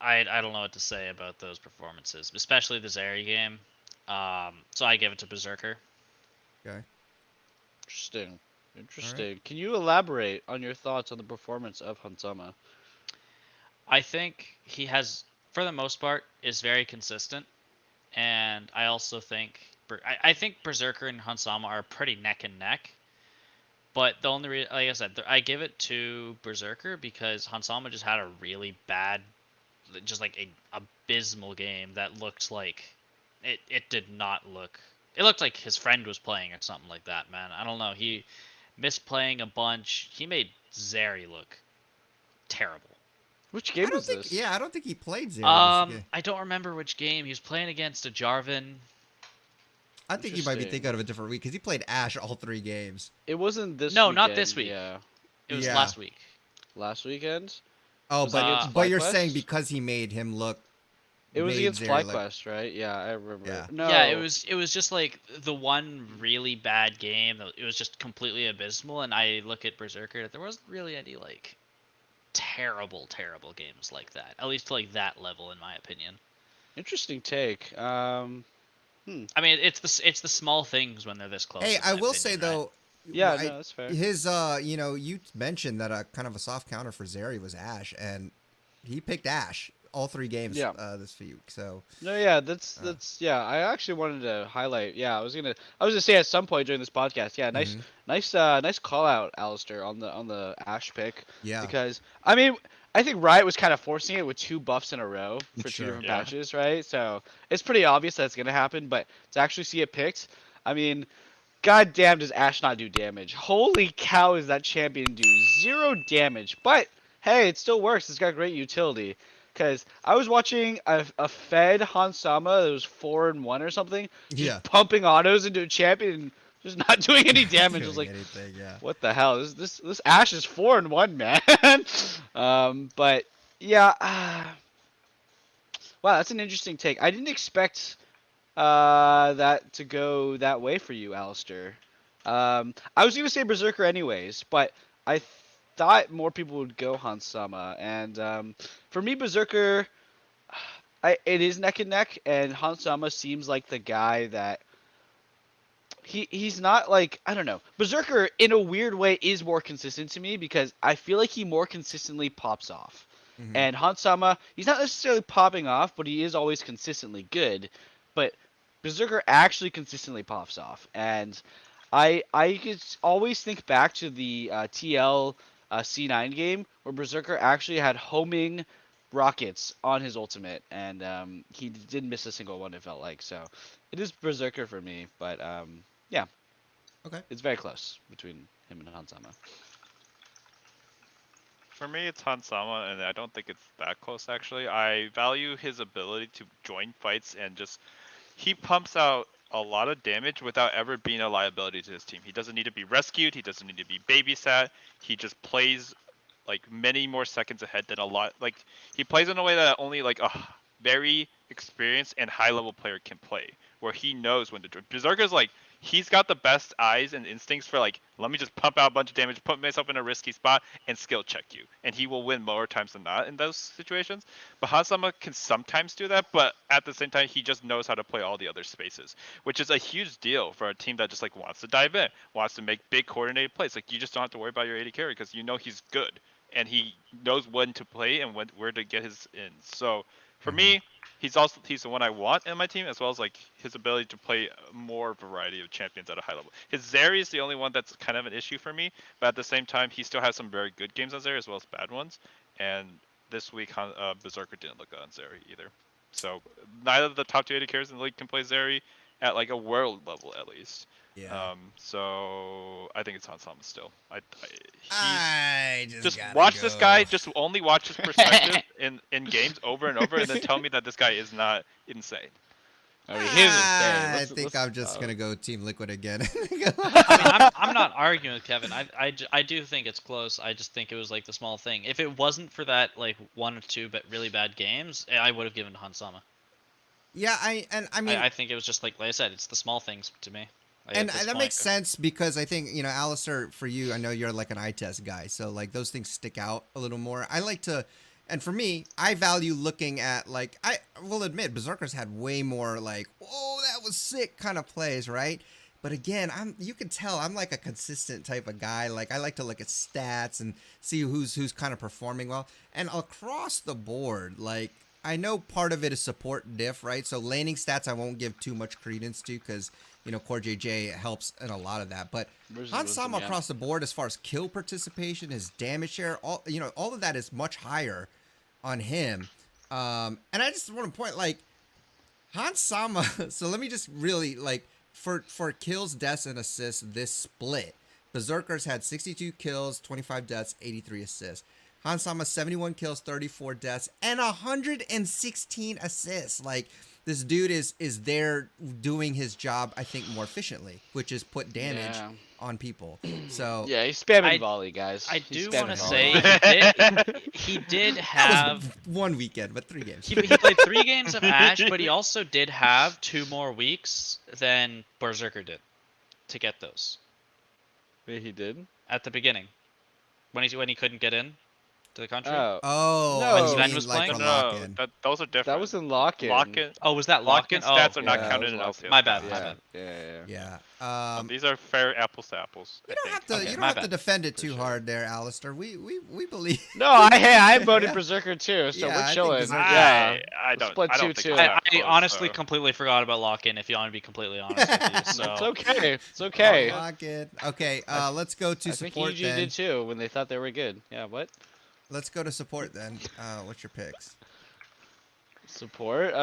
[SPEAKER 5] I don't know what to say about those performances, especially the Zeri game. So I give it to Berserker.
[SPEAKER 2] Okay.
[SPEAKER 3] Interesting. Interesting. Can you elaborate on your thoughts on the performance of Hansama?
[SPEAKER 5] I think he has, for the most part, is very consistent, and I also think I think Berserker and Hansama are pretty neck and neck. But the only like I said, I give it to Berserker because Hansama just had a really bad, just like a abysmal game that looked like it did not look. It looked like his friend was playing or something like that, man. I don't know. He missed playing a bunch. He made Zeri look terrible.
[SPEAKER 3] Which game
[SPEAKER 2] I don't
[SPEAKER 3] was
[SPEAKER 2] think.
[SPEAKER 3] this?
[SPEAKER 2] Yeah, I don't think he played Zero.
[SPEAKER 5] I don't remember which game he was playing against a Jarvan.
[SPEAKER 2] I think you might be
[SPEAKER 3] Interesting.
[SPEAKER 2] thinking of a different week because he played Ashe all 3 games.
[SPEAKER 3] It wasn't this.
[SPEAKER 5] No, not this
[SPEAKER 3] weekend,
[SPEAKER 5] week.
[SPEAKER 3] Yeah,
[SPEAKER 5] It was
[SPEAKER 2] Yeah.
[SPEAKER 5] last week.
[SPEAKER 3] last weekend.
[SPEAKER 2] Oh,
[SPEAKER 3] Was that against
[SPEAKER 2] but you're
[SPEAKER 3] FlyQuest?
[SPEAKER 2] saying because he made him look.
[SPEAKER 3] It was
[SPEAKER 2] made
[SPEAKER 3] against
[SPEAKER 2] Zeri
[SPEAKER 3] FlyQuest, right? Yeah, I remember.
[SPEAKER 2] Yeah.
[SPEAKER 3] No.
[SPEAKER 5] Yeah, it was just like the one really bad game. It was just completely abysmal, and I look at Berserker. There wasn't really any like terrible games like that. At least to like that level, in my opinion.
[SPEAKER 3] Interesting take.
[SPEAKER 5] I mean, it's the small things when they're this close.
[SPEAKER 2] Hey,
[SPEAKER 5] in
[SPEAKER 2] I
[SPEAKER 5] my
[SPEAKER 2] will say
[SPEAKER 5] opinion, right?
[SPEAKER 2] though.
[SPEAKER 3] Yeah,
[SPEAKER 2] I-
[SPEAKER 3] no, that's fair.
[SPEAKER 2] His, you mentioned that kind of a soft counter for Zeri was Ashe, and he picked Ashe all 3 games
[SPEAKER 3] Yeah.
[SPEAKER 2] this week. So
[SPEAKER 3] No, yeah, that's yeah. I actually wanted to highlight. Yeah, I was gonna say at some point during this podcast. Yeah,
[SPEAKER 2] Mhm.
[SPEAKER 3] nice call out, Alistair, on the Ash pick.
[SPEAKER 2] Yeah.
[SPEAKER 3] Because I mean, I think Riot was kind of forcing it with 2 buffs in a row for 2
[SPEAKER 2] Sure.
[SPEAKER 3] different
[SPEAKER 4] Yeah.
[SPEAKER 3] patches, right? So it's pretty obvious that's gonna happen. But to actually see it picked, I mean, God damn, does Ashe not do damage? Holy cow, is that champion do 0 damage? But hey, it still works. It's got great utility. Because I was watching a Fed Hansama that was 4-1 or something, just
[SPEAKER 2] Yeah.
[SPEAKER 3] pumping autos into a champion and just not doing any damage. I was
[SPEAKER 2] Doing
[SPEAKER 3] like,
[SPEAKER 2] anything, yeah.
[SPEAKER 3] what the hell? This Ashe is 4-1, man. But yeah, wow, that's an interesting take. I didn't expect that to go that way for you, Alistair. I was gonna say Berserker anyways, but I thought more people would go Hansama, and for me, Berserker, it is neck and neck, and Hansama seems like the guy that he's not like, I don't know. Berserker in a weird way is more consistent to me because I feel like he more consistently pops off.
[SPEAKER 2] Mhm.
[SPEAKER 3] And Hansama, he's not necessarily popping off, but he is always consistently good. But Berserker actually consistently pops off, and I could always think back to the TL C9 game where Berserker actually had homing rockets on his ultimate, and he didn't miss a single one. It felt like so. It is Berserker for me, but yeah,
[SPEAKER 2] Okay.
[SPEAKER 3] it's very close between him and Hansama.
[SPEAKER 4] For me, it's Hansama, and I don't think it's that close actually. I value his ability to join fights and just he pumps out a lot of damage without ever being a liability to his team. He doesn't need to be rescued. He doesn't need to be babysat. He just plays like many more seconds ahead than a lot. Like he plays in a way that only like a very experienced and high level player can play, where he knows when to join. Berserker's like he's got the best eyes and instincts for like let me just pump out a bunch of damage, put myself in a risky spot, and skill check you, and he will win more times than not in those situations. But Hazama can sometimes do that, but at the same time, he just knows how to play all the other spaces, which is a huge deal for a team that just like wants to dive in, wants to make big coordinated plays. Like you just don't have to worry about your AD carry because you know he's good and he knows when to play and where to get his in. So for me, he's the one I want in my team, as well as like his ability to play more variety of champions at a high level. His Zeri is the only one that's kind of an issue for me, but at the same time, he still has some very good games on Zeri as well as bad ones. And this week, Berserker didn't look good on Zeri either. So neither of the top 2 AD carries in the league can play Zeri at like a world level at least.
[SPEAKER 2] Yeah.
[SPEAKER 4] So I think it's Hansama still.
[SPEAKER 2] I
[SPEAKER 4] Just
[SPEAKER 2] gotta
[SPEAKER 4] watch
[SPEAKER 2] go.
[SPEAKER 4] this guy. Just only watch his perspective in games over and over, and then tell me that this guy is not insane.
[SPEAKER 3] I mean, his is
[SPEAKER 2] I
[SPEAKER 3] insane.
[SPEAKER 2] think I'm just gonna go Team Liquid again.
[SPEAKER 5] I mean, I'm not arguing with Kevin. I do think it's close. I just think it was like the small thing. If it wasn't for that like 1 or 2 but really bad games, I would have given to Hansama.
[SPEAKER 2] Yeah, I mean,
[SPEAKER 5] I think it was just like I said, it's the small things to me. Like,
[SPEAKER 2] and
[SPEAKER 5] at this
[SPEAKER 2] that
[SPEAKER 5] point.
[SPEAKER 2] makes sense because I think, you know, Alistair, for you, I know you're like an eye test guy, so like those things stick out a little more. I like to, and for me, I value looking at like, I will admit Berserker's had way more like, oh, that was sick kind of plays, right? But again, you can tell I'm like a consistent type of guy. Like I like to look at stats and see who's kind of performing well. And across the board, like I know part of it is support diff, right? So laning stats I won't give too much credence to because, you know, Core JJ helps in a lot of that. But Hansama across the board, as far as kill participation, his damage share, all of that is much higher on him. And I just want to point like Hansama. So let me just really like for kills, deaths, and assists this split. Berserkers had 62 kills, 25 deaths, 83 assists. Hansama 71 kills, 34 deaths, and 116 assists. Like this dude is there doing his job, I think, more efficiently, which is put damage on people. So
[SPEAKER 3] yeah, he's spamming volley, guys.
[SPEAKER 5] I
[SPEAKER 3] He's
[SPEAKER 5] do want to
[SPEAKER 3] spamming
[SPEAKER 5] say
[SPEAKER 3] volley.
[SPEAKER 5] he did
[SPEAKER 2] that
[SPEAKER 5] have
[SPEAKER 2] was one weekend, but 3 games.
[SPEAKER 5] he played 3 games of Ashe, but he also did have 2 more weeks than Berserker did to get those.
[SPEAKER 3] Wait, he did?
[SPEAKER 5] At the beginning, when he couldn't get in to the country.
[SPEAKER 2] Oh,
[SPEAKER 3] No.
[SPEAKER 2] you
[SPEAKER 5] Sven
[SPEAKER 2] mean
[SPEAKER 5] was
[SPEAKER 2] like
[SPEAKER 5] playing?
[SPEAKER 2] for
[SPEAKER 4] No,
[SPEAKER 2] lock-in.
[SPEAKER 4] those are different.
[SPEAKER 3] That was in lock-in.
[SPEAKER 4] Lock-in.
[SPEAKER 5] Oh, was that
[SPEAKER 4] Lock-in
[SPEAKER 5] lock-in?
[SPEAKER 4] stats
[SPEAKER 5] Oh,
[SPEAKER 4] are not
[SPEAKER 3] yeah,
[SPEAKER 4] counted
[SPEAKER 3] that
[SPEAKER 4] in
[SPEAKER 3] was
[SPEAKER 4] LCS.
[SPEAKER 5] my bad.
[SPEAKER 2] Yeah.
[SPEAKER 4] These are fair apples to apples.
[SPEAKER 2] You don't have to.
[SPEAKER 5] Okay,
[SPEAKER 2] you don't
[SPEAKER 5] my
[SPEAKER 2] have to
[SPEAKER 5] bad.
[SPEAKER 2] defend it too hard there, Alistair. We believe.
[SPEAKER 3] No, I voted Berserker too, so
[SPEAKER 2] Yeah, I
[SPEAKER 3] we're
[SPEAKER 2] think
[SPEAKER 3] chilling.
[SPEAKER 2] Berserker-
[SPEAKER 3] Yeah.
[SPEAKER 4] I don't.
[SPEAKER 3] Split
[SPEAKER 4] I don't
[SPEAKER 3] 2-2.
[SPEAKER 4] think it's
[SPEAKER 5] I
[SPEAKER 4] that close,
[SPEAKER 5] honestly
[SPEAKER 4] so.
[SPEAKER 5] completely forgot about lock-in. If you want to be completely honest with you, so
[SPEAKER 3] It's okay. It's okay.
[SPEAKER 2] Lock-in. Okay. Let's go to
[SPEAKER 3] I think
[SPEAKER 2] support
[SPEAKER 3] EG
[SPEAKER 2] then.
[SPEAKER 3] did too when they thought they were good. Yeah, what?
[SPEAKER 2] Let's go to support then. What's your picks?
[SPEAKER 3] Support?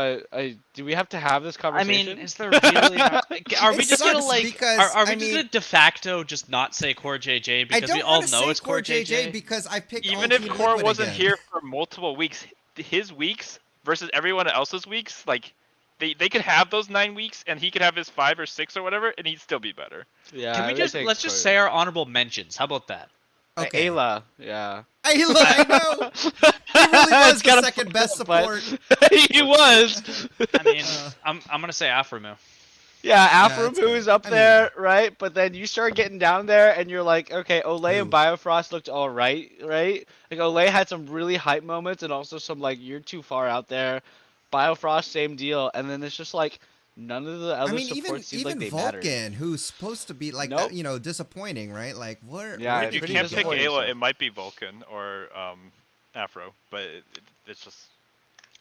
[SPEAKER 3] Do we have to have this
[SPEAKER 5] I
[SPEAKER 3] conversation?
[SPEAKER 5] mean, is there really? Are we
[SPEAKER 2] It
[SPEAKER 5] just gonna
[SPEAKER 2] sucks
[SPEAKER 5] like?
[SPEAKER 2] because,
[SPEAKER 5] Are we
[SPEAKER 2] I
[SPEAKER 5] just
[SPEAKER 2] mean,
[SPEAKER 5] gonna de facto just not say Core JJ
[SPEAKER 2] I
[SPEAKER 5] because we
[SPEAKER 2] don't
[SPEAKER 5] all
[SPEAKER 2] want to
[SPEAKER 5] know
[SPEAKER 2] say
[SPEAKER 5] it's
[SPEAKER 2] Core
[SPEAKER 5] Core JJ?
[SPEAKER 2] because I picked
[SPEAKER 4] Even
[SPEAKER 2] all
[SPEAKER 4] if
[SPEAKER 2] Team
[SPEAKER 4] Core
[SPEAKER 2] Liquid
[SPEAKER 4] wasn't
[SPEAKER 2] again.
[SPEAKER 4] here for multiple weeks, his weeks versus everyone else's weeks, like they could have those 9 weeks, and he could have his 5 or 6 or whatever, and he'd still be better.
[SPEAKER 3] Yeah.
[SPEAKER 5] Can
[SPEAKER 3] I
[SPEAKER 5] we
[SPEAKER 3] would
[SPEAKER 5] just
[SPEAKER 3] take
[SPEAKER 5] let's just
[SPEAKER 3] Core.
[SPEAKER 5] say our honorable mentions? How about that?
[SPEAKER 2] Okay.
[SPEAKER 3] Ayla. Yeah.
[SPEAKER 2] Ayla, I know. He really was
[SPEAKER 3] It's
[SPEAKER 2] the
[SPEAKER 3] kinda
[SPEAKER 2] second
[SPEAKER 3] fucked
[SPEAKER 2] best
[SPEAKER 3] up, but
[SPEAKER 2] support.
[SPEAKER 3] he was.
[SPEAKER 5] I mean,
[SPEAKER 2] Uh,
[SPEAKER 5] I'm gonna say Aframu.
[SPEAKER 3] Yeah,
[SPEAKER 2] Yeah, that's
[SPEAKER 3] Aframu
[SPEAKER 2] fair.
[SPEAKER 3] is up
[SPEAKER 2] I mean,
[SPEAKER 3] there, right? But then you start getting down there, and you're like, okay, Olay
[SPEAKER 2] Who?
[SPEAKER 3] and Biofrost looked all right, right? Like Olay had some really hype moments, and also some like you're too far out there. Biofrost, same deal, and then it's just like none of the
[SPEAKER 2] I
[SPEAKER 3] other
[SPEAKER 2] mean, even
[SPEAKER 3] supports seemed like
[SPEAKER 2] even
[SPEAKER 3] they mattered.
[SPEAKER 2] Vulcan, who's supposed to be like
[SPEAKER 3] Nope.
[SPEAKER 2] disappointing, right? Like where
[SPEAKER 3] Yeah,
[SPEAKER 2] where
[SPEAKER 4] If
[SPEAKER 2] did
[SPEAKER 4] you
[SPEAKER 3] pretty
[SPEAKER 2] he
[SPEAKER 4] can't pick
[SPEAKER 2] go?
[SPEAKER 3] disappointing
[SPEAKER 4] Ayla,
[SPEAKER 3] stuff.
[SPEAKER 4] it might be Vulcan or Afro, but it's just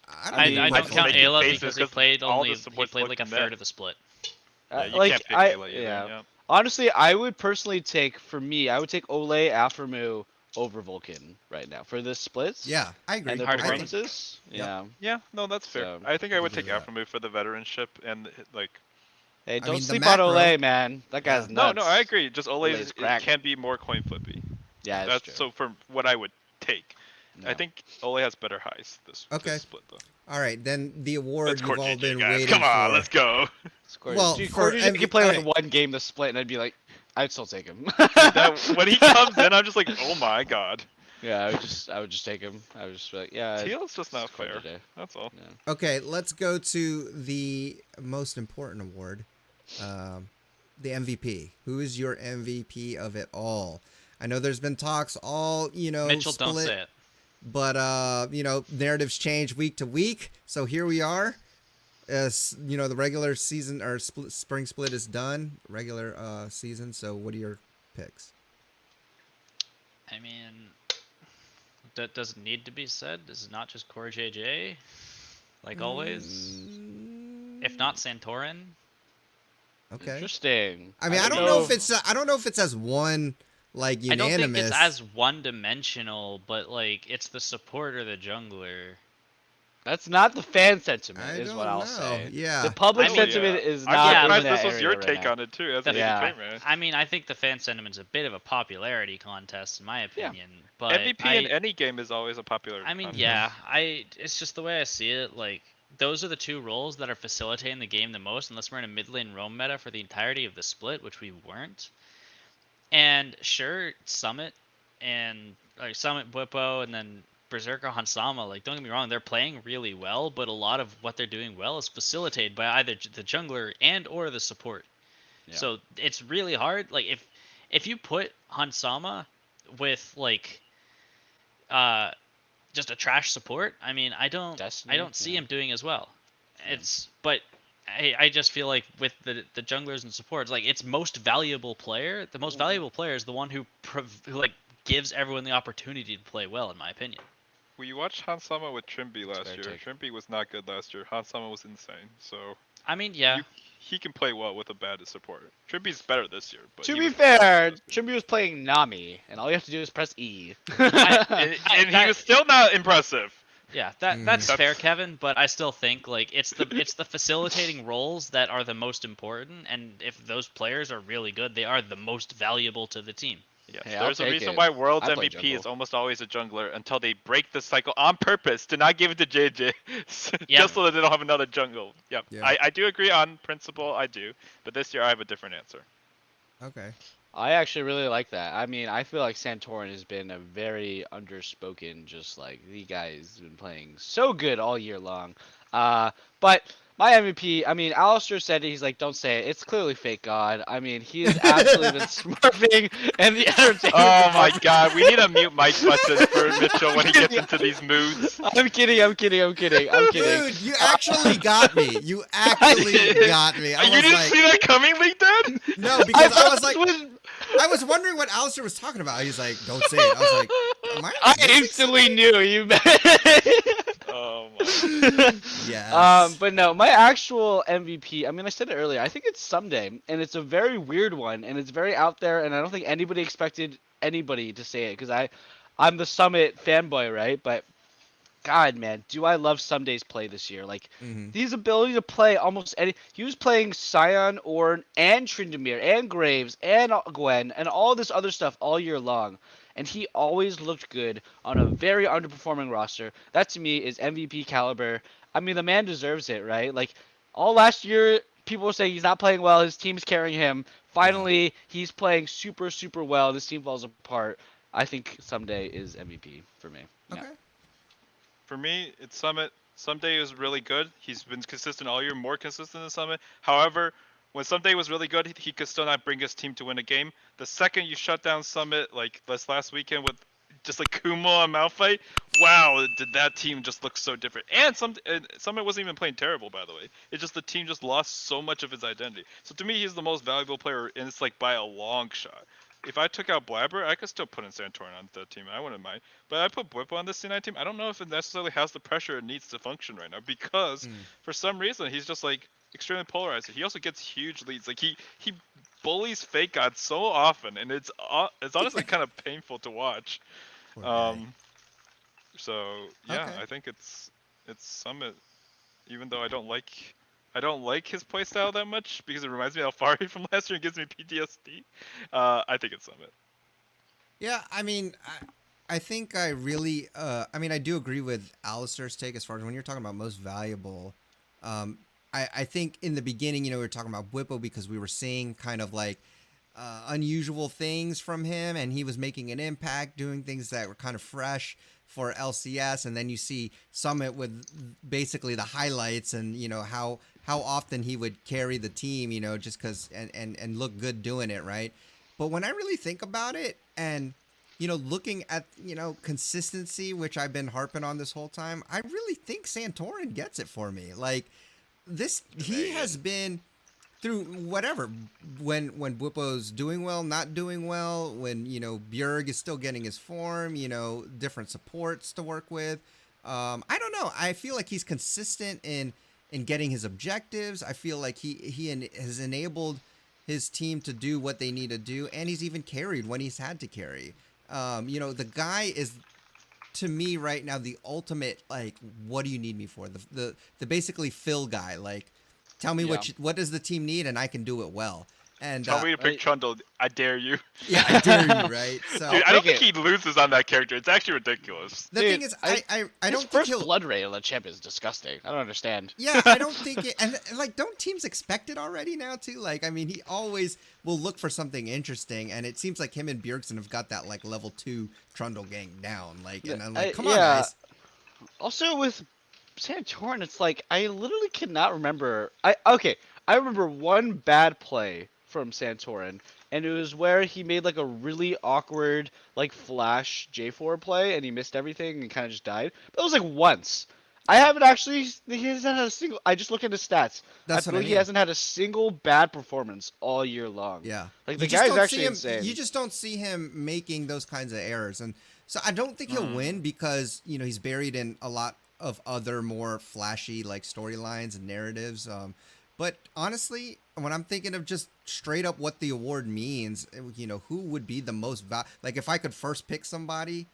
[SPEAKER 2] I don't
[SPEAKER 3] I
[SPEAKER 5] I,
[SPEAKER 2] think
[SPEAKER 3] mean,
[SPEAKER 5] I don't
[SPEAKER 3] like,
[SPEAKER 5] count
[SPEAKER 2] Vulcan-
[SPEAKER 5] Ayla
[SPEAKER 4] basis,
[SPEAKER 5] because he
[SPEAKER 4] 'cause
[SPEAKER 5] played
[SPEAKER 4] all the
[SPEAKER 5] only he
[SPEAKER 4] supports
[SPEAKER 5] played
[SPEAKER 4] look
[SPEAKER 5] like a
[SPEAKER 4] meh.
[SPEAKER 5] third of the split.
[SPEAKER 4] Yeah, you
[SPEAKER 3] like
[SPEAKER 4] can't pick
[SPEAKER 3] I,
[SPEAKER 4] Ayla either.
[SPEAKER 3] yeah.
[SPEAKER 4] Yeah.
[SPEAKER 3] Honestly, I would personally take for me, I would take Olay, Aframu over Vulcan right now for the splits.
[SPEAKER 2] Yeah, I agree.
[SPEAKER 3] And their
[SPEAKER 5] Hard agree.
[SPEAKER 3] performances.
[SPEAKER 2] Yep.
[SPEAKER 3] Yeah.
[SPEAKER 4] Yeah, no, that's fair.
[SPEAKER 3] So
[SPEAKER 4] I think I
[SPEAKER 2] can
[SPEAKER 4] would
[SPEAKER 2] give
[SPEAKER 4] take
[SPEAKER 2] you that.
[SPEAKER 4] Afromove for the veteranship and like.
[SPEAKER 3] Hey,
[SPEAKER 2] I
[SPEAKER 3] don't
[SPEAKER 2] mean, the
[SPEAKER 3] sleep on
[SPEAKER 2] macro-
[SPEAKER 3] Olay, man. That
[SPEAKER 2] Yeah.
[SPEAKER 3] guy's
[SPEAKER 4] No,
[SPEAKER 3] nuts.
[SPEAKER 4] I agree. Just
[SPEAKER 3] Olay's
[SPEAKER 4] Ole's
[SPEAKER 3] crack.
[SPEAKER 4] can be more coin flippy.
[SPEAKER 3] Yeah,
[SPEAKER 4] That's
[SPEAKER 3] true.
[SPEAKER 4] so for what I would take. I
[SPEAKER 3] Yeah.
[SPEAKER 4] think Ole has better highs this
[SPEAKER 2] Okay.
[SPEAKER 4] split though.
[SPEAKER 2] All right, then the award
[SPEAKER 4] Let's
[SPEAKER 2] you've
[SPEAKER 4] court
[SPEAKER 2] all
[SPEAKER 4] JJ,
[SPEAKER 2] been
[SPEAKER 4] guys.
[SPEAKER 2] waiting
[SPEAKER 4] Come on,
[SPEAKER 2] for.
[SPEAKER 4] let's go.
[SPEAKER 3] Score.
[SPEAKER 2] Well,
[SPEAKER 3] Dude,
[SPEAKER 2] for
[SPEAKER 3] Cordy
[SPEAKER 2] MV
[SPEAKER 3] could play like
[SPEAKER 2] alright.
[SPEAKER 3] one game to split, and I'd be like, I'd still take him.
[SPEAKER 4] When he comes in, I'm just like, oh my god.
[SPEAKER 3] Yeah, I would just take him. I would just be like, yeah.
[SPEAKER 4] Teal's just not
[SPEAKER 3] score
[SPEAKER 4] fair.
[SPEAKER 3] today.
[SPEAKER 4] That's all.
[SPEAKER 3] Yeah.
[SPEAKER 2] Okay, let's go to the most important award, the MVP. Who is your MVP of it all? I know there's been talks all
[SPEAKER 5] Mitchell,
[SPEAKER 2] split,
[SPEAKER 5] don't say it.
[SPEAKER 2] but narratives change week to week. So here we are. As the regular season or spring split is done, regular season. So what are your picks?
[SPEAKER 5] I mean, that doesn't need to be said. This is not just Core JJ, like always. If not Santorin,
[SPEAKER 2] Okay.
[SPEAKER 3] Interesting.
[SPEAKER 2] I mean, I don't know if it's as one like
[SPEAKER 5] I don't
[SPEAKER 2] unanimous.
[SPEAKER 5] think it's as one-dimensional, but like it's the support or the jungler.
[SPEAKER 3] That's not the fan sentiment,
[SPEAKER 2] I
[SPEAKER 3] is
[SPEAKER 2] don't
[SPEAKER 3] what I'll
[SPEAKER 2] know.
[SPEAKER 3] say.
[SPEAKER 2] Yeah.
[SPEAKER 3] The public
[SPEAKER 5] I mean,
[SPEAKER 3] sentiment is
[SPEAKER 4] I'm
[SPEAKER 3] not
[SPEAKER 5] yeah,
[SPEAKER 3] in
[SPEAKER 4] surprised
[SPEAKER 3] that
[SPEAKER 4] this was your
[SPEAKER 3] area right
[SPEAKER 4] take
[SPEAKER 3] now.
[SPEAKER 4] on it too. As a
[SPEAKER 3] Yeah.
[SPEAKER 4] MVP, man.
[SPEAKER 5] I mean, I think the fan sentiment's a bit of a popularity contest, in my opinion. But
[SPEAKER 4] MVP in any game is always a popular.
[SPEAKER 5] I mean,
[SPEAKER 4] contest.
[SPEAKER 5] yeah, it's just the way I see it. Like, those are the two roles that are facilitating the game the most, unless we're in a mid lane roam meta for the entirety of the split, which we weren't. And sure, Summit and Summit Bwipo and then Berserker Hansama, like, don't get me wrong, they're playing really well, but a lot of what they're doing well is facilitated by either the jungler and or the support.
[SPEAKER 3] Yeah.
[SPEAKER 5] So it's really hard. Like, if you put Hansama with like just a trash support, I mean, I don't
[SPEAKER 3] Destiny,
[SPEAKER 5] see
[SPEAKER 3] yeah.
[SPEAKER 5] him doing as well.
[SPEAKER 3] Yeah.
[SPEAKER 5] But I just feel like with the junglers and supports, like, it's most valuable player. The most valuable player is the one who like gives everyone the opportunity to play well, in my opinion.
[SPEAKER 4] Well, you watched Hansama with Trimby last
[SPEAKER 3] fair
[SPEAKER 4] year.
[SPEAKER 3] take.
[SPEAKER 4] Trimby was not good last year. Hansama was insane. So
[SPEAKER 5] I mean, yeah.
[SPEAKER 4] he can play well with a bad support. Trimby's better this year. But
[SPEAKER 3] To
[SPEAKER 4] he
[SPEAKER 3] be
[SPEAKER 4] was
[SPEAKER 3] fair,
[SPEAKER 4] last year.
[SPEAKER 3] Chimby was playing Nami, and all you have to do is press E.
[SPEAKER 4] and he was still not impressive.
[SPEAKER 5] Yeah, that's
[SPEAKER 4] That's-
[SPEAKER 5] fair, Kevin. But I still think like it's the facilitating roles that are the most important, and if those players are really good, they are the most valuable to the team.
[SPEAKER 4] Yes,
[SPEAKER 3] Hey, I'll
[SPEAKER 4] there's a
[SPEAKER 3] take
[SPEAKER 4] reason
[SPEAKER 3] it.
[SPEAKER 4] why World's
[SPEAKER 3] I play
[SPEAKER 4] MVP
[SPEAKER 3] jungle.
[SPEAKER 4] is almost always a jungler until they break the cycle on purpose to not give it to JJ,
[SPEAKER 5] Yeah.
[SPEAKER 4] just so that they don't have another jungle. Yep,
[SPEAKER 2] Yeah.
[SPEAKER 4] I do agree on principle, I do, but this year I have a different answer.
[SPEAKER 2] Okay.
[SPEAKER 3] I actually really like that. I mean, I feel like Santorin has been a very underspoken, just like the guy's been playing so good all year long. But my MVP, I mean, Alistair said it, he's like, don't say it. It's clearly fake God. I mean, he has absolutely been smurfing and the entertainment.
[SPEAKER 4] Oh my god, we need a mute mic button for Mitchell when he gets into these moods.
[SPEAKER 3] I'm kidding.
[SPEAKER 2] Dude, you actually got me. You actually got me. I
[SPEAKER 4] You
[SPEAKER 2] was
[SPEAKER 4] didn't
[SPEAKER 2] like,
[SPEAKER 4] see that coming, League Dad?
[SPEAKER 2] no, because I was
[SPEAKER 3] thought
[SPEAKER 2] like,
[SPEAKER 3] this was-
[SPEAKER 2] I was wondering what Alistair was talking about. He's like, don't say it. I was like, am I?
[SPEAKER 3] I instantly knew you.
[SPEAKER 4] Oh my.
[SPEAKER 2] Yes.
[SPEAKER 3] But no, my actual MVP, I mean, I said it earlier, I think it's Someday, and it's a very weird one, and it's very out there, and I don't think anybody expected anybody to say it, because I'm the Summit fanboy, right? But God, man, do I love Sunday's play this year? Like,
[SPEAKER 2] Mm-hmm.
[SPEAKER 3] his ability to play almost any. He was playing Scion, Ornn, and Tryndamere, and Graves, and Gwen, and all this other stuff all year long. And he always looked good on a very underperforming roster. That to me is MVP caliber. I mean, the man deserves it, right? Like, all last year, people were saying he's not playing well. His team's carrying him.
[SPEAKER 2] Yeah.
[SPEAKER 3] Finally, he's playing super, super well. This team falls apart. I think Someday is MVP for me. Yeah.
[SPEAKER 2] Okay.
[SPEAKER 4] For me, it's Summit. Someday is really good. He's been consistent all year, more consistent than Summit. However, when Someday was really good, he could still not bring his team to win a game. The second you shut down Summit, like this last weekend with just like Kumo and Malphite, wow, did that team just look so different. And Summit wasn't even playing terrible, by the way. It's just the team just lost so much of his identity. So to me, he's the most valuable player, and it's like by a long shot. If I took out Blabber, I could still put in Santorin on the team. I wouldn't mind. But I put Bwipo on this C9 team. I don't know if it necessarily has the pressure it needs to function right now because
[SPEAKER 2] Mm.
[SPEAKER 4] for some reason he's just like extremely polarized. He also gets huge leads. Like he bullies Fake God so often, and it's honestly kind of painful to watch.
[SPEAKER 2] Poor guy.
[SPEAKER 4] So yeah,
[SPEAKER 2] Okay.
[SPEAKER 4] I think it's Summit. Even though I don't like his playstyle that much because it reminds me of Alfari from last year and gives me PTSD. I think it's Summit.
[SPEAKER 2] Yeah, I mean, I think I really, I mean, I do agree with Alistair's take as far as when you're talking about most valuable. Um, I think in the beginning, we were talking about Whippo because we were seeing kind of like unusual things from him, and he was making an impact, doing things that were kind of fresh for LCS, and then you see Summit with basically the highlights and how often he would carry the team, just because and look good doing it, right? But when I really think about it, and looking at consistency, which I've been harping on this whole time, I really think Santorin gets it for me. Like he has been through whatever, when Bwipo's doing well, not doing well, when Bjerg is still getting his form, different supports to work with. I don't know. I feel like he's consistent in getting his objectives. I feel like has enabled his team to do what they need to do, and he's even carried when he's had to carry. The guy is, to me right now, the ultimate, like, what do you need me for? The basically fill guy. Like, tell me
[SPEAKER 3] Yeah.
[SPEAKER 2] what does the team need, and I can do it well. And
[SPEAKER 4] Tell me to pick
[SPEAKER 3] right.
[SPEAKER 4] Trundle. I dare you.
[SPEAKER 2] yeah, I dare you, right? So
[SPEAKER 4] Dude, I don't
[SPEAKER 3] pick
[SPEAKER 4] think he loses on that character. It's actually ridiculous.
[SPEAKER 2] the
[SPEAKER 3] Dude,
[SPEAKER 2] thing is, I
[SPEAKER 3] his
[SPEAKER 2] don't think
[SPEAKER 3] first
[SPEAKER 2] he'll.
[SPEAKER 3] blood rate on the champ is disgusting. I don't understand.
[SPEAKER 2] Yeah, I don't think it. And like, don't teams expect it already now too? Like, I mean, he always will look for something interesting, and it seems like him and Bjergsen have got that like level 2 Trundle gang down. Like, and I'm like, come on,
[SPEAKER 3] Yeah.
[SPEAKER 2] guys.
[SPEAKER 3] Also with Santorin, it's like I literally cannot remember. I remember one bad play from Santorin, and it was where he made like a really awkward like flash J4 play, and he missed everything and kind of just died. But it was like once. I haven't actually. He hasn't had a single. I just look at his stats.
[SPEAKER 2] That's
[SPEAKER 3] I
[SPEAKER 2] what I
[SPEAKER 3] feel he
[SPEAKER 2] mean.
[SPEAKER 3] hasn't had a single bad performance all year long.
[SPEAKER 2] Yeah,
[SPEAKER 3] Like
[SPEAKER 2] you
[SPEAKER 3] the
[SPEAKER 2] just
[SPEAKER 3] guy's
[SPEAKER 2] don't see
[SPEAKER 3] actually
[SPEAKER 2] him.
[SPEAKER 3] insane.
[SPEAKER 2] You just don't see him making those kinds of errors, and so I don't think he'll win because he's buried in a lot of other more flashy like storylines and narratives. But honestly, when I'm thinking of just straight up what the award means, who would be the most like if I could first pick somebody.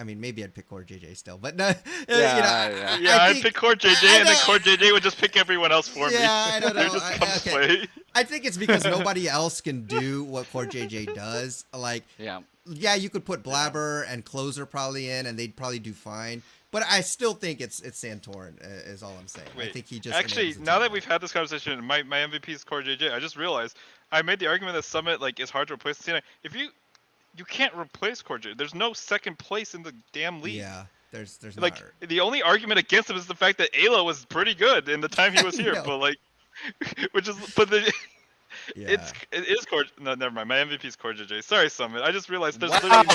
[SPEAKER 2] I mean, maybe I'd pick Core JJ still, but no,
[SPEAKER 3] Yeah.
[SPEAKER 4] I'd
[SPEAKER 2] think-
[SPEAKER 4] pick Core JJ,
[SPEAKER 2] I
[SPEAKER 4] and then
[SPEAKER 2] know.
[SPEAKER 4] Core JJ would just pick everyone else for me.
[SPEAKER 2] Yeah, I don't
[SPEAKER 4] They
[SPEAKER 2] know.
[SPEAKER 4] would just come
[SPEAKER 2] Okay.
[SPEAKER 4] play.
[SPEAKER 2] I think it's because nobody else can do what Core JJ does. Like,
[SPEAKER 3] Yeah.
[SPEAKER 2] yeah, you could put Blabber and Closer probably in, and they'd probably do fine. But I still think it's Santorin is all I'm saying. I
[SPEAKER 4] Wait,
[SPEAKER 2] think he just
[SPEAKER 4] actually,
[SPEAKER 2] enables the
[SPEAKER 4] now
[SPEAKER 2] team
[SPEAKER 4] that
[SPEAKER 2] well.
[SPEAKER 4] we've had this conversation, my MVP is Core JJ. I just realized I made the argument that Summit like is hard to replace the C9. If you can't replace Core JJ, there's no second place in the damn league.
[SPEAKER 2] Yeah, there's
[SPEAKER 4] Like
[SPEAKER 2] not.
[SPEAKER 4] the only argument against him is the fact that Ayla was pretty good in the time he was here,
[SPEAKER 2] know.
[SPEAKER 4] but like, it
[SPEAKER 2] Yeah.
[SPEAKER 4] is Core. No, never mind. My MVP is Core JJ. Sorry, Summit. I just realized there's
[SPEAKER 3] Wow.
[SPEAKER 4] literally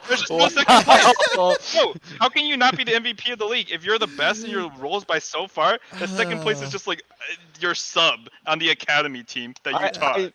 [SPEAKER 4] there's just no second place. No, how can you not be the MVP of the league if you're the best in your roles by so far? The second place is just like your sub on the academy team that you taught.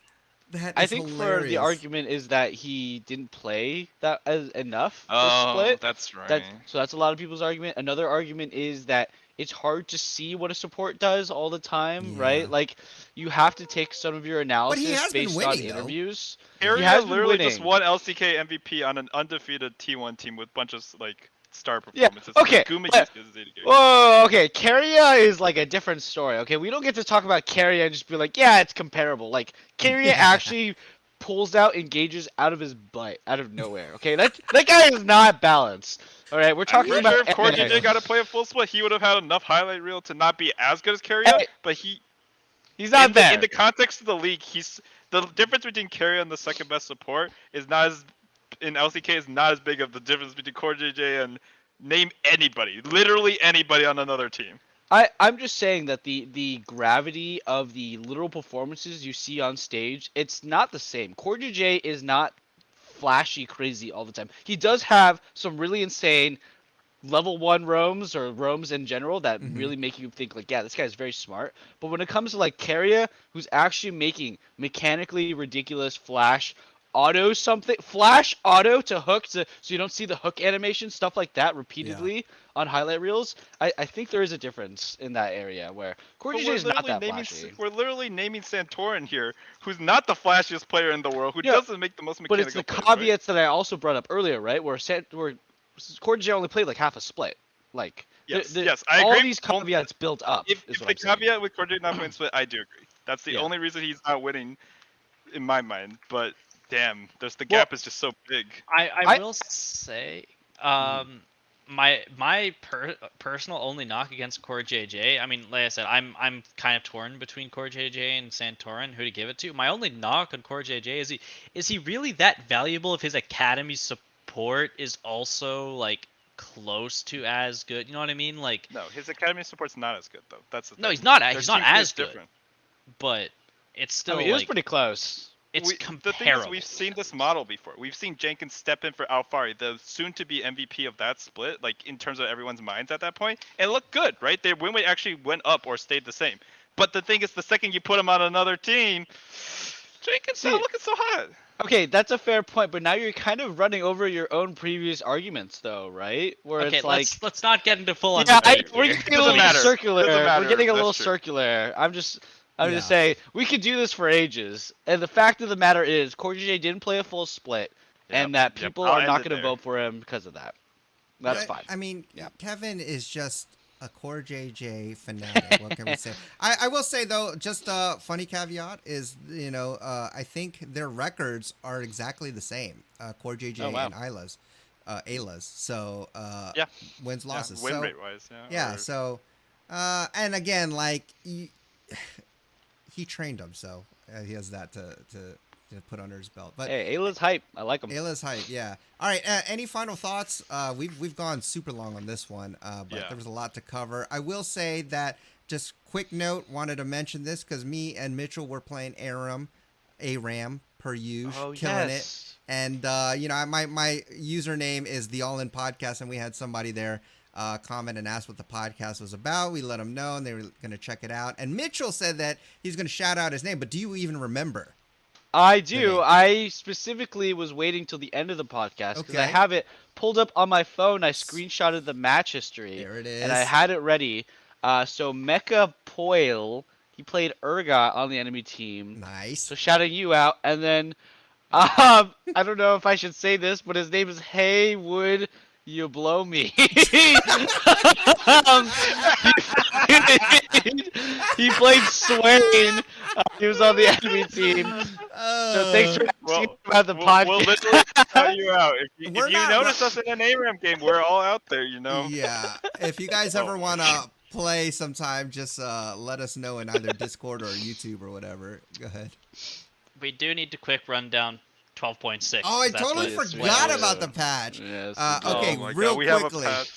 [SPEAKER 2] That
[SPEAKER 3] I
[SPEAKER 2] is
[SPEAKER 3] think for
[SPEAKER 2] hilarious.
[SPEAKER 3] the argument is that he didn't play that enough this
[SPEAKER 4] Oh,
[SPEAKER 3] split.
[SPEAKER 4] that's right.
[SPEAKER 3] So that's a lot of people's argument. Another argument is that it's hard to see what a support does all the time,
[SPEAKER 2] Yeah.
[SPEAKER 3] right? Like you have to take some of your analysis
[SPEAKER 2] has been
[SPEAKER 3] based
[SPEAKER 2] winning,
[SPEAKER 3] on
[SPEAKER 2] though.
[SPEAKER 3] interviews.
[SPEAKER 4] Harry
[SPEAKER 3] has been
[SPEAKER 4] literally just
[SPEAKER 3] winning.
[SPEAKER 4] won LCK MVP on an undefeated T1 team with a bunch of like star
[SPEAKER 3] Yeah,
[SPEAKER 4] performances.
[SPEAKER 3] okay,
[SPEAKER 4] Guma
[SPEAKER 3] but-
[SPEAKER 4] used his AD carry.
[SPEAKER 3] Whoa, okay, Carrier is like a different story. Okay, we don't get to talk about Carrier and just be like, yeah, it's comparable. Like Carrier
[SPEAKER 2] Yeah.
[SPEAKER 3] actually pulls out engages out of his butt, out of nowhere. Okay, that guy is not balanced. All right, we're
[SPEAKER 4] I'm
[SPEAKER 3] talking
[SPEAKER 4] pretty
[SPEAKER 3] about
[SPEAKER 4] sure if Core
[SPEAKER 3] MMA.
[SPEAKER 4] JJ got to play a full split, he would have had enough highlight reel to not be as good as Carrier.
[SPEAKER 3] Hey,
[SPEAKER 4] But
[SPEAKER 3] he's not there.
[SPEAKER 4] in the context of the league, the difference between Carrier and the second best support is not as in LCK is not as big of the difference between Core JJ and name anybody, literally anybody on another team.
[SPEAKER 3] I'm just saying that the gravity of the literal performances you see on stage, it's not the same. Core J is not flashy crazy all the time. He does have some really insane level 1 roams or roams in general that really make you think like, yeah, this guy's very smart. But when it comes to like Carrier, who's actually making mechanically ridiculous flash auto to hook so you don't see the hook animation, stuff like that repeatedly on highlight reels. I think there is a difference in that area where Core
[SPEAKER 4] But
[SPEAKER 3] JJ is not that flashy.
[SPEAKER 4] we're literally naming Santorin here, who's not the flashiest player in the world, who
[SPEAKER 3] Yeah,
[SPEAKER 4] doesn't make the most
[SPEAKER 3] But
[SPEAKER 4] mechanical
[SPEAKER 3] it's the
[SPEAKER 4] plays, right?
[SPEAKER 3] caveats that I also brought up earlier, right? Where Core JJ only played like half a split. Like
[SPEAKER 4] Yes, I
[SPEAKER 3] all
[SPEAKER 4] agree.
[SPEAKER 3] these caveats built up.
[SPEAKER 4] If
[SPEAKER 3] is what
[SPEAKER 4] the
[SPEAKER 3] I'm saying.
[SPEAKER 4] caveat with Corday not playing split, I do agree. That's the
[SPEAKER 3] Yeah.
[SPEAKER 4] only reason he's not winning, in my mind. But damn, the
[SPEAKER 3] Well,
[SPEAKER 4] gap is just so big.
[SPEAKER 5] I will say, my personal only knock against Core JJ. I mean, like I said, I'm kind of torn between Core JJ and Santorin, who to give it to. My only knock on Core JJ is he really that valuable if his academy support is also like close to as good? You know what I mean? Like,
[SPEAKER 4] No, his academy support's not as good though. That's the thing.
[SPEAKER 5] no, he's not.
[SPEAKER 4] Their
[SPEAKER 5] He's not
[SPEAKER 4] team feel
[SPEAKER 5] as good,
[SPEAKER 4] different.
[SPEAKER 5] but it's still
[SPEAKER 3] I mean, it was
[SPEAKER 5] like
[SPEAKER 3] pretty close.
[SPEAKER 5] it's
[SPEAKER 4] The thing
[SPEAKER 5] comparable.
[SPEAKER 4] is, we've seen this model before. We've seen Jenkins step in for Alfari, the soon-to-be MVP of that split, like in terms of everyone's minds at that point, and looked good, right? Their win rate actually went up or stayed the same. But the thing is, the second you put him on another team, Jenkins not looking so hot.
[SPEAKER 3] Okay, that's a fair point, but now you're kind of running over your own previous arguments, though, right? Where
[SPEAKER 5] Okay,
[SPEAKER 3] it's like,
[SPEAKER 5] let's not get into full on
[SPEAKER 3] yeah,
[SPEAKER 5] debate
[SPEAKER 3] we're
[SPEAKER 5] here.
[SPEAKER 3] getting a
[SPEAKER 4] Doesn't
[SPEAKER 3] little
[SPEAKER 4] matter.
[SPEAKER 3] circular.
[SPEAKER 4] Doesn't matter.
[SPEAKER 3] We're getting a
[SPEAKER 4] That's
[SPEAKER 3] little
[SPEAKER 4] true.
[SPEAKER 3] circular. I'm just
[SPEAKER 2] Yeah.
[SPEAKER 3] saying we could do this for ages, and the fact of the matter is, Core JJ didn't play a full split, and that people
[SPEAKER 4] I'll
[SPEAKER 3] are
[SPEAKER 4] end
[SPEAKER 3] not
[SPEAKER 4] it
[SPEAKER 3] going to
[SPEAKER 4] there.
[SPEAKER 3] vote for him because of that. That's fine.
[SPEAKER 2] I mean,
[SPEAKER 3] Yeah.
[SPEAKER 2] Kevin is just a Core JJ fanatic. What can we say? I will say though, just a funny caveat is, I think their records are exactly the same. Core JJ
[SPEAKER 3] Oh, wow.
[SPEAKER 2] and Ayla's. So
[SPEAKER 4] Yeah.
[SPEAKER 2] wins losses.
[SPEAKER 4] Win
[SPEAKER 2] so,
[SPEAKER 4] rate wise, yeah.
[SPEAKER 2] yeah.
[SPEAKER 4] or-
[SPEAKER 2] So and again, like he trained him, so he has that to put under his belt. But
[SPEAKER 3] Hey, Ayla's hype. I like him.
[SPEAKER 2] Ayla's hype, yeah. All right. Any final thoughts? We've gone super long on this one, but
[SPEAKER 4] Yeah.
[SPEAKER 2] there was a lot to cover. I will say that just quick note. Wanted to mention this because me and Mitchell were playing ARAM per usual, killing it. And my username is the All In Podcast, and we had somebody there comment and ask what the podcast was about. We let them know, and they were going to check it out. And Mitchell said that he's going to shout out his name, but do you even remember?
[SPEAKER 3] I do.
[SPEAKER 2] name.
[SPEAKER 3] I specifically was waiting till the end of the podcast because I
[SPEAKER 2] Okay.
[SPEAKER 3] have it pulled up on my phone. I screenshotted the match history.
[SPEAKER 2] There it
[SPEAKER 3] And I
[SPEAKER 2] is.
[SPEAKER 3] had it ready. So Mecha Poil, he played Urgot on the enemy team.
[SPEAKER 2] Nice.
[SPEAKER 3] So shouting you out. And then, I don't know if I should say this, but his name is Hey Would You Blow Me. um, he played Swain. He was on the enemy team. So thanks for asking about the podcast.
[SPEAKER 4] We'll literally tell you out. If you
[SPEAKER 2] We're not-
[SPEAKER 4] notice us in an ARAM game, we're all out there, you know?
[SPEAKER 2] Yeah. If you guys ever want to play sometime, just let us know in either Discord or YouTube or whatever. Go ahead.
[SPEAKER 5] We do need to quick run down 12.6.
[SPEAKER 2] Oh, I
[SPEAKER 5] That's
[SPEAKER 2] totally
[SPEAKER 5] what-
[SPEAKER 2] forgot
[SPEAKER 3] yeah.
[SPEAKER 2] about the patch.
[SPEAKER 3] Yes,
[SPEAKER 2] Okay,
[SPEAKER 4] Oh my
[SPEAKER 2] real
[SPEAKER 4] God, we have a
[SPEAKER 2] quickly.
[SPEAKER 4] patch.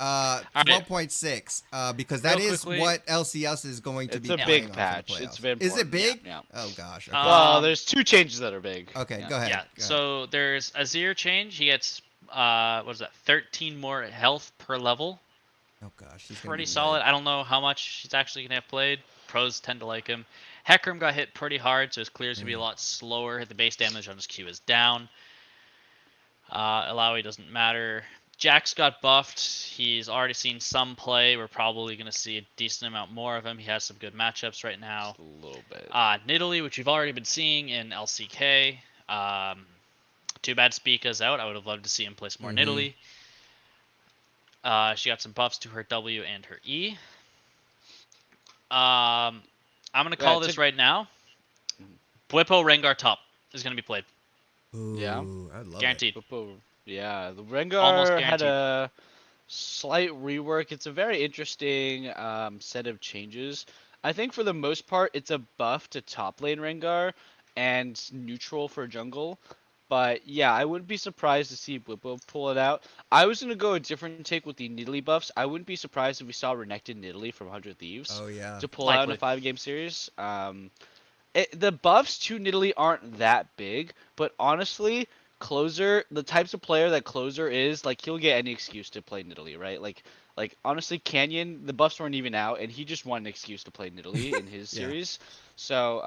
[SPEAKER 2] 12.6, because that
[SPEAKER 5] Real
[SPEAKER 2] is
[SPEAKER 5] quickly-
[SPEAKER 2] what LCS is going to
[SPEAKER 3] It's
[SPEAKER 2] be
[SPEAKER 3] a
[SPEAKER 2] playing
[SPEAKER 3] big
[SPEAKER 2] on for the
[SPEAKER 3] patch.
[SPEAKER 2] playoffs.
[SPEAKER 3] It's very
[SPEAKER 2] Is it
[SPEAKER 3] important.
[SPEAKER 2] big?
[SPEAKER 3] Yeah.
[SPEAKER 2] Oh gosh. Okay.
[SPEAKER 3] Well, there's two changes that are big.
[SPEAKER 2] Okay,
[SPEAKER 3] Yeah.
[SPEAKER 2] go ahead.
[SPEAKER 5] Yeah.
[SPEAKER 2] Go ahead.
[SPEAKER 5] So there's Azir change. He gets what is that? 13 more health per level.
[SPEAKER 2] Oh gosh, he's gonna
[SPEAKER 5] Pretty
[SPEAKER 2] be
[SPEAKER 5] solid.
[SPEAKER 2] red.
[SPEAKER 5] I don't know how much he's actually gonna have played. Pros tend to like him. Hecarim got hit pretty hard, so his clears gonna be a lot slower. The base damage on his Q is down. Alawi doesn't matter. Jax got buffed. He's already seen some play. We're probably going to see a decent amount more of him. He has some good matchups right now.
[SPEAKER 3] A little bit.
[SPEAKER 5] Nidalee, which you've already been seeing in LCK. Too bad Spica's out. I would have loved to see him play some more Nidalee. She got some buffs to her W and her E. I'm gonna
[SPEAKER 3] Yeah,
[SPEAKER 5] call this right now. Bwipo Rengar top is gonna be played.
[SPEAKER 3] Yeah.
[SPEAKER 2] Ooh, I love it.
[SPEAKER 5] Guaranteed.
[SPEAKER 3] Yeah, the
[SPEAKER 5] Almost
[SPEAKER 3] Rengar had
[SPEAKER 5] guaranteed.
[SPEAKER 3] a slight rework. It's a very interesting set of changes. I think for the most part, it's a buff to top lane Rengar and neutral for jungle. But yeah, I wouldn't be surprised to see Blippo pull it out. I was gonna go a different take with the Nidalee buffs. I wouldn't be surprised if we saw Renekton Nidalee from 100 Thieves
[SPEAKER 2] Oh yeah.
[SPEAKER 3] to pull out in a
[SPEAKER 5] Likely.
[SPEAKER 3] 5-game series. The buffs to Nidalee aren't that big, but honestly, Closer, the types of player that Closer is, like he'll get any excuse to play Nidalee, right? Like honestly, Canyon, the buffs weren't even out, and he just wanted an excuse to play Nidalee in his
[SPEAKER 2] Yeah.
[SPEAKER 3] series. So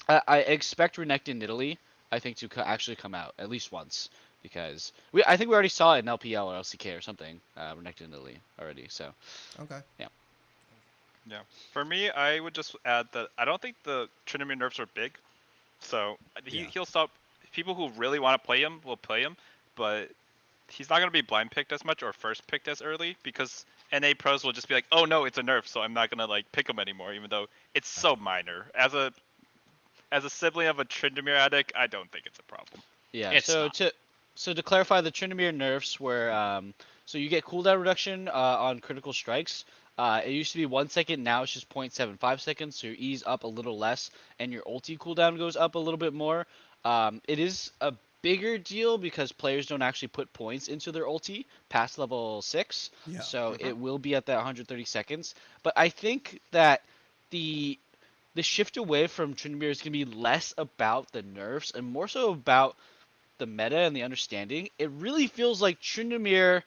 [SPEAKER 3] I expect Renekton Nidalee, I think, to actually come out at least once because I think we already saw it in LPL or LCK or something, Renekton Nidalee already. So
[SPEAKER 2] Okay.
[SPEAKER 3] yeah,
[SPEAKER 4] Yeah. For me, I would just add that I don't think the Tryndamere nerfs are big, so
[SPEAKER 2] Yeah.
[SPEAKER 4] he'll stop. People who really want to play him will play him, but he's not going to be blind picked as much or first picked as early because NA pros will just be like, oh no, it's a nerf, so I'm not going to like pick him anymore, even though it's so minor. As a sibling of a Tryndamere addict, I don't think it's a problem.
[SPEAKER 3] yeah.
[SPEAKER 5] It's not.
[SPEAKER 3] So to clarify, the Tryndamere nerfs were so you get cooldown reduction on critical strikes. It used to be 1 second, now it's just 0.75 seconds. So your E's up a little less, and your ulti cooldown goes up a little bit more. It is a bigger deal because players don't actually put points into their ulti past level 6,
[SPEAKER 2] Yeah.
[SPEAKER 3] so
[SPEAKER 4] Mhm.
[SPEAKER 3] it will be at that 130 seconds. But I think that the the shift away from Tryndamere is going to be less about the nerfs and more so about the meta and the understanding. It really feels like Tryndamere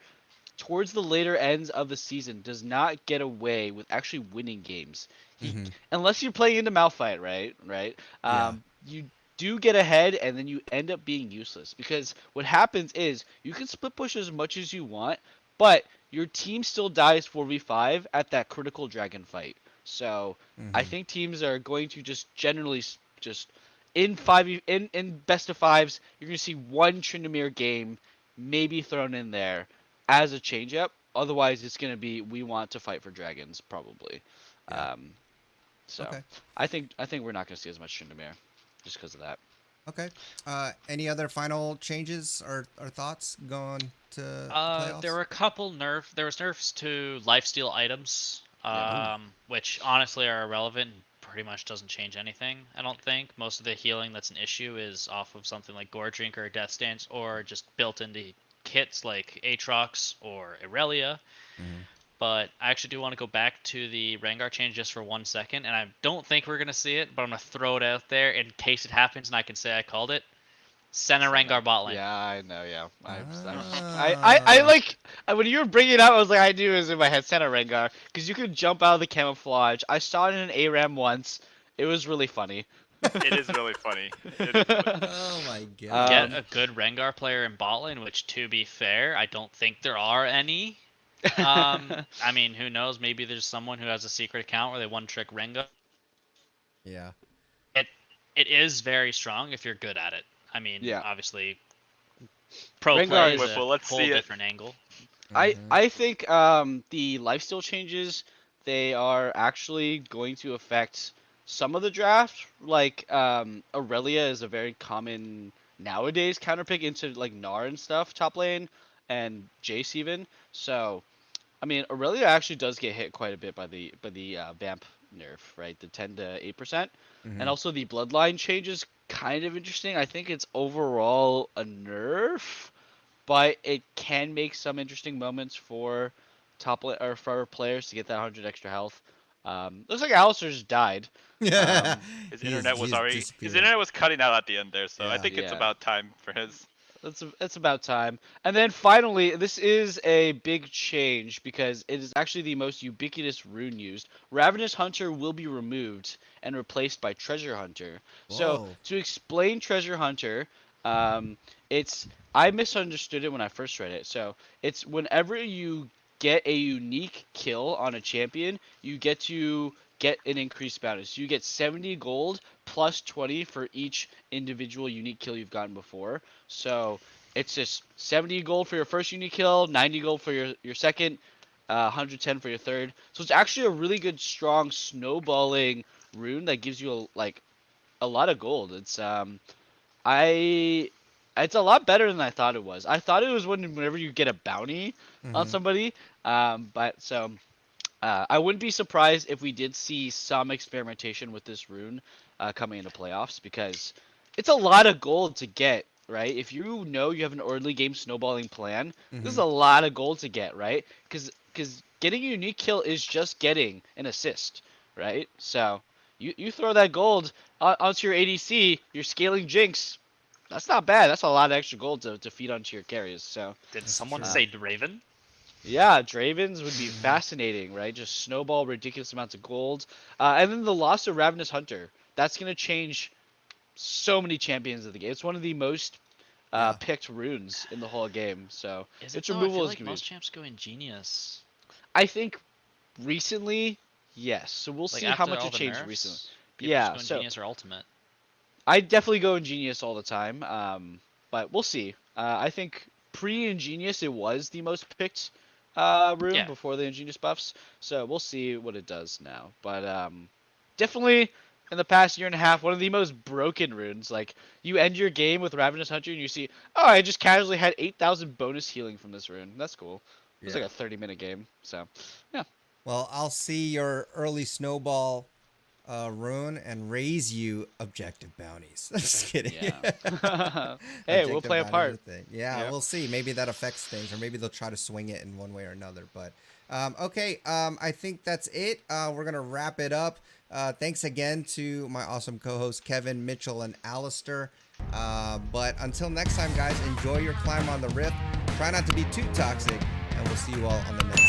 [SPEAKER 3] towards the later ends of the season does not get away with actually winning games. He,
[SPEAKER 2] Mm-hmm.
[SPEAKER 3] unless you're playing into Malphite, right? Right.
[SPEAKER 2] Yeah.
[SPEAKER 3] You do get ahead, and then you end up being useless because what happens is you can split push as much as you want, but your team still dies 4v5 at that critical dragon fight. So I
[SPEAKER 2] Mm-hmm.
[SPEAKER 3] think teams are going to just generally just in in best of fives, you're gonna see one Tryndamere game maybe thrown in there as a changeup. Otherwise, it's gonna be we want to fight for dragons probably.
[SPEAKER 2] Yeah.
[SPEAKER 3] Um, so
[SPEAKER 2] Okay.
[SPEAKER 3] I think we're not gonna see as much Tryndamere just because of that.
[SPEAKER 2] Okay. Any other final changes or thoughts going to the
[SPEAKER 5] There
[SPEAKER 2] playoffs?
[SPEAKER 5] were a couple There was nerfs to lifesteal items,
[SPEAKER 3] Yeah.
[SPEAKER 2] Ooh.
[SPEAKER 5] which honestly are irrelevant. Pretty much doesn't change anything. I don't think most of the healing that's an issue is off of something like Gore Drink or Death Stance, or just built into kits like Aatrox or Irelia.
[SPEAKER 2] Mm-hmm.
[SPEAKER 5] But I actually do want to go back to the Rengar change just for 1 second, and I don't think we're gonna see it, but I'm gonna throw it out there in case it happens, and I can say I called it. Send a
[SPEAKER 3] Senna.
[SPEAKER 5] Rengar bot lane.
[SPEAKER 3] Yeah, I know. Yeah, I
[SPEAKER 2] Ah.
[SPEAKER 3] like when you were bringing it up. I was like, I knew it was in my head, Senna Rengar, because you could jump out of the camouflage. I saw it in an ARAM once. It was really funny.
[SPEAKER 4] It is really funny. It is really funny.
[SPEAKER 2] Oh my
[SPEAKER 5] Get
[SPEAKER 2] god.
[SPEAKER 5] a good Rengar player in bot lane, which, to be fair, I don't think there are any. I mean, who knows? Maybe there's someone who has a secret account where they one trick Rengar.
[SPEAKER 2] Yeah.
[SPEAKER 5] It it is very strong if you're good at it. I mean,
[SPEAKER 3] Yeah,
[SPEAKER 5] obviously, pro
[SPEAKER 3] Rengar
[SPEAKER 5] play is
[SPEAKER 3] is.
[SPEAKER 5] a
[SPEAKER 4] Whipple, let's
[SPEAKER 5] whole
[SPEAKER 4] see it.
[SPEAKER 5] different angle.
[SPEAKER 3] I
[SPEAKER 2] Mm-hmm.
[SPEAKER 3] I think the lifesteal changes they are actually going to affect some of the draft. Like Aurelia is a very common nowadays counter pick into like Gnar and stuff top lane and Jace even. So I mean Aurelia actually does get hit quite a bit by the Vamp nerf, right? The 10 to 8%.
[SPEAKER 2] Mm-hmm.
[SPEAKER 3] And also the bloodline changes kind of interesting. I think it's overall a nerf, but it can make some interesting moments for or for players to get that 100 extra health. Looks like Alistair just died.
[SPEAKER 2] Yeah.
[SPEAKER 3] Um,
[SPEAKER 2] He's
[SPEAKER 4] His
[SPEAKER 2] disappeared.
[SPEAKER 4] internet was cutting out at the end there, so I
[SPEAKER 2] Yeah.
[SPEAKER 4] think it's
[SPEAKER 3] yeah,
[SPEAKER 4] about time for his.
[SPEAKER 3] it's about time. And then finally, this is a big change because it is actually the most ubiquitous rune used. Ravenous Hunter will be removed and replaced by Treasure Hunter. So
[SPEAKER 2] Whoa.
[SPEAKER 3] to explain Treasure Hunter, um, it's I misunderstood it when I first read it. So it's whenever you get a unique kill on a champion, you get to get an increased bonus. You get 70 gold plus 20 for each individual unique kill you've gotten before. So It's just 70 gold for your first unique kill, 90 gold for your second, 110 for your third. So it's actually a really good, strong snowballing rune that gives you a lot of gold. I it's a lot better than I thought it was. I thought it was whenever you get a bounty on
[SPEAKER 2] Mm-hmm.
[SPEAKER 3] somebody. I wouldn't be surprised if we did see some experimentation with this rune coming into playoffs because it's a lot of gold to get, right? If you know you have an early game snowballing plan, this is
[SPEAKER 2] Mm-hmm.
[SPEAKER 3] a lot of gold to get, right? Because getting a unique kill is just getting an assist, right? So you throw that gold onto your ADC, you're scaling Jinx. That's not bad. That's a lot of extra gold to feed onto your carries. So
[SPEAKER 5] Did
[SPEAKER 2] That's
[SPEAKER 5] someone
[SPEAKER 2] true.
[SPEAKER 5] say Draven?
[SPEAKER 3] yeah, Dravens would be
[SPEAKER 2] Mm-hmm.
[SPEAKER 3] fascinating, right? Just snowball ridiculous amounts of gold. And then the loss of Ravenous Hunter. That's going to change so many champions of the game. It's one of the most
[SPEAKER 2] Yeah.
[SPEAKER 3] picked runes in the whole game. So
[SPEAKER 5] Is it
[SPEAKER 3] its
[SPEAKER 5] though? I
[SPEAKER 3] removal
[SPEAKER 5] feel
[SPEAKER 3] is
[SPEAKER 5] like
[SPEAKER 3] going to
[SPEAKER 5] most
[SPEAKER 3] be.
[SPEAKER 5] champs go Ingenious.
[SPEAKER 3] I think recently, yes. So we'll
[SPEAKER 5] Like
[SPEAKER 3] see how
[SPEAKER 5] after
[SPEAKER 3] much
[SPEAKER 5] all
[SPEAKER 3] it
[SPEAKER 5] the
[SPEAKER 3] changed recently.
[SPEAKER 5] nerfs, people just
[SPEAKER 3] Yeah,
[SPEAKER 5] go
[SPEAKER 3] so
[SPEAKER 5] Ingenious or Ultimate.
[SPEAKER 3] I definitely go Ingenious all the time. But we'll see. I think pre-Ingenious it was the most picked rune
[SPEAKER 5] Yeah.
[SPEAKER 3] before the Ingenious buffs. So we'll see what it does now. But definitely in the past year and a half, one of the most broken runes. Like you end your game with Ravenous Hunter and you see, oh, I just casually had 8,000 bonus healing from this rune. That's cool. It was like
[SPEAKER 2] Yeah.
[SPEAKER 3] a 30-minute game. So yeah.
[SPEAKER 2] Well, I'll see your early snowball rune and raise you objective bounties. Just kidding.
[SPEAKER 3] Yeah. Hey, we'll
[SPEAKER 2] Objective
[SPEAKER 3] play a
[SPEAKER 2] bounties are a
[SPEAKER 3] part.
[SPEAKER 2] thing. Yeah,
[SPEAKER 3] Yeah.
[SPEAKER 2] we'll see. Maybe that affects things, or maybe they'll try to swing it in one way or another. But okay, I think that's it. We're gonna wrap it up. Thanks again to my awesome co-hosts Kevin, Mitchell, and Alistair. But until next time, guys, enjoy your climb on the rift. Try not to be too toxic, and we'll see you all on the next